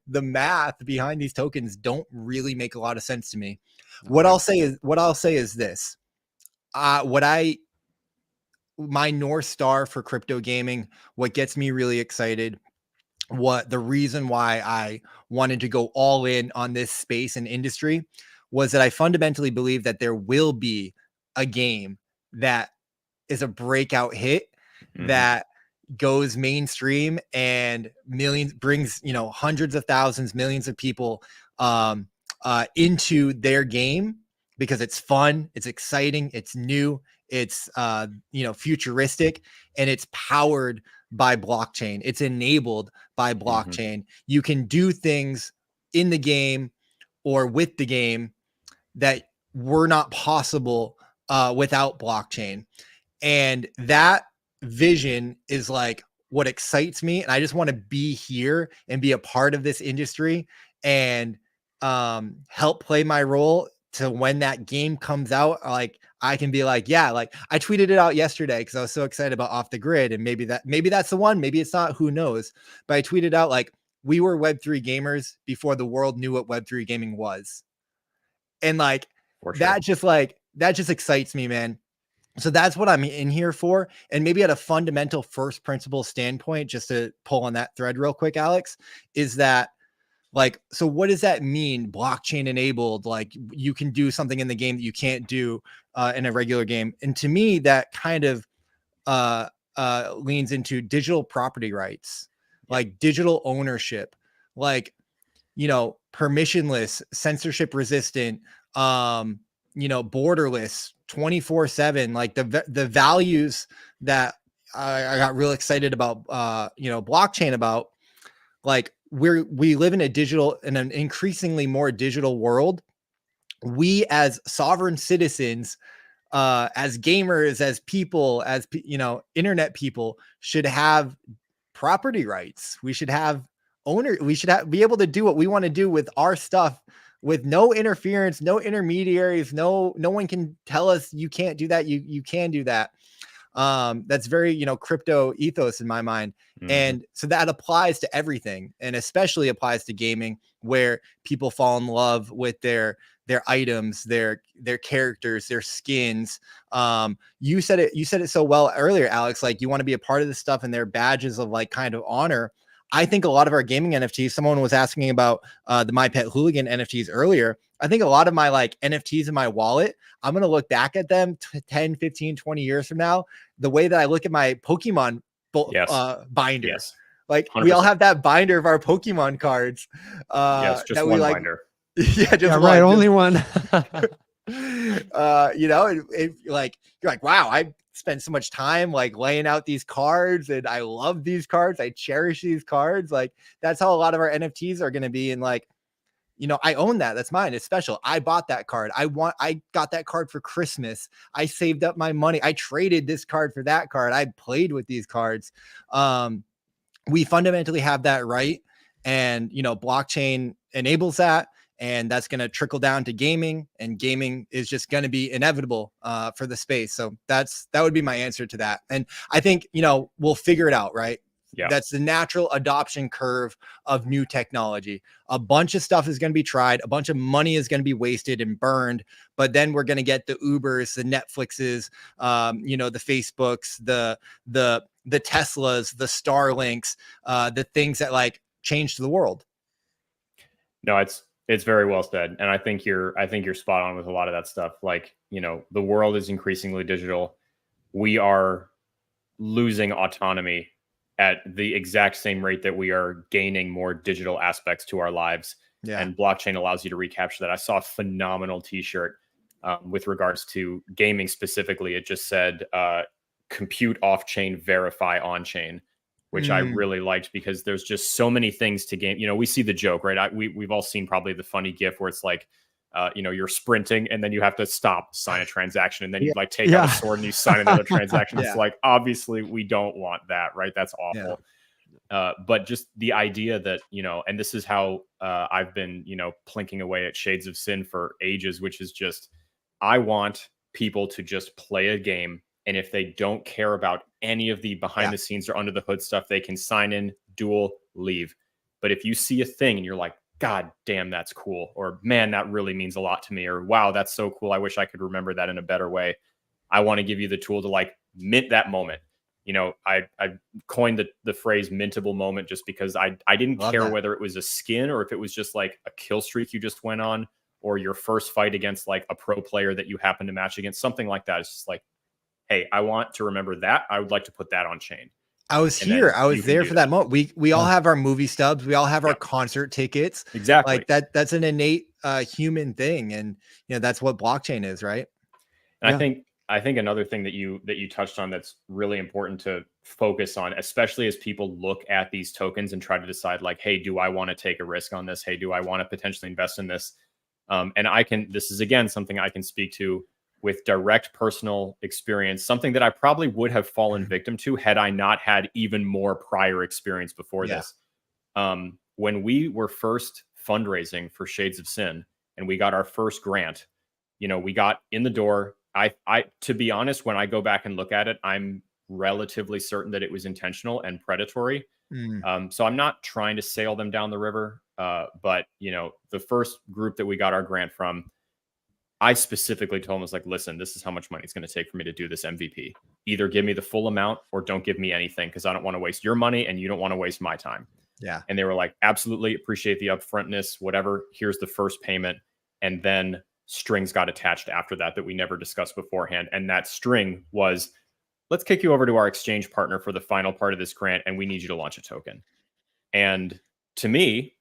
the math behind these tokens don't really make a lot of sense to me. What I'll say is this. My North Star for crypto gaming, what gets me really excited, the reason why I wanted to go all in on this space and industry, was that I fundamentally believe that there will be a game that is a breakout hit that goes mainstream and brings, you know, hundreds of thousands, millions of people into their game because it's fun, it's exciting, it's new, it's you know, futuristic, and it's powered by blockchain. It's enabled by blockchain. You can do things in the game or with the game that were not possible without blockchain. And that vision is like what excites me. And I just want to be here and be a part of this industry and help play my role to when that game comes out. Like I can be like, yeah, like I tweeted it out yesterday because I was so excited about Off the Grid, and maybe that's the one, maybe it's not, who knows. But I tweeted out like, we were Web3 gamers before the world knew what Web3 gaming was. And like that just excites me, man. So that's what I'm in here for. And maybe at a fundamental first principle standpoint, just to pull on that thread real quick, Alex, is that like, so what does that mean? Blockchain enabled, like you can do something in the game that you can't do in a regular game. And to me, that kind of leans into digital property rights, like digital ownership, like, you know, permissionless, censorship resistant, you know, borderless, 24/7, like the values that I got real excited about, you know, blockchain about. Like we live in an increasingly more digital world. We as sovereign citizens, as gamers, as people, as you know, internet people, should have property rights. We should have we should be able to do what we want to do with our stuff with no interference, no intermediaries, no one can tell us you can't do that. You can do that. That's very, you know, crypto ethos in my mind. And so that applies to everything, and especially applies to gaming, where people fall in love with their items, their characters, their skins. You said it so well earlier, Alex, like you want to be a part of this stuff and their badges of like kind of honor. I think a lot of our gaming NFTs, someone was asking about the My Pet Hooligan NFTs earlier. I think a lot of my like NFTs in my wallet, I'm going to look back at them 10, 15, 20 years from now, the way that I look at my Pokemon binder. Yes. Like 100%. we all have that binder of our Pokemon cards. Yes, just that one we like, binder. Yeah, just one, right. Only one. You know, it like, you're like, wow, I spent so much time like laying out these cards, and I love these cards. I cherish these cards. Like that's how a lot of our NFTs are going to be. And like, you know, I own that. That's mine. It's special. I bought that card. I got that card for Christmas. I saved up my money. I traded this card for that card. I played with these cards. We fundamentally have that right. And, you know, blockchain enables that. And that's going to trickle down to gaming, and gaming is just going to be inevitable for the space. So that would be my answer to that. And I think, you know, we'll figure it out, right? Yeah. That's the natural adoption curve of new technology. A bunch of stuff is going to be tried. A bunch of money is going to be wasted and burned, but then we're going to get the Ubers, the Netflixes, you know, the Facebooks, the Teslas, the Starlinks, the things that like changed the world. No, it's very well said. And I think you're spot on with a lot of that stuff. Like, you know, the world is increasingly digital. We are losing autonomy at the exact same rate that we are gaining more digital aspects to our lives. Yeah. And blockchain allows you to recapture that. I saw a phenomenal t-shirt with regards to gaming specifically. It just said, compute off-chain, verify on-chain, which I really liked, because there's just so many things to game. You know, we see the joke, right? We've all seen probably the funny GIF where it's like, you know, you're sprinting and then you have to stop, sign a transaction, and then you like take out a sword and you sign another transaction. It's like, obviously we don't want that, right? That's awful. But just the idea that, you know, and this is how I've been, you know, plinking away at Shades of Sin for ages, which is just, I want people to just play a game. And if they don't care about any of the behind the scenes or under the hood stuff, they can sign in, duel, leave. But if you see a thing and you're like, God damn, that's cool, or man, that really means a lot to me, or wow, that's so cool, I wish I could remember that in a better way, I want to give you the tool to like mint that moment. You know, I coined the phrase mintable moment just because I didn't care whether it was a skin or if it was just like a kill streak you just went on, or your first fight against like a pro player that you happen to match against, something like that. It's just like, hey, I want to remember that. I would like to put that on chain. I was And then here. I you was can there do for that moment. We all Yeah. have our movie stubs. We all have our Yep. concert tickets. Exactly. Like that's an innate human thing. And that's what blockchain is, right? And Yeah. I think another thing that you touched on that's really important to focus on, especially as people look at these tokens and try to decide like, hey, do I want to take a risk on this? Hey, do I want to potentially invest in this? And this is again something I can speak to with direct personal experience, something that I probably would have fallen victim to had I not had even more prior experience before Yeah. this. When we were first fundraising for Shades of Sin and we got our first grant, we got in the door. I to be honest, when I go back and look at it, I'm relatively certain that it was intentional and predatory. So I'm not trying to sail them down the river. But the first group that we got our grant from, I specifically told them, I was like, listen, this is how much money it's going to take for me to do this MVP. Either give me the full amount or don't give me anything, because I don't want to waste your money and you don't want to waste my time. Yeah. And they were like, absolutely appreciate the upfrontness, whatever. Here's the first payment. And then strings got attached after that we never discussed beforehand. And that string was, let's kick you over to our exchange partner for the final part of this grant, and we need you to launch a token. And to me,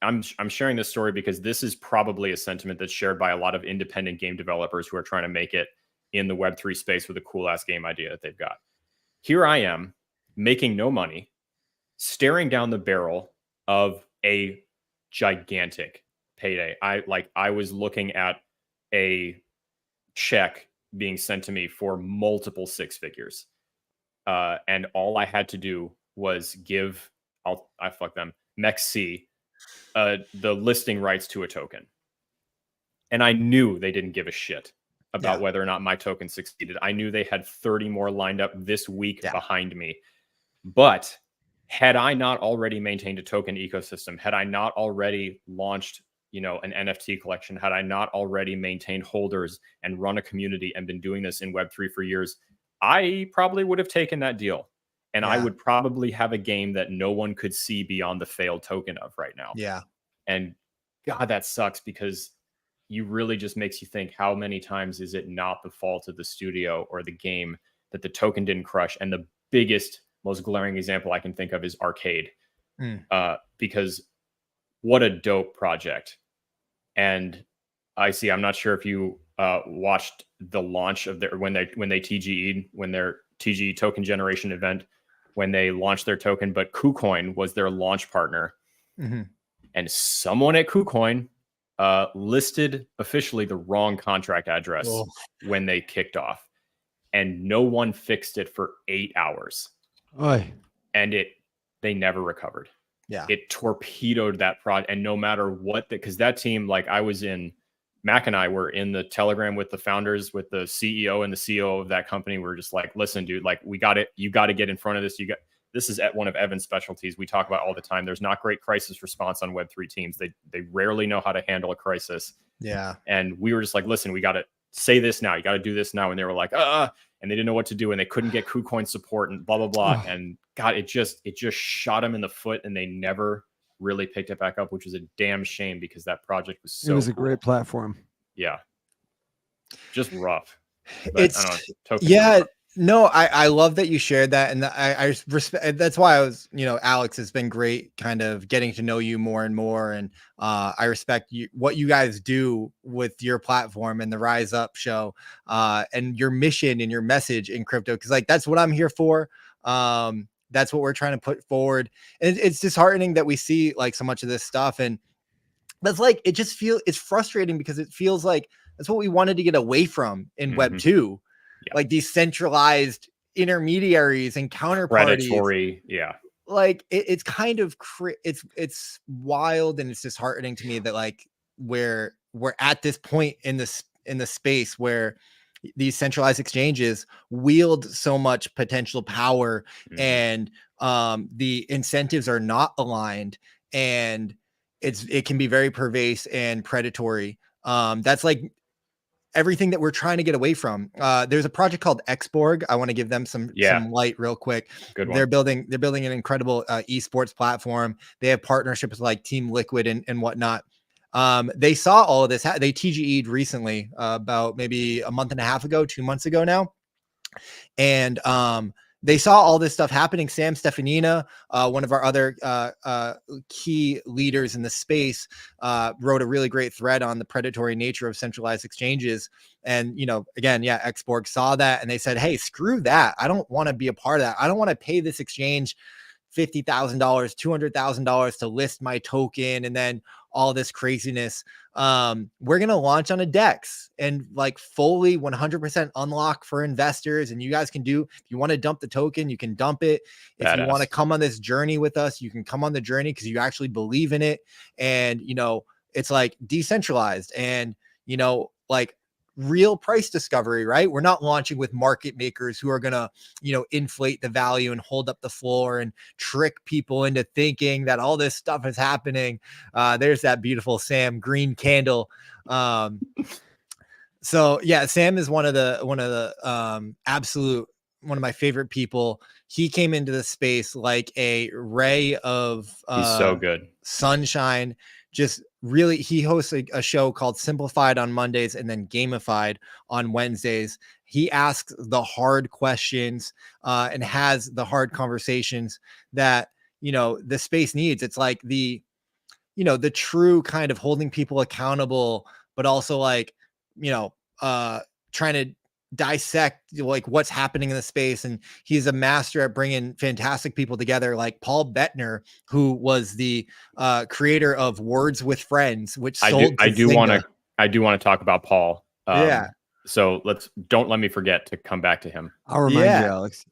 I'm sharing this story because this is probably a sentiment that's shared by a lot of independent game developers who are trying to make it in the Web3 space with a cool ass game idea that they've got. Here I am making no money, staring down the barrel of a gigantic payday. I was looking at a check being sent to me for multiple six figures. And all I had to do was give, I fuck them, MEXC, the listing rights to a token. And I knew they didn't give a shit about whether or not my token succeeded. I knew they had 30 more lined up this week behind me. But had I not already maintained a token ecosystem, had I not already launched, an NFT collection, had I not already maintained holders and run a community and been doing this in Web3 for years, I probably would have taken that deal. And I would probably have a game that no one could see beyond the failed token of right now. Yeah. And God, that sucks, because you really just makes you think, how many times is it not the fault of the studio or the game that the token didn't crush? And the biggest, most glaring example I can think of is Arcade. Because what a dope project. And I'm not sure if you watched the launch of when their TGE token generation event, when they launched their token, but KuCoin was their launch partner. And someone at KuCoin listed officially the wrong contract address when they kicked off, and no one fixed it for 8 hours. And they never recovered. Yeah. It torpedoed that project. And no matter what, because that team, like Mac and I were in the Telegram with the founders, with the CEO and the CEO of that company. We're just like, listen, dude, like you got to get in front of this. This is one of Evan's specialties. We talk about all the time. There's not great crisis response on Web3 teams. They rarely know how to handle a crisis. Yeah. And we were just like, listen, we got to say this now. You got to do this now. And they were like, and they didn't know what to do, and they couldn't get KuCoin support and blah, blah, blah. And God, it just shot them in the foot, and they never really picked it back up, which was a damn shame, because that project was so It was a cool. great platform. Yeah. Just rough. But, No, I love that you shared that. And I respect, that's why I was, Alex, has been great kind of getting to know you more and more. And I respect what you guys do with your platform and the Rise Up show, and your mission and your message in crypto. Cause like, that's what I'm here for. That's what we're trying to put forward. And it's disheartening that we see like so much of this stuff. And that's like, it's frustrating, because it feels like that's what we wanted to get away from in Web 2. Like these centralized intermediaries and counterparties. Predatory, like it's kind of it's wild, and it's disheartening to me that like we're at this point in the space where these centralized exchanges wield so much potential power, and the incentives are not aligned, and it can be very pervasive and predatory. That's like everything that we're trying to get away from. There's a project called Xborg. I want to give them some light real quick. Good one. They're building an incredible esports platform. They have partnerships like Team Liquid and whatnot. They saw all of this. They TGE'd recently, about maybe a month and a half ago, 2 months ago now. And they saw all this stuff happening. Sam Stefanina, one of our other key leaders in the space, wrote a really great thread on the predatory nature of centralized exchanges. And, again, Xborg saw that and they said, hey, screw that. I don't want to be a part of that. I don't want to pay this exchange $50,000, $200,000 to list my token and then all this craziness. We're going to launch on a DEX and like fully 100% unlock for investors. And you guys can do, if you want to dump the token, you can dump it. If you want to come on this journey with us, you can come on the journey because you actually believe in it. And, it's like decentralized and, like real price discovery, right? We're not launching with market makers who are going to, inflate the value and hold up the floor and trick people into thinking that all this stuff is happening. There's that beautiful Sam green candle. So yeah, Sam is one of the absolute, one of my favorite people. He came into the space like a ray of he's so good sunshine. Just really, he hosts a show called Simplified on Mondays and then Gamified on Wednesdays. He asks the hard questions and has the hard conversations that, the space needs. It's like the true kind of holding people accountable, but also like, trying to dissect like what's happening in the space. And he's a master at bringing fantastic people together, like Paul Bettner, who was the creator of Words with Friends, which I do want to talk about Paul. So don't let me forget to come back to him. I'll remind you, Alex.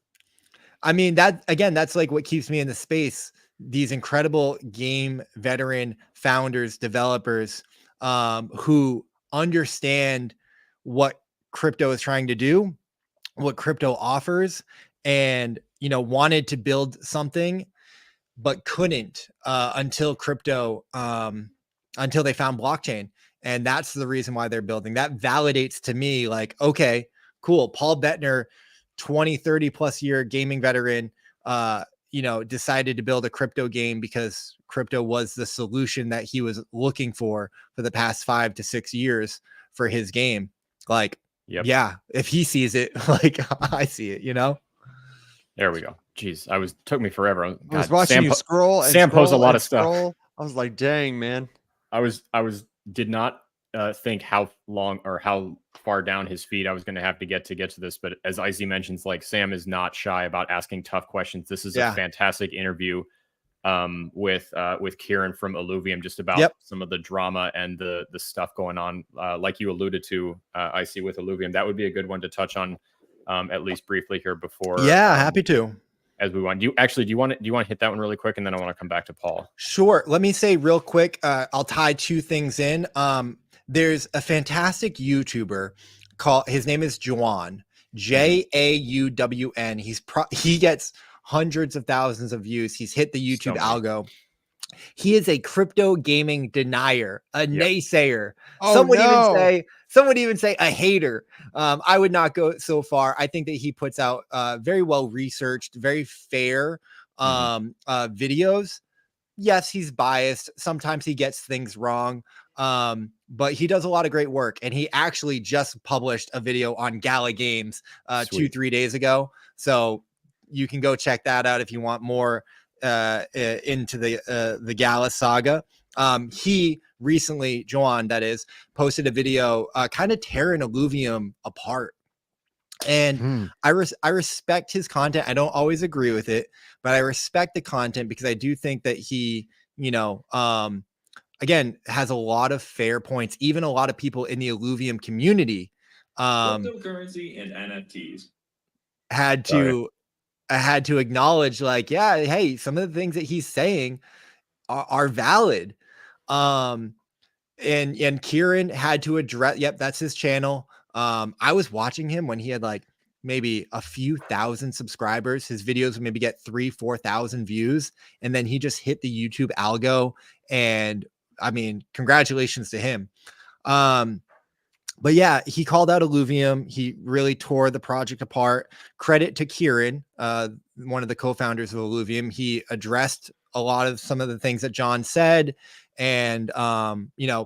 I mean, that's like what keeps me in the space. These incredible game veteran founders, developers, who understand what crypto is trying to do, what crypto offers, and wanted to build something but couldn't until they found blockchain. And that's the reason why they're building. That validates to me like, okay, cool, Paul Bettner, 20 30 plus year gaming veteran, decided to build a crypto game because crypto was the solution that he was looking for the past 5 to 6 years for his game. Like, yep. Yeah, if he sees it, like I see it, There we go. Jeez, took me forever. God, I was watching you scroll. Sam posts a lot of stuff. I was like, dang, man. I did not think how long or how far down his feed I was going to have to get to this. But as Icy mentions, like Sam is not shy about asking tough questions. This is a fantastic interview with Kieran from Illuvium, just about some of the drama and the stuff going on, like you alluded to, Icy, with Illuvium. That would be a good one to touch on, at least briefly here before. Yeah, happy to. As we want. Do you want to hit that one really quick, and then I want to come back to Paul? Sure. Let me say real quick. I'll tie two things in. There's a fantastic YouTuber his name is Jauwn, Jauwn. He gets hundreds of thousands of views. He's hit the YouTube algo. He is a crypto gaming denier, a naysayer. Some would even say a hater. I would not go so far. I think that he puts out very well researched, very fair videos. Yes, he's biased. Sometimes he gets things wrong. But he does a lot of great work, and he actually just published a video on Gala Games 2-3 days ago. So you can go check that out if you want more into the Gala saga. He recently, Jauwn, that is, posted a video kind of tearing Illuvium apart. And I respect his content. I don't always agree with it, but I respect the content because I do think that he, again, has a lot of fair points. Even a lot of people in the Illuvium community, cryptocurrency and NFTs, had to acknowledge, like, yeah, hey, some of the things that he's saying are valid. And Kieran had to address, that's his channel. I was watching him when he had like maybe a few thousand subscribers. His videos would maybe get 3,000-4,000 views. And then he just hit the YouTube algo. And I mean, congratulations to him. But yeah, he called out Illuvium. He really tore the project apart. Credit to Kieran, one of the co-founders of Illuvium. He addressed a lot of some of the things that John said. And,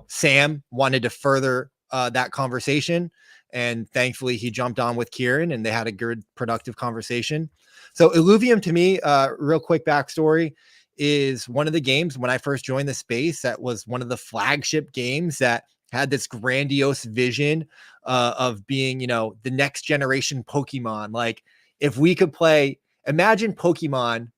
Sam wanted to further that conversation. And thankfully he jumped on with Kieran and they had a good, productive conversation. So Illuvium to me, real quick backstory, is one of the games when I first joined the space that was one of the flagship games that had this grandiose vision of being, the next generation Pokemon. Like if we could imagine Pokemon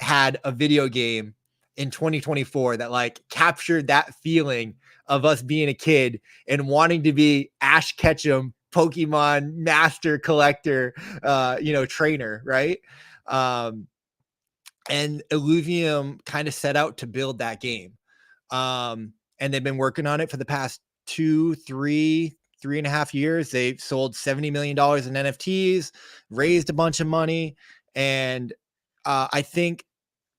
had a video game in 2024 that like captured that feeling of us being a kid and wanting to be Ash Ketchum, Pokemon master collector, trainer, right? And Illuvium kind of set out to build that game. And they've been working on it for the past 3.5 years. They've sold $70 million in NFTs, raised a bunch of money. And I think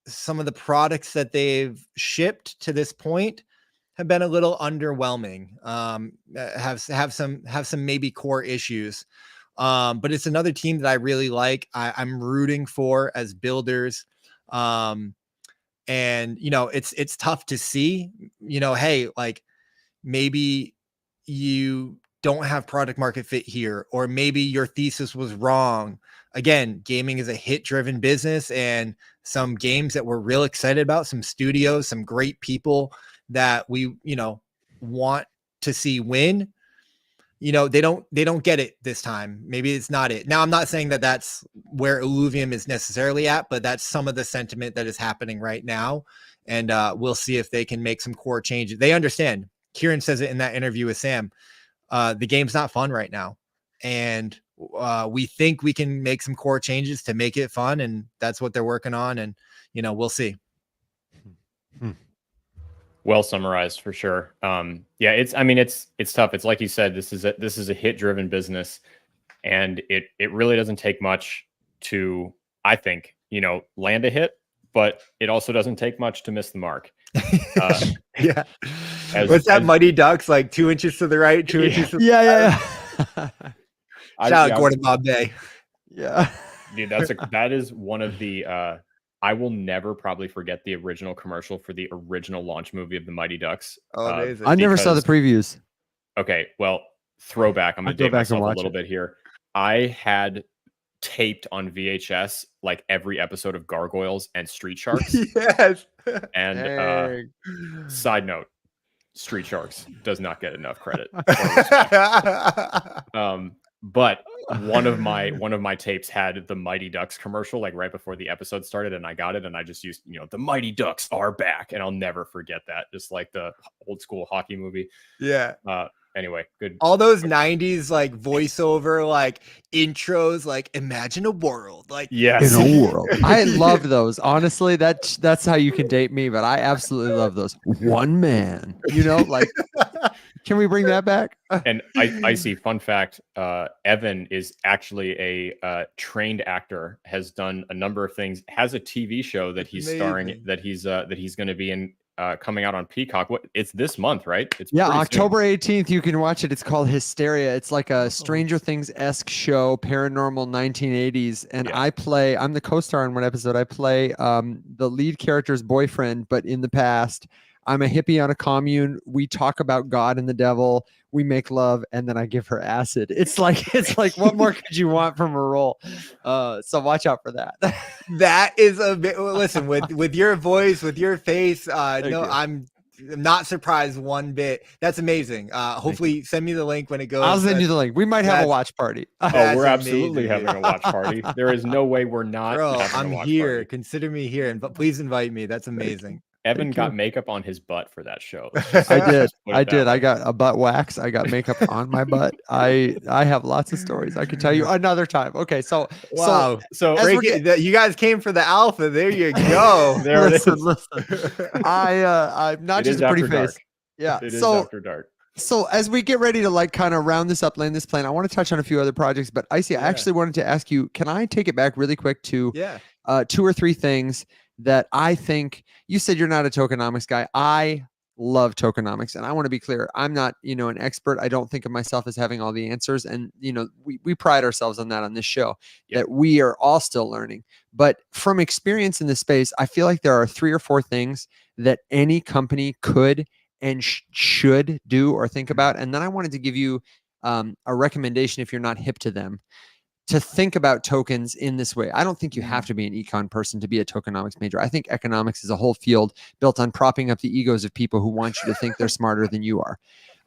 some of the products that they've shipped to this point have been a little underwhelming, have some maybe core issues. But it's another team that I really like. I'm rooting for as builders. And it's tough to see, hey, like maybe you don't have product market fit here, or maybe your thesis was wrong. Again, gaming is a hit driven business, and some games that we're real excited about, some studios, some great people that we, want to see win, they don't get it this time. Maybe it's not it. Now, I'm not saying that that's where Illuvium is necessarily at, but that's some of the sentiment that is happening right now. And we'll see if they can make some core changes. They understand. Kieran says it in that interview with Sam. The game's not fun right now. And we think we can make some core changes to make it fun. And that's what they're working on. And, we'll see. Well summarized for sure. Yeah, it's tough. It's like you said, this is a hit driven business, and it really doesn't take much to, I think, land a hit, but it also doesn't take much to miss the mark. Yeah. What's that Mighty Ducks, like 2 inches to the right, 2 inches to the Yeah. Shout out Gordon Bombay. Yeah. Dude, that is one of the I will never probably forget the original commercial for the original launch movie of the Mighty Ducks. Oh, amazing. I never saw the previews. Okay, well, throwback. I'm gonna date myself a little bit here. I had taped on VHS like every episode of Gargoyles and Street Sharks. Yes. And side note, Street Sharks does not get enough credit. But one of my tapes had the Mighty Ducks commercial like right before the episode started, and I got it, and I just used, the Mighty Ducks are back, and I'll never forget that. Just like the old school hockey movie. Yeah. Anyway, good. All those 90s like voiceover like intros, like imagine a world, like yes, in a world. I love those. Honestly, that's how you can date me, but I absolutely love those. One man, like can we bring that back? And I see, fun fact, Evan is actually a trained actor, has done a number of things, has a TV show that he's starring, that he's going to be in, coming out on Peacock. It's this month, right? It's October 18th. You can watch it. It's called Hysteria. It's like a Stranger Things-esque show, paranormal 1980s. And yeah. I'm the co-star in one episode. I play the lead character's boyfriend, but in the past, I'm a hippie on a commune. We talk about God and the devil. We make love, and then I give her acid. It's like what more could you want from a role? So watch out for that. That is a bit. Listen, with your voice, with your face. I'm not surprised one bit. That's amazing. Hopefully, send me the link when it goes. I'll send you the link. We might have a watch party. We're absolutely having a watch party. There is no way we're not. Bro, I'm here. Party. Consider me here, and please invite me. That's amazing. Evan got makeup on his butt for that show. I did. I got a butt wax. I got makeup on my butt. I have lots of stories I could tell you another time. Okay, so wow. So you guys came for the alpha. There you go. There listen. I'm not just a pretty face. Dark. Yeah. It is after dark. So as we get ready to like kind of round this up, land this plane, I want to touch on a few other projects. But I actually wanted to ask you, can I take it back really quick to 2 or 3 things that I think you said you're not a tokenomics guy. I love tokenomics. And I want to be clear, I'm not, an expert. I don't think of myself as having all the answers. And, we pride ourselves on that on this show, that we are all still learning. But from experience in this space, I feel like there are 3 or 4 things that any company could and should do or think about. And then I wanted to give you a recommendation, if you're not hip to them, to think about tokens in this way. I don't think you have to be an econ person to be a tokenomics major. I think economics is a whole field built on propping up the egos of people who want you to think they're smarter than you are.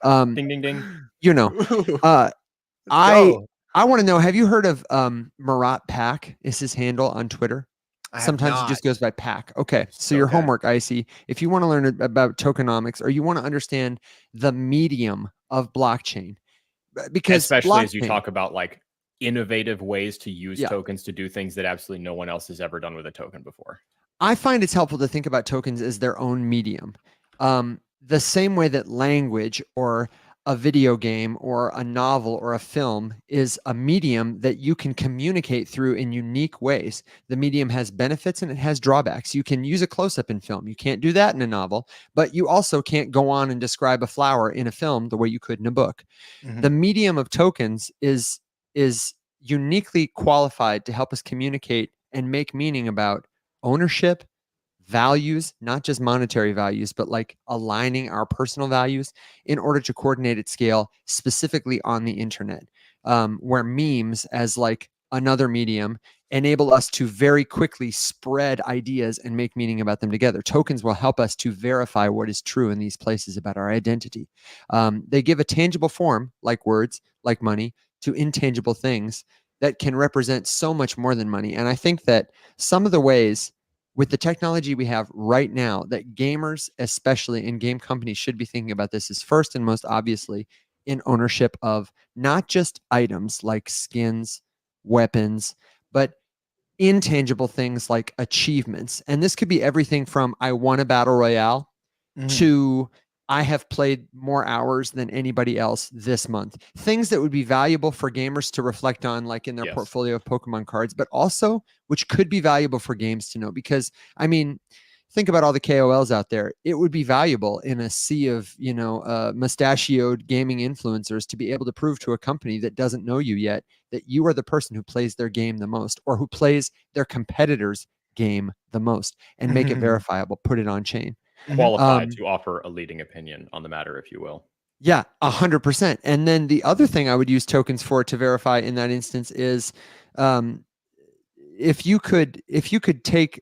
Ding, ding, ding. I want to know, have you heard of Marat Pak is his handle on Twitter? Sometimes it just goes by Pak. Okay. So your homework, Icy, if you want to learn about tokenomics, or you want to understand the medium of blockchain, because especially as you talk about like innovative ways to use tokens to do things that absolutely no one else has ever done with a token before. I find it's helpful to think about tokens as their own medium. The same way that language or a video game or a novel or a film is a medium that you can communicate through in unique ways. The medium has benefits and it has drawbacks. You can use a close-up in film. You can't do that in a novel, but you also can't go on and describe a flower in a film the way you could in a book. The medium of tokens is uniquely qualified to help us communicate and make meaning about ownership, values, not just monetary values, but like aligning our personal values in order to coordinate at scale, specifically on the internet, where memes as like another medium enable us to very quickly spread ideas and make meaning about them together. Tokens will help us to verify what is true in these places about our identity. They give a tangible form, like words, like money, to intangible things that can represent so much more than money. And I think that some of the ways with the technology we have right now that gamers, especially in game companies, should be thinking about this is first and most obviously in ownership of not just items like skins, weapons, but intangible things like achievements. And this could be everything from I won a battle royale to I have played more hours than anybody else this month. Things that would be valuable for gamers to reflect on, like in their portfolio of Pokemon cards, but also which could be valuable for games to know. Because, I mean, think about all the KOLs out there. It would be valuable in a sea of, mustachioed gaming influencers to be able to prove to a company that doesn't know you yet that you are the person who plays their game the most, or who plays their competitor's game the most, and make it verifiable, put it on chain. Qualified to offer a leading opinion on the matter, if you will. Yeah, 100%. And then the other thing I would use tokens for to verify in that instance is if you could take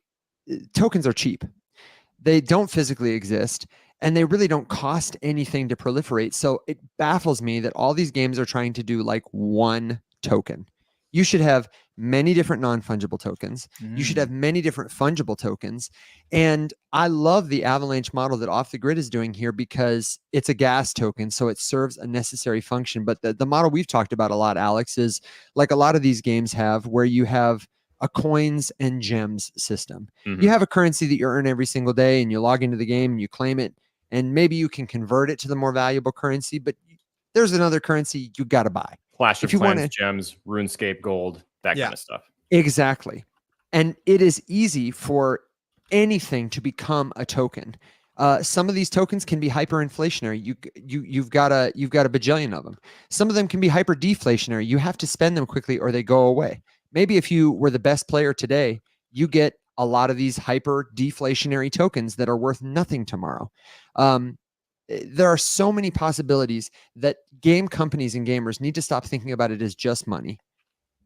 tokens are cheap. They don't physically exist, and they really don't cost anything to proliferate. So it baffles me that all these games are trying to do like one token. You should have many different non-fungible tokens. You should have many different fungible tokens. And I love the Avalanche model that Off the Grid is doing here because it's a gas token, so it serves a necessary function. But the model we've talked about a lot, Alex, is like a lot of these games have, where you have a coins and gems system. You have a currency that you earn every single day, and you log into the game and you claim it, and maybe you can convert it to the more valuable currency, but there's another currency you got to buy. Clash of Clans, gems, RuneScape gold, that kind of stuff. Exactly. And it is easy for anything to become a token. Some of these tokens can be hyperinflationary. You've got a bajillion of them. Some of them can be hyper deflationary. You have to spend them quickly or they go away. Maybe if you were the best player today, you get a lot of these hyper deflationary tokens that are worth nothing tomorrow. There are so many possibilities that game companies and gamers need to stop thinking about it as just money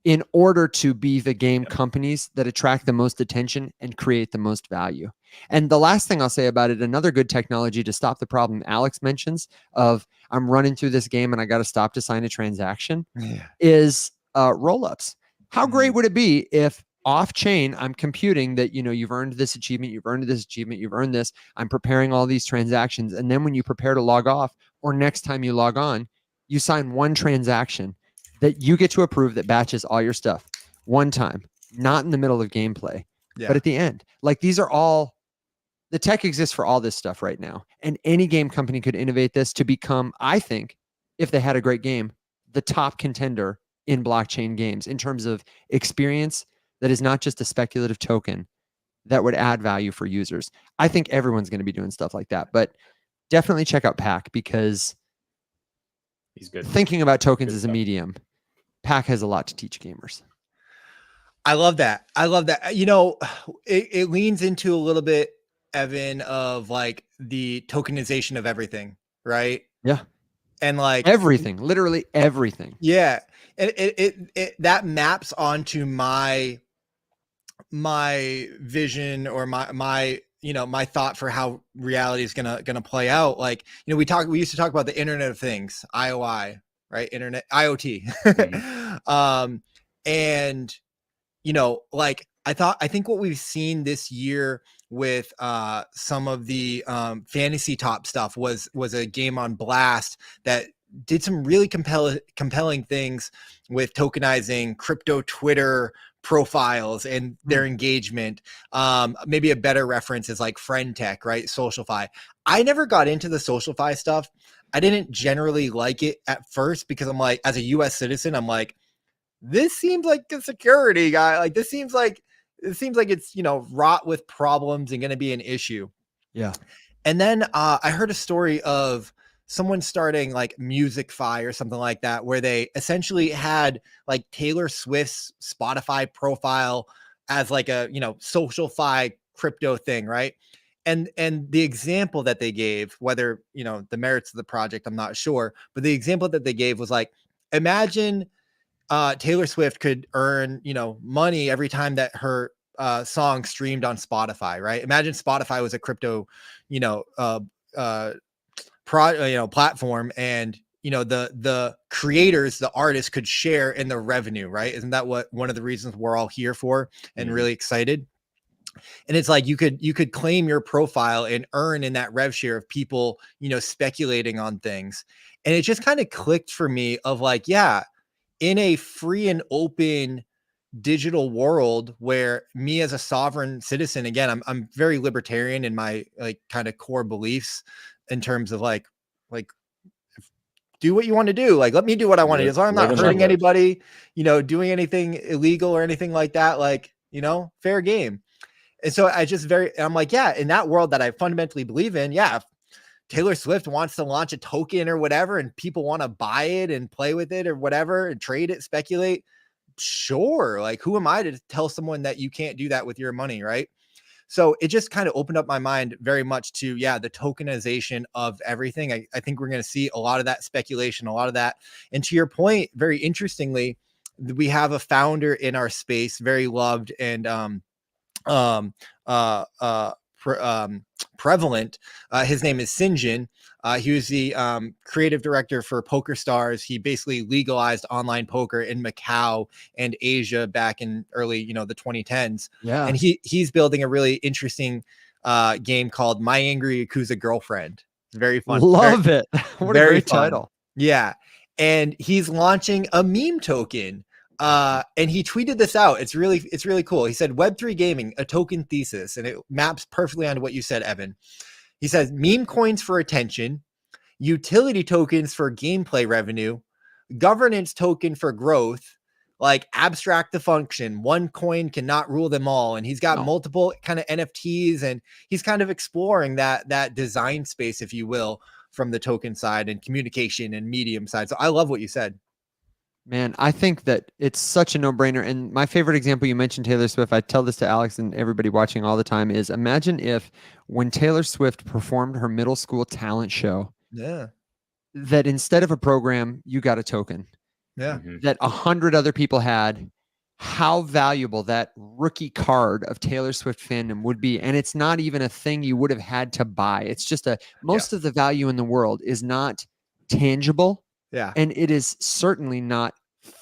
in order to be the game companies that attract the most attention and create the most value. And the last thing I'll say about it, another good technology to stop the problem Alex mentions of I'm running through this game and I got to stop to sign a transaction is roll-ups. How great would it be if off-chain, I'm computing that, you've earned this achievement, you've earned this achievement, you've earned this. I'm preparing all these transactions. And then when you prepare to log off or next time you log on, you sign one transaction that you get to approve that batches all your stuff one time, not in the middle of gameplay, but at the end. Like these are all, the tech exists for all this stuff right now. And any game company could innovate this to become, I think, if they had a great game, the top contender in blockchain games in terms of experience that is not just a speculative token that would add value for users. I think everyone's going to be doing stuff like that. But definitely check out Pack, because He's good. thinking about tokens Good as a stuff. medium, Pack has a lot to teach gamers. I love that. I love that. You know, it leans into a little bit, Evan, of like the tokenization of everything, right? Yeah. And like Everything, literally everything. yeah, and it that maps onto my vision, or my you know, my thought for how reality is gonna play out. Like, you know, we used to talk about the Internet of Things, IOI, right? Internet IoT. And you know, like I think what we've seen this year with some of the fantasy top stuff was a game on Blast that did some really compelling things with tokenizing crypto Twitter profiles and their engagement. Maybe a better reference is like Friend Tech, right? Socialfy. I never got into the Socialfy stuff. I didn't generally like it at first because I'm like, as a US citizen, I'm like, this seems like a security guy. Like it seems like it's, you know, wrought with problems and going to be an issue. Yeah. And then I heard a story of someone starting like Musicfy or something like that, where they essentially had like Taylor Swift's Spotify profile as like a, you know, Socialfy crypto thing, right? And the example that they gave, whether, you know, the merits of the project, I'm not sure, but the example that they gave was like, imagine Taylor Swift could earn, you know, money every time that her song streamed on Spotify, right? Imagine Spotify was a crypto, you know, platform, and you know, the creators, the artists could share in the revenue, right? Isn't that what one of the reasons we're all here for and really excited? And it's like you could claim your profile and earn in that rev share of people, you know, speculating on things. And it just kind of clicked for me of like, yeah, in a free and open digital world where me as a sovereign citizen, again, I'm very libertarian in my like kind of core beliefs in terms of like do what you want to do. Like, let me do what I want to do. As long as I'm not hurting anybody, you know, doing anything illegal or anything like that, like, you know, fair game. And so I'm like, yeah, in that world that I fundamentally believe in, yeah, if Taylor Swift wants to launch a token or whatever, and people want to buy it and play with it or whatever and trade it, speculate, sure. Like, who am I to tell someone that you can't do that with your money, right? So it just kind of opened up my mind very much to, yeah, the tokenization of everything. I think we're going to see a lot of that speculation, a lot of that. And to your point, very interestingly, we have a founder in our space, very loved and prevalent. His name is Sinjin. He was the creative director for PokerStars. He basically legalized online poker in Macau and Asia back in early, you know, the 2010s. Yeah. And he's building a really interesting game called My Angry Yakuza Girlfriend. It's very fun. Love it. What a great fun title. Yeah. And he's launching a meme token. And he tweeted this out. It's really cool. He said, Web3 gaming, a token thesis. And it maps perfectly onto what you said, Evan. He says, meme coins for attention, utility tokens for gameplay revenue, governance token for growth, like abstract the function. One coin cannot rule them all. And he's got multiple kind of NFTs, and he's kind of exploring that design space, if you will, from the token side and communication and medium side. So I love what you said. Man, I think that it's such a no-brainer. And my favorite example, you mentioned Taylor Swift. I tell this to Alex and everybody watching all the time, is imagine if when Taylor Swift performed her middle school talent show, that instead of a program, you got a token. Yeah. That 100 other people had, how valuable that rookie card of Taylor Swift fandom would be. And it's not even a thing you would have had to buy. It's just most of the value in the world is not tangible. Yeah. And it is certainly not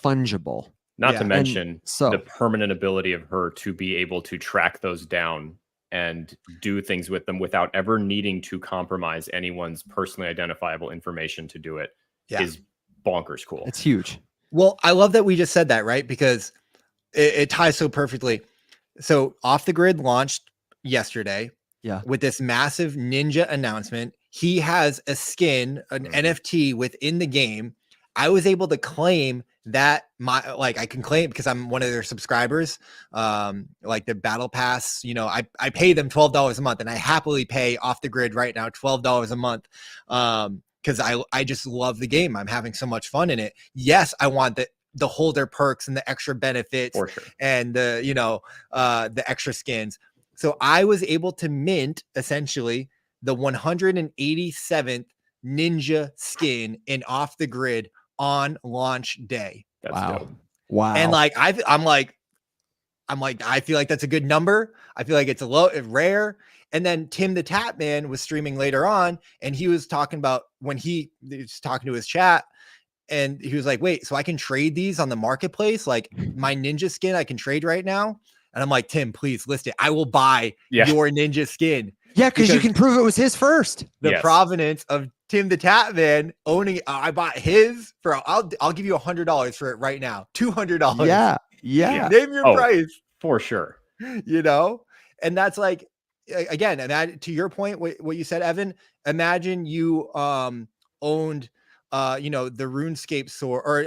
fungible. Not to mention so the permanent ability of her to be able to track those down and do things with them without ever needing to compromise anyone's personally identifiable information to do it is bonkers cool. It's huge. Well, I love that we just said that, right? Because it ties so perfectly. So Off the Grid launched yesterday with this massive Ninja announcement. He has a skin, an NFT within the game. I was able to claim that I can claim because I'm one of their subscribers, like the battle pass, you know, I pay them $12 a month, and I happily pay Off the Grid right now $12 a month. Because I just love the game. I'm having so much fun in it. Yes, I want the holder perks and the extra benefits For sure. and the, you know, the extra skins. So I was able to mint essentially the 187th Ninja skin in Off the Grid on launch day. That's Wow. dope. Wow. And like I'm like, I feel like that's a good number. I feel like it's rare. And then Tim the Tap Man was streaming later on, and he was talking about when he was talking to his chat, and he was like, wait, so I can trade these on the marketplace? Like my ninja skin I can trade right now? And I'm like, Tim, please list it. I will buy your ninja skin. Yeah, because you can prove it was his first. The Yes. provenance of Tim the Tap Man owning it. I bought his for I'll give you $100 for it right now. $200. Yeah. Yeah. Name your price. For sure. You know, and that's like, again, and to your point, what you said, Evan, imagine you owned you know, the RuneScape sword, or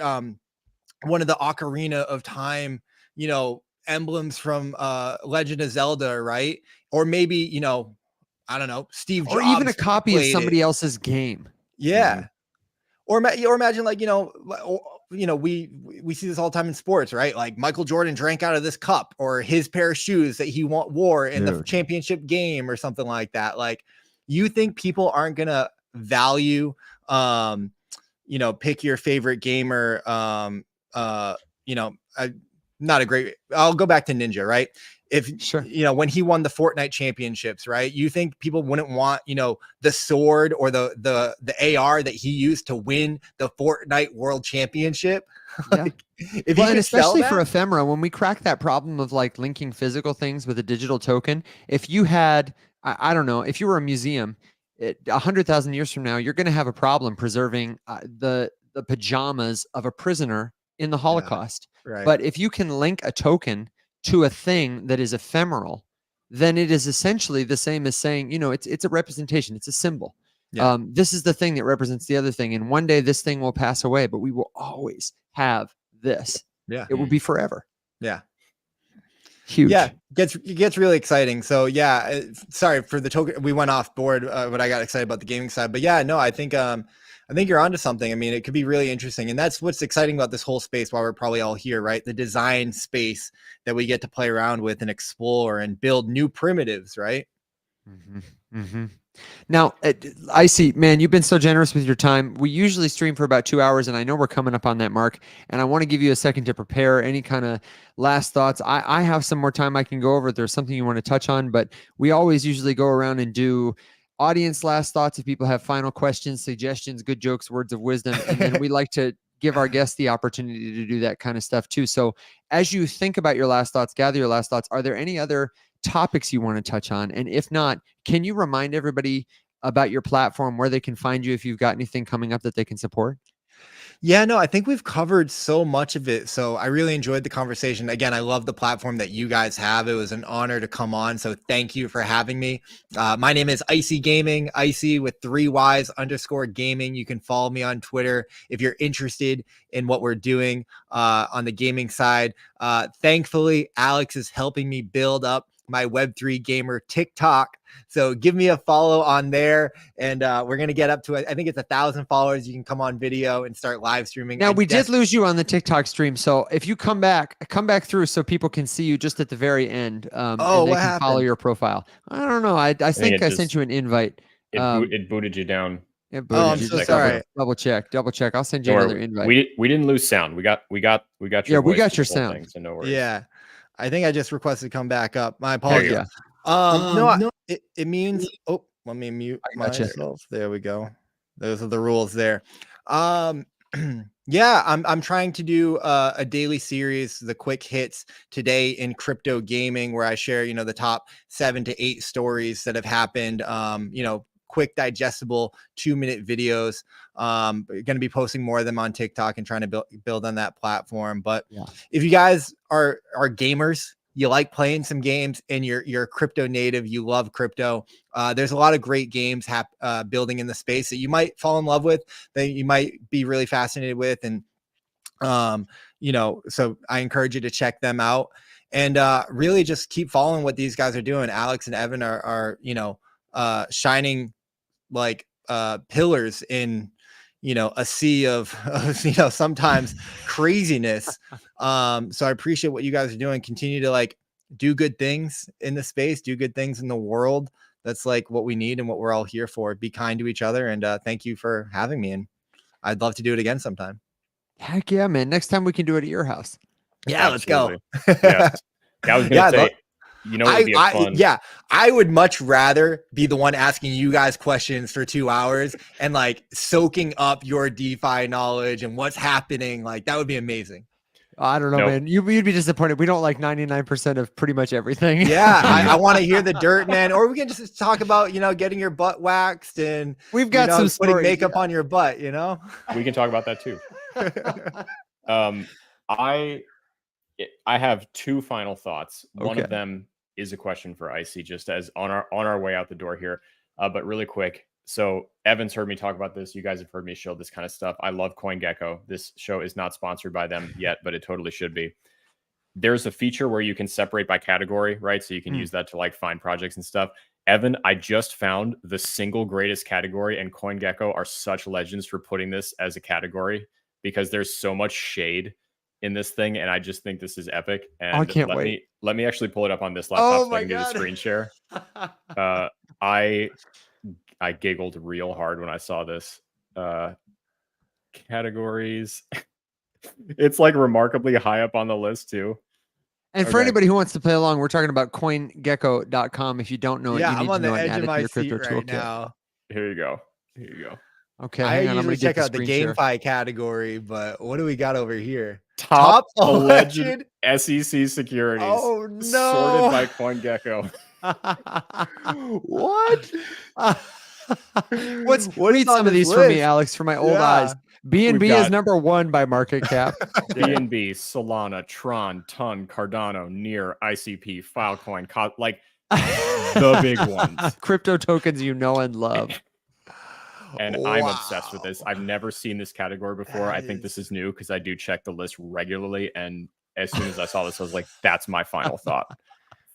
one of the Ocarina of Time, you know, emblems from Legend of Zelda, right? Or maybe, you know, I don't know, Steve Jobs, Or even a copy of played somebody it. else's game. Yeah. Or imagine, like, you know, we see this all the time in sports, right? Like Michael Jordan drank out of this cup, or his pair of shoes that he wore in the championship game or something like that. Like, you think people aren't going to value, you know, pick your favorite gamer, you know, I'll go back to Ninja, right? If you know, when he won the Fortnite championships, right? You think people wouldn't want, you know, the sword or the AR that he used to win the Fortnite World Championship? Like, if and especially for ephemera, when we crack that problem of like linking physical things with a digital token, if you had, I don't know, if you were a museum, 100,000 years from now, you're going to have a problem preserving the pajamas of a prisoner in the Holocaust. Right. But if you can link a token to a thing that is ephemeral, then it is essentially the same as saying, you know, it's a representation, it's a symbol. Yeah. This is the thing that represents the other thing, and one day this thing will pass away, but we will always have this. Yeah, it will be forever. Yeah. Huge. Yeah, it gets really exciting. So yeah, sorry for the token. We went off board, but I got excited about the gaming side. But yeah, no, I think you're onto something. I mean, it could be really interesting, and that's what's exciting about this whole space. Why we're probably all here, right? The design space that we get to play around with and explore and build new primitives, right? Now, Icy, man, you've been so generous with your time. We usually stream for about 2 hours, and I know we're coming up on that mark, and I want to give you a second to prepare any kind of last thoughts. I have some more time I can go over if there's something you want to touch on, but we always usually go around and do audience last thoughts. If people have final questions, suggestions, good jokes, words of wisdom, and then we like to give our guests the opportunity to do that kind of stuff too. So as you think about your last thoughts, gather your last thoughts, are there any other topics you want to touch on? And if not, can you remind everybody about your platform, where they can find you if you've got anything coming up that they can support? Yeah, no, I think we've covered so much of it. So I really enjoyed the conversation. Again, I love the platform that you guys have. It was an honor to come on. So thank you for having me. My name is Icy Gaming, Icy with 3 Ys _ gaming. You can follow me on Twitter if you're interested in what we're doing on the gaming side. Thankfully, Alex is helping me build up my Web3 Gamer TikTok. So give me a follow on there, and we're going to get up to, I think it's 1,000 followers. You can come on video and start live streaming. Now, we did lose you on the TikTok stream. So if you come back through so people can see you just at the very end. And they what can happened? follow your profile. I don't know. I think I sent you an invite. It booted you down. I'm so sorry. Double check. I'll send you Don't another worry. invite. We didn't lose sound. We got your Yeah, we voice got your this whole sound. thing, so no worries. Yeah. I think I just requested to come back up. My apologies. Yeah. It means, let me mute gotcha. myself. There we go. Those are the rules there. Yeah, I'm trying to do a daily series, the quick hits today in crypto gaming, where I share, you know, the top 7 to 8 stories that have happened, you know, quick digestible 2-minute videos. Going to be posting more of them on TikTok and trying to build on that platform. But if you guys are gamers, you like playing some games, and you're crypto native, you love crypto, there's a lot of great games building in the space that you might fall in love with, that you might be really fascinated with. And So I encourage you to check them out and really just keep following what these guys are doing. Alex and Evan are shining like pillars in a sea of sometimes craziness. So I appreciate what you guys are doing. Continue to like do good things in the space, do good things in the world. That's like what we need and what we're all here for. Be kind to each other, and thank you for having me, and I'd love to do it again sometime. Heck yeah, man. Next time we can do it at your house. Yeah, Absolutely. let's go. Yes. I was gonna say, you know, it'd be fun. I would much rather be the one asking you guys questions for 2 hours and like soaking up your DeFi knowledge and what's happening. Like that would be amazing. I don't know, Nope. man. You'd be disappointed. We don't like 99% of pretty much everything. Yeah, I want to hear the dirt, man. Or we can just talk about, getting your butt waxed and We've got some putting stories, makeup yeah. on your butt, We can talk about that too. I have two final thoughts. One Okay. of them is a question for Icy, just as on our way out the door here. But really quick. So Evan's heard me talk about this. You guys have heard me show this kind of stuff. I love CoinGecko. This show is not sponsored by them yet, but it totally should be. There's a feature where you can separate by category, right? So you can use that to like find projects and stuff. Evan, I just found the single greatest category, and CoinGecko are such legends for putting this as a category because there's so much shade in this thing, and I just think this is epic. And I can't wait. Let me actually pull it up on this laptop Oh so my I can do the God. screen share. I giggled real hard when I saw this. Categories. It's like remarkably high up on the list too. And for Okay. anybody who wants to play along, we're talking about CoinGecko.com. If you don't know it, Yeah, you need I'm to on the know it and edge add of it to my your seat crypto right toolkit. now. Here you go. Here you go. Okay, I hang on. I'm usually going to get check out the screen share. GameFi category, but what do we got over here? Top alleged. alleged SEC securities. Oh no! Sorted by CoinGecko. What? What Read is on some of this these for me, list? Alex, for my old Yeah. eyes. BNB We've is got- number 1 by market cap. BNB, Solana, Tron, Ton, Cardano, Near, ICP, Filecoin, like the big ones. Crypto tokens you know and love. And I'm obsessed with this. Wow. I've never seen this category before. That I think this is- is new because I do check the list regularly. And as soon as I saw this, I was like, that's my final thought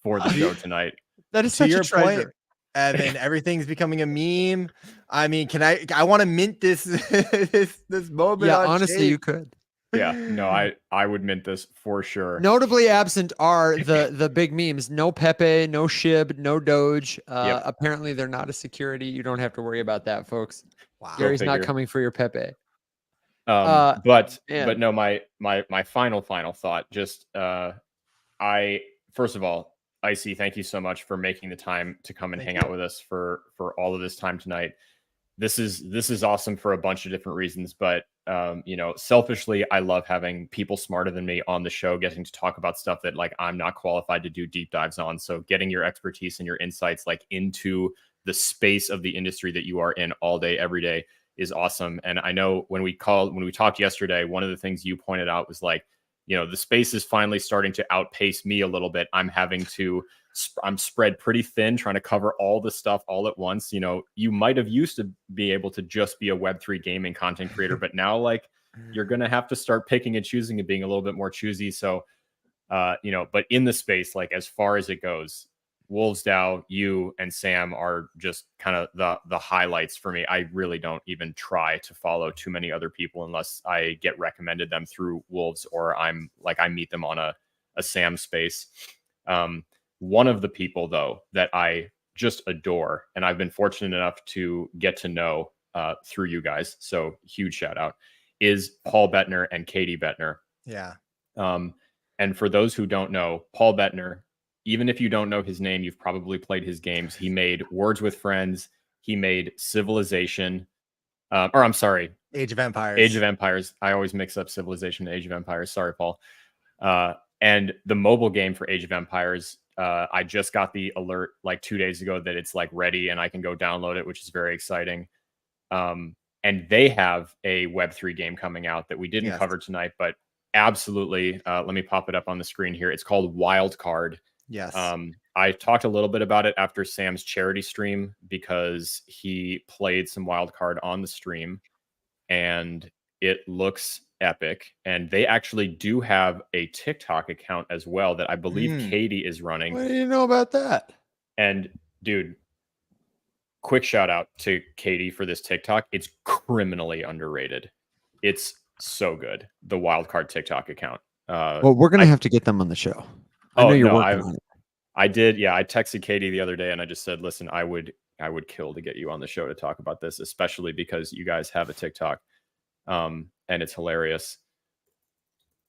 for the show tonight. That is To such your a treasure. point, Evan, everything's becoming a meme. I mean, I want to mint this this moment. Yeah, on honestly, Shape. you could. Yeah, no, I would mint this for sure. Notably absent are the big memes. No Pepe, no Shib, no Doge. Yep. Apparently, they're not a security. You don't have to worry about that, folks. Wow. Gary's not figure. coming for your Pepe. But man. no, my final thought. Just I first of all, Icy, thank you so much for making the time to come and Thank hang out with us for all of this time tonight. This is awesome for a bunch of different reasons, but selfishly, I love having people smarter than me on the show, getting to talk about stuff that like I'm not qualified to do deep dives on. So getting your expertise and your insights like into the space of the industry that you are in all day, every day is awesome. And I know when we talked yesterday, one of the things you pointed out was like, the space is finally starting to outpace me a little bit. I'm spread pretty thin, trying to cover all the stuff all at once. You might have used to be able to just be a Web3 gaming content creator, but now like you're going to have to start picking and choosing and being a little bit more choosy. So, but in the space, like as far as it goes, Wolves DAO, you and Sam are just kind of the highlights for me. I really don't even try to follow too many other people unless I get recommended them through Wolves or I meet them on a Sam space. One of the people though that I just adore, and I've been fortunate enough to get to know through you guys, so huge shout out, is Paul Bettner and Katie Bettner. Yeah. And for those who don't know, Paul Bettner, even if you don't know his name, you've probably played his games. He made Words with Friends. He made Civilization. I'm sorry. Age of Empires. Age of Empires. I always mix up Civilization and Age of Empires. Sorry, Paul. And the mobile game for Age of Empires, I just got the alert like 2 days ago that it's like ready and I can go download it, which is very exciting. And they have a Web3 game coming out that we didn't cover tonight, but absolutely. Let me pop it up on the screen here. It's called Wildcard. Yes. I talked a little bit about it after Sam's charity stream because he played some Wildcard on the stream, and It looks epic, and they actually do have a TikTok account as well that I believe Katie is running. What do you know about that? And dude, quick shout out to Katie for this TikTok. It's criminally underrated. It's so good. The Wildcard TikTok account. Well, we're gonna have to get them on the show. I know you're working on it. I did. Yeah, I texted Katie the other day and I just said, listen, I would kill to get you on the show to talk about this, especially because you guys have a TikTok, and it's hilarious.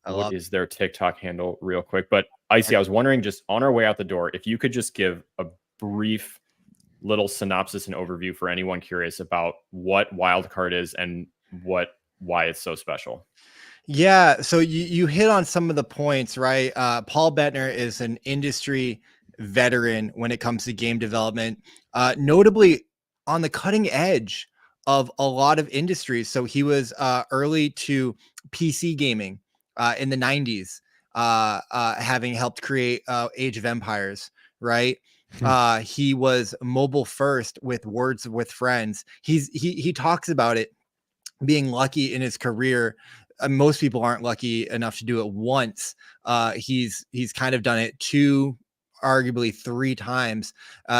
What is their TikTok handle real quick? But Icy, I was wondering, just on our way out the door, if you could just give a brief little synopsis and overview for anyone curious about what Wildcard is and why it's so special. Yeah, so you hit on some of the points, right? Paul Bettner is an industry veteran when it comes to game development, notably on the cutting edge of a lot of industries. So he was early to PC gaming in the 90s, having helped create Age of Empires, right? He was mobile first with Words with Friends. He talks about it being lucky in his career. Most people aren't lucky enough to do it once. He's kind of done it 2, arguably 3 times.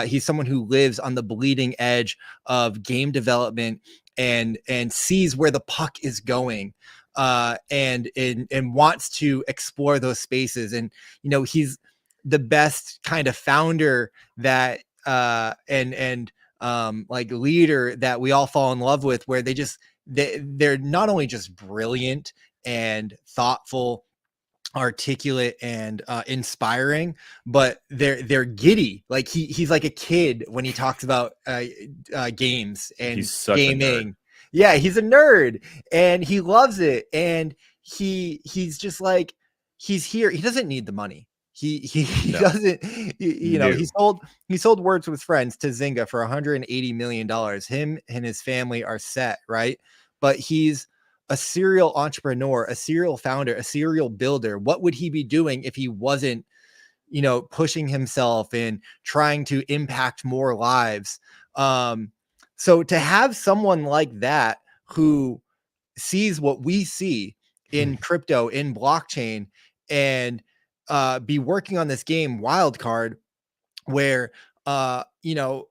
He's someone who lives on the bleeding edge of game development and sees where the puck is going, and wants to explore those spaces. And he's the best kind of founder that like leader that we all fall in love with, where they're not only just brilliant and thoughtful, articulate, and inspiring, but they're giddy. Like he's like a kid when he talks about games and gaming. Yeah, he's a nerd and he loves it. And he's just like, he's here. He doesn't need the money. He doesn't, he sold Words with Friends to Zynga for $180 million. Him and his family are set, right? But he's a serial entrepreneur, a serial founder, a serial builder. What would he be doing if he wasn't, pushing himself and trying to impact more lives? So to have someone like that who sees what we see in crypto, in blockchain, and be working on this game Wildcard, where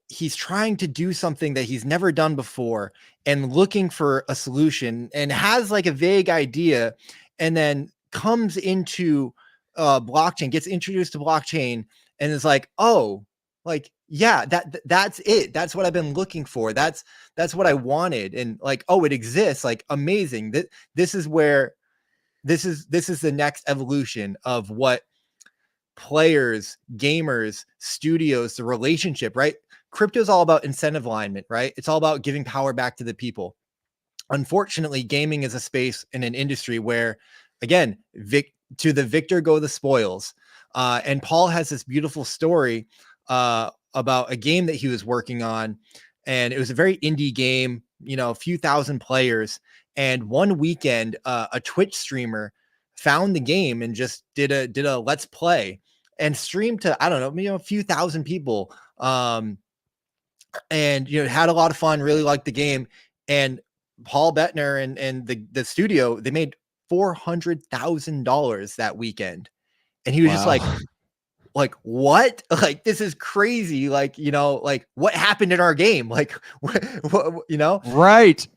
he's trying to do something that he's never done before and looking for a solution and has like a vague idea, and then comes into blockchain, gets introduced to blockchain, and is like, oh, like, yeah, that's it. That's what I've been looking for. That's what I wanted. And like, oh, it exists. Like, amazing. This is where this is the next evolution of what players, gamers, studios, the relationship, right? Crypto is all about incentive alignment, right? It's all about giving power back to the people. Unfortunately, gaming is a space in an industry where, again, to the victor go the spoils. And Paul has this beautiful story about a game that he was working on, and it was a very indie game, a few thousand players. And one weekend, a Twitch streamer found the game and just did a let's play and streamed to, I don't know, maybe a few thousand people. And had a lot of fun, really liked the game. And Paul Bettner and the studio, they made $400,000 that weekend. And he was just like, what? Like, this is crazy. Like, like, what happened in our game? Like, what Right.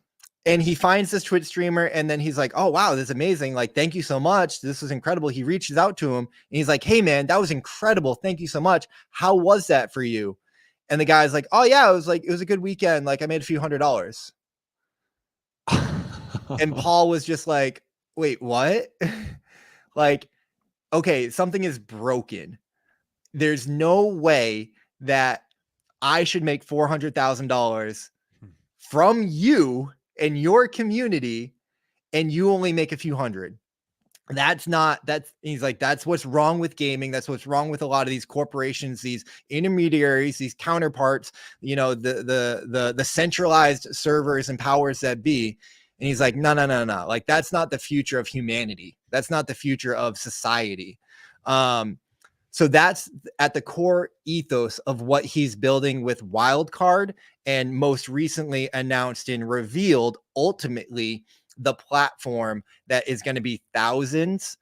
And he finds this Twitch streamer, and then he's like, oh, wow, this is amazing. Like, thank you so much. This was incredible. He reaches out to him and he's like, hey man, that was incredible. Thank you so much. How was that for you? And the guy's like, oh yeah, it was a good weekend. Like, I made a few $100s. And Paul was just like, wait, what? Like, okay, something is broken. There's no way that I should make $400,000 from you and your community, and you only make a few hundred. He's like, that's what's wrong with gaming. That's what's wrong with a lot of these corporations, these intermediaries, these counterparts, the centralized servers and powers that be. And he's like, no. Like, that's not the future of humanity. That's not the future of society. So that's at the core ethos of what he's building with Wildcard, and most recently announced and revealed ultimately the platform that is going to be thousands.tv.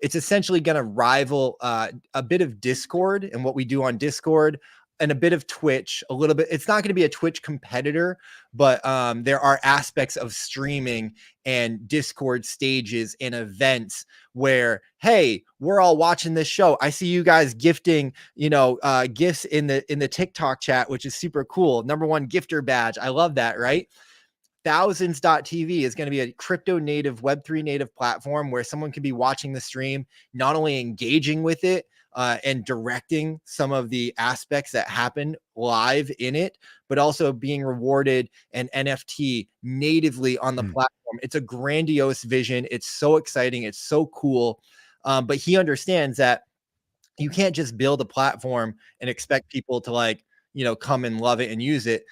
It's essentially going to rival a bit of Discord and what we do on Discord, and a bit of Twitch, a little bit. It's not going to be a Twitch competitor, but there are aspects of streaming and Discord stages and events where, hey, we're all watching this show. I see you guys gifting, gifts in the TikTok chat, which is super cool. #1 gifter badge. I love that, right? Thousands.tv is going to be a crypto native, Web3 native platform where someone can be watching the stream, not only engaging with it, and directing some of the aspects that happen live in it, but also being rewarded an NFT natively on the platform. It's a grandiose vision. It's so exciting. It's so cool. But he understands that you can't just build a platform and expect people to come and love it and use it.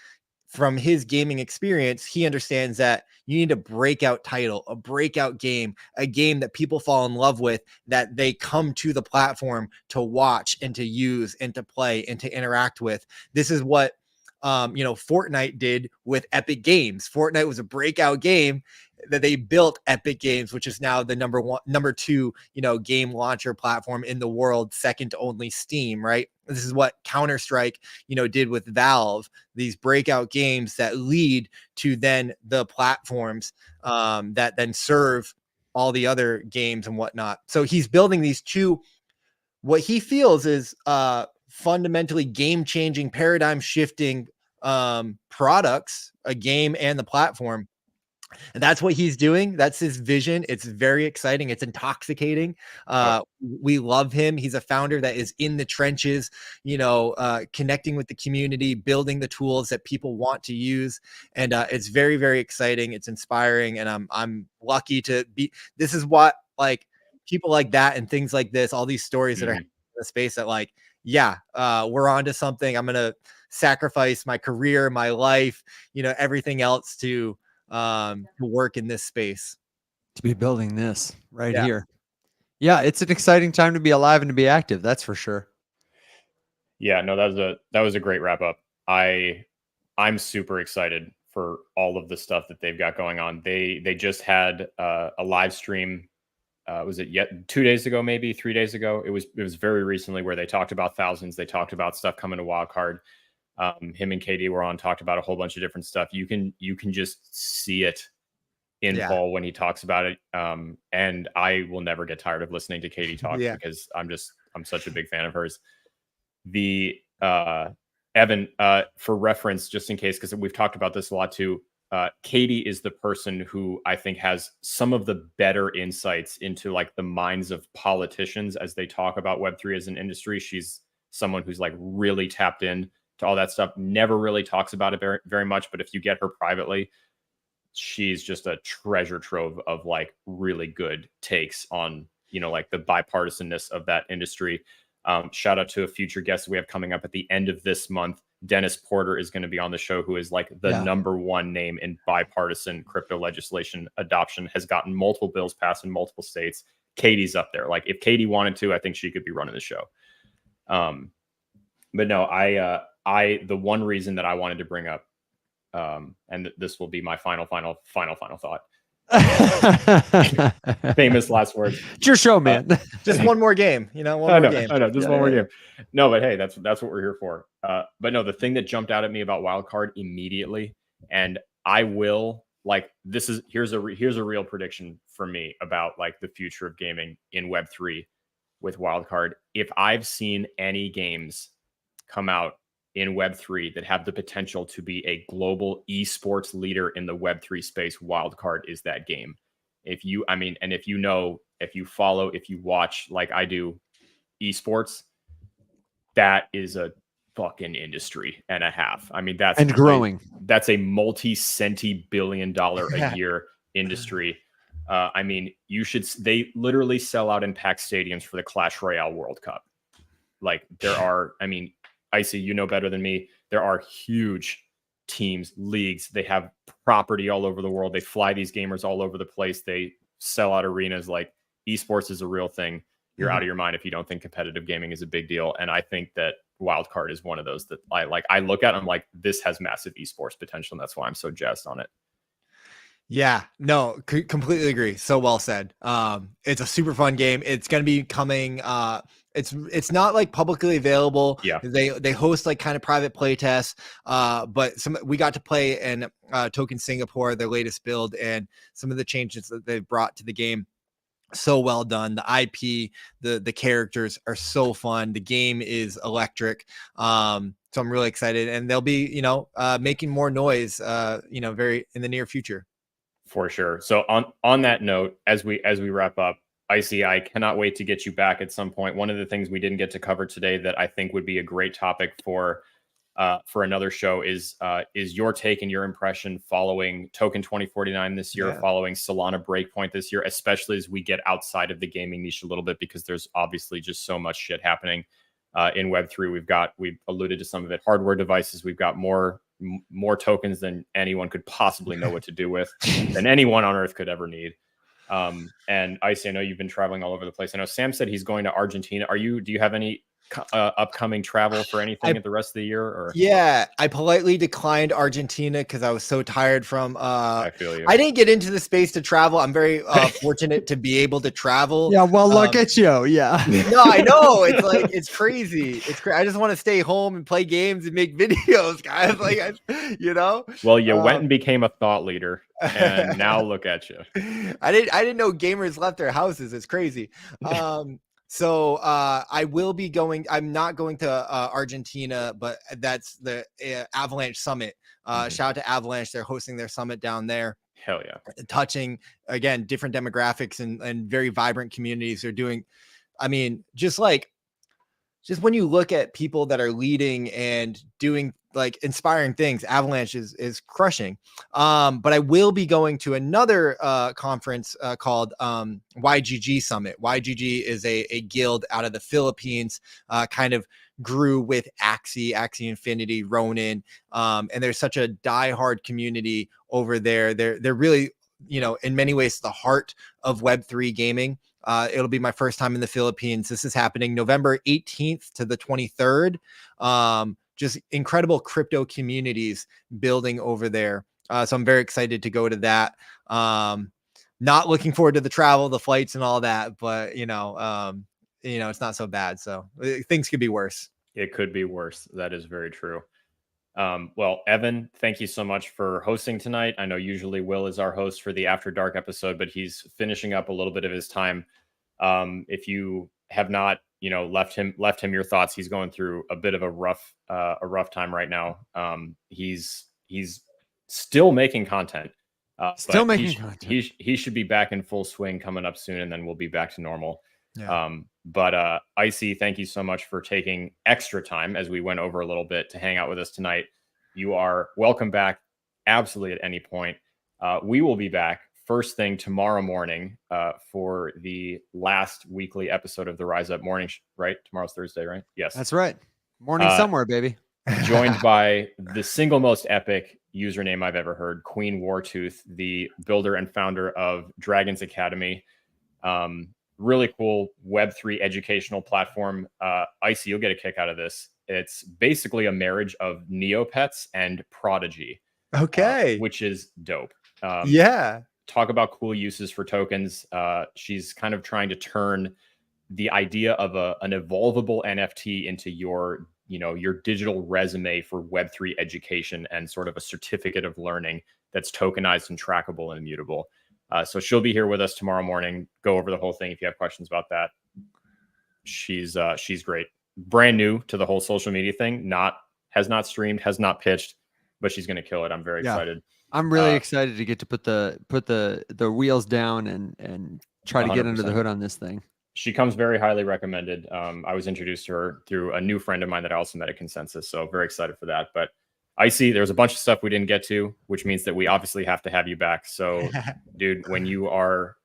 From his gaming experience, he understands that you need a breakout title, a breakout game, a game that people fall in love with, that they come to the platform to watch and to use and to play and to interact with. This is what Fortnite did with Epic Games. Fortnite was a breakout game that they built Epic Games, which is now the number two, game launcher platform in the world, second to only Steam, right? This is what Counter-Strike, did with Valve, these breakout games that lead to then the platforms that then serve all the other games and whatnot. So he's building these two, what he feels is fundamentally game-changing, paradigm-shifting products, a game and the platform. And that's what he's doing. That's his vision. It's very exciting. It's intoxicating. We love him. He's a founder that is in the trenches, connecting with the community, building the tools that people want to use. And it's very, very exciting. It's inspiring. And I'm lucky to be, this is what people like that and things like this, all these stories that are in the space that we're onto something. I'm going to sacrifice my career, my life, everything else to work in this space, to be building this here. Yeah, it's an exciting time to be alive and to be active, that's for sure. Yeah, no, that was a great wrap up. I'm super excited for all of the stuff that they've got going on. They just had a live stream. Was it 2 days ago, maybe 3 days ago? It was very recently, where they talked about Thousands. They talked about stuff coming to Wildcard. Him and Katie were on, talked about a whole bunch of different stuff. You can just see it in Paul when he talks about it. And I will never get tired of listening to Katie talk because I'm such a big fan of hers. The Evan, for reference, just in case, because we've talked about this a lot too. Katie is the person who I think has some of the better insights into the minds of politicians as they talk about Web3 as an industry. She's someone who's really tapped in to all that stuff, never really talks about it very, very much. But if you get her privately, she's just a treasure trove of really good takes on, the bipartisanness of that industry. Shout out to a future guest we have coming up at the end of this month. Dennis Porter is going to be on the show, who is the #1 name in bipartisan crypto legislation adoption, has gotten multiple bills passed in multiple states. Katie's up there. If Katie wanted to, I think she could be running the show. But no, the one reason that I wanted to bring up, and this will be my final thought. Famous last words. It's your show, man. Just one more game, one more game. I know, just one more game. No, but hey, that's what we're here for. But no, the thing that jumped out at me about Wildcard immediately, and I will here's a real prediction for me about the future of gaming in Web3 with Wildcard. If I've seen any games come out in Web3 that have the potential to be a global esports leader in the Web3 space, Wildcard is that game. If you follow, if you watch like I do esports, that is a fucking industry and a half. I mean, that's growing. That's a multi-centi billion-dollar a year industry. I mean, they literally sell out and pack stadiums for the Clash Royale World Cup. Icy, you know better than me. There are huge teams, leagues. They have property all over the world. They fly these gamers all over the place. They sell out arenas. Esports is a real thing. You're out of your mind if you don't think competitive gaming is a big deal. And I think that Wildcard is one of those that I look at. I'm like, this has massive esports potential. And that's why I'm so jazzed on it. Yeah, no, completely agree. So well said. It's a super fun game. It's going to be coming. It's not like publicly available. Yeah. They host like kind of private play tests. But we got to play in Token Singapore, their latest build, and some of the changes that they've brought to the game. So well done. The IP, the characters are so fun. The game is electric. So I'm really excited, and they'll be making more noise very in the near future. For sure. So on that note, as we wrap up, Icy, I cannot wait to get you back at some point. One of the things we didn't get to cover today that I think would be a great topic for another show is your take and your impression following Token 2049 this year, following Solana Breakpoint this year, especially as we get outside of the gaming niche a little bit, because there's obviously just so much shit happening in Web3. We've alluded to some of it, hardware devices. We've got more tokens than anyone could possibly know what to do with, than anyone on earth could ever need. And Icy, I know you've been traveling all over the place. I know Sam said he's going to Argentina. Do you have any upcoming travel for anything at the rest of the year? Or yeah, I politely declined Argentina because I was so tired from I feel you. I didn't get into the space to travel. I'm very fortunate to be able to travel. Yeah, well, look at you. Yeah. No, I know. It's like it's crazy. I just want to stay home and play games and make videos, guys. Well, you went and became a thought leader, and now look at you. I didn't know gamers left their houses. It's crazy. So I will be going. I'm not going to Argentina, but that's the Avalanche Summit. Shout out to Avalanche. They're hosting their summit down there. Hell yeah. Touching, again, different demographics and very vibrant communities. They're doing, I mean, just when you look at people that are leading and doing like inspiring things, Avalanche is crushing. But I will be going to another conference called YGG Summit. YGG is a guild out of the Philippines, kind of grew with Axie Infinity, Ronin. And there's such a diehard community over there. They're really, in many ways, the heart of Web3 gaming. It'll be my first time in the Philippines. This is happening November 18th to the 23rd. Just incredible crypto communities building over there. So I'm very excited to go to that. Not looking forward to the travel, the flights and all that, but it's not so bad. So things could be worse. It could be worse. That is very true. Well, Evan, thank you so much for hosting tonight. I know usually Will is our host for the After Dark episode, but he's finishing up a little bit of his time. If you have not, left him your thoughts, he's going through a bit of a rough time right now. He's still making content. Still making content. He should be back in full swing coming up soon, and then we'll be back to normal. Yeah. But Icy, thank you so much for taking extra time as we went over a little bit to hang out with us tonight. You are welcome back absolutely at any point. We will be back first thing tomorrow morning for the last weekly episode of the Rise Up Morning, right? Tomorrow's Thursday, right? Yes. That's right. Morning somewhere, baby. Joined by the single most epic username I've ever heard, Queen Wartooth, the builder and founder of Dragons Academy. Really cool Web3 educational platform. Icy, you'll get a kick out of this. It's basically a marriage of Neopets and Prodigy. Okay. Which is dope. Yeah. Talk about cool uses for tokens. She's kind of trying to turn the idea of an evolvable NFT into your digital resume for Web3 education and sort of a certificate of learning that's tokenized and trackable and immutable. So she'll be here with us tomorrow morning. Go over the whole thing if you have questions about that. She's great. Brand new to the whole social media thing. Has not streamed, has not pitched, but she's going to kill it. I'm very excited. I'm really excited to get to put the wheels down and try to get 100%. under the hood on this thing. She comes very highly recommended. I was introduced to her through a new friend of mine that I also met at Consensus. So very excited for that. But Icy, there's a bunch of stuff we didn't get to, which means that we obviously have to have you back. So, dude, when you are,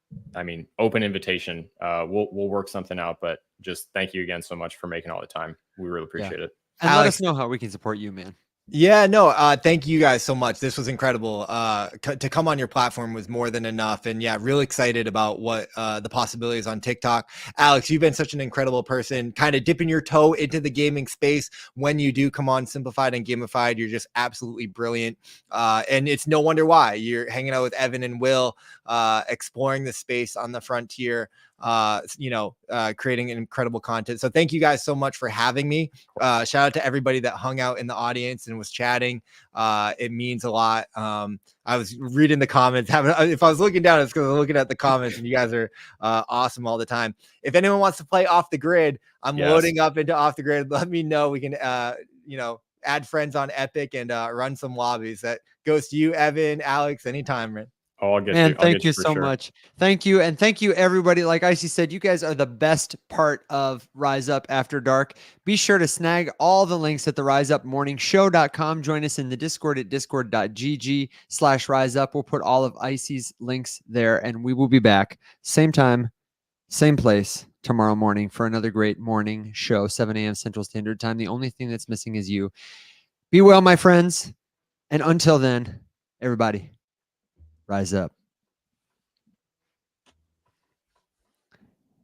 open invitation, we'll work something out. But just thank you again so much for making all the time. We really appreciate it. And Alex, let us know how we can support you, man. Yeah, no, thank you guys so much. This was incredible. To come on your platform was more than enough. And yeah, real excited about what the possibilities on TikTok. Alex, you've been such an incredible person, kind of dipping your toe into the gaming space when you do come on Simplified and Gamified. You're just absolutely brilliant. And it's no wonder why you're hanging out with Evan and Will, exploring the space on the frontier, creating incredible content. So thank you guys so much for having me. Shout out to everybody that hung out in the audience and was chatting. It means a lot. I was reading the comments. If I was looking down, it's because I'm looking at the comments, and you guys are awesome all the time. If anyone wants to play Off the Grid, I'm loading up into Off the Grid. Let me know. We can, add friends on Epic and run some lobbies. That goes to you, Evan, Alex, anytime, man. Oh, I'll get Man, you. I'll thank get you for so sure. much. Thank you. And thank you, everybody. Like Icy said, you guys are the best part of Rise Up After Dark. Be sure to snag all the links at the riseupmorningshow.com. Join us in the Discord at discord.gg/riseup. We'll put all of Icy's links there, and we will be back same time, same place tomorrow morning for another great morning show, 7 a.m. Central Standard Time. The only thing that's missing is you. Be well, my friends. And until then, everybody, rise up.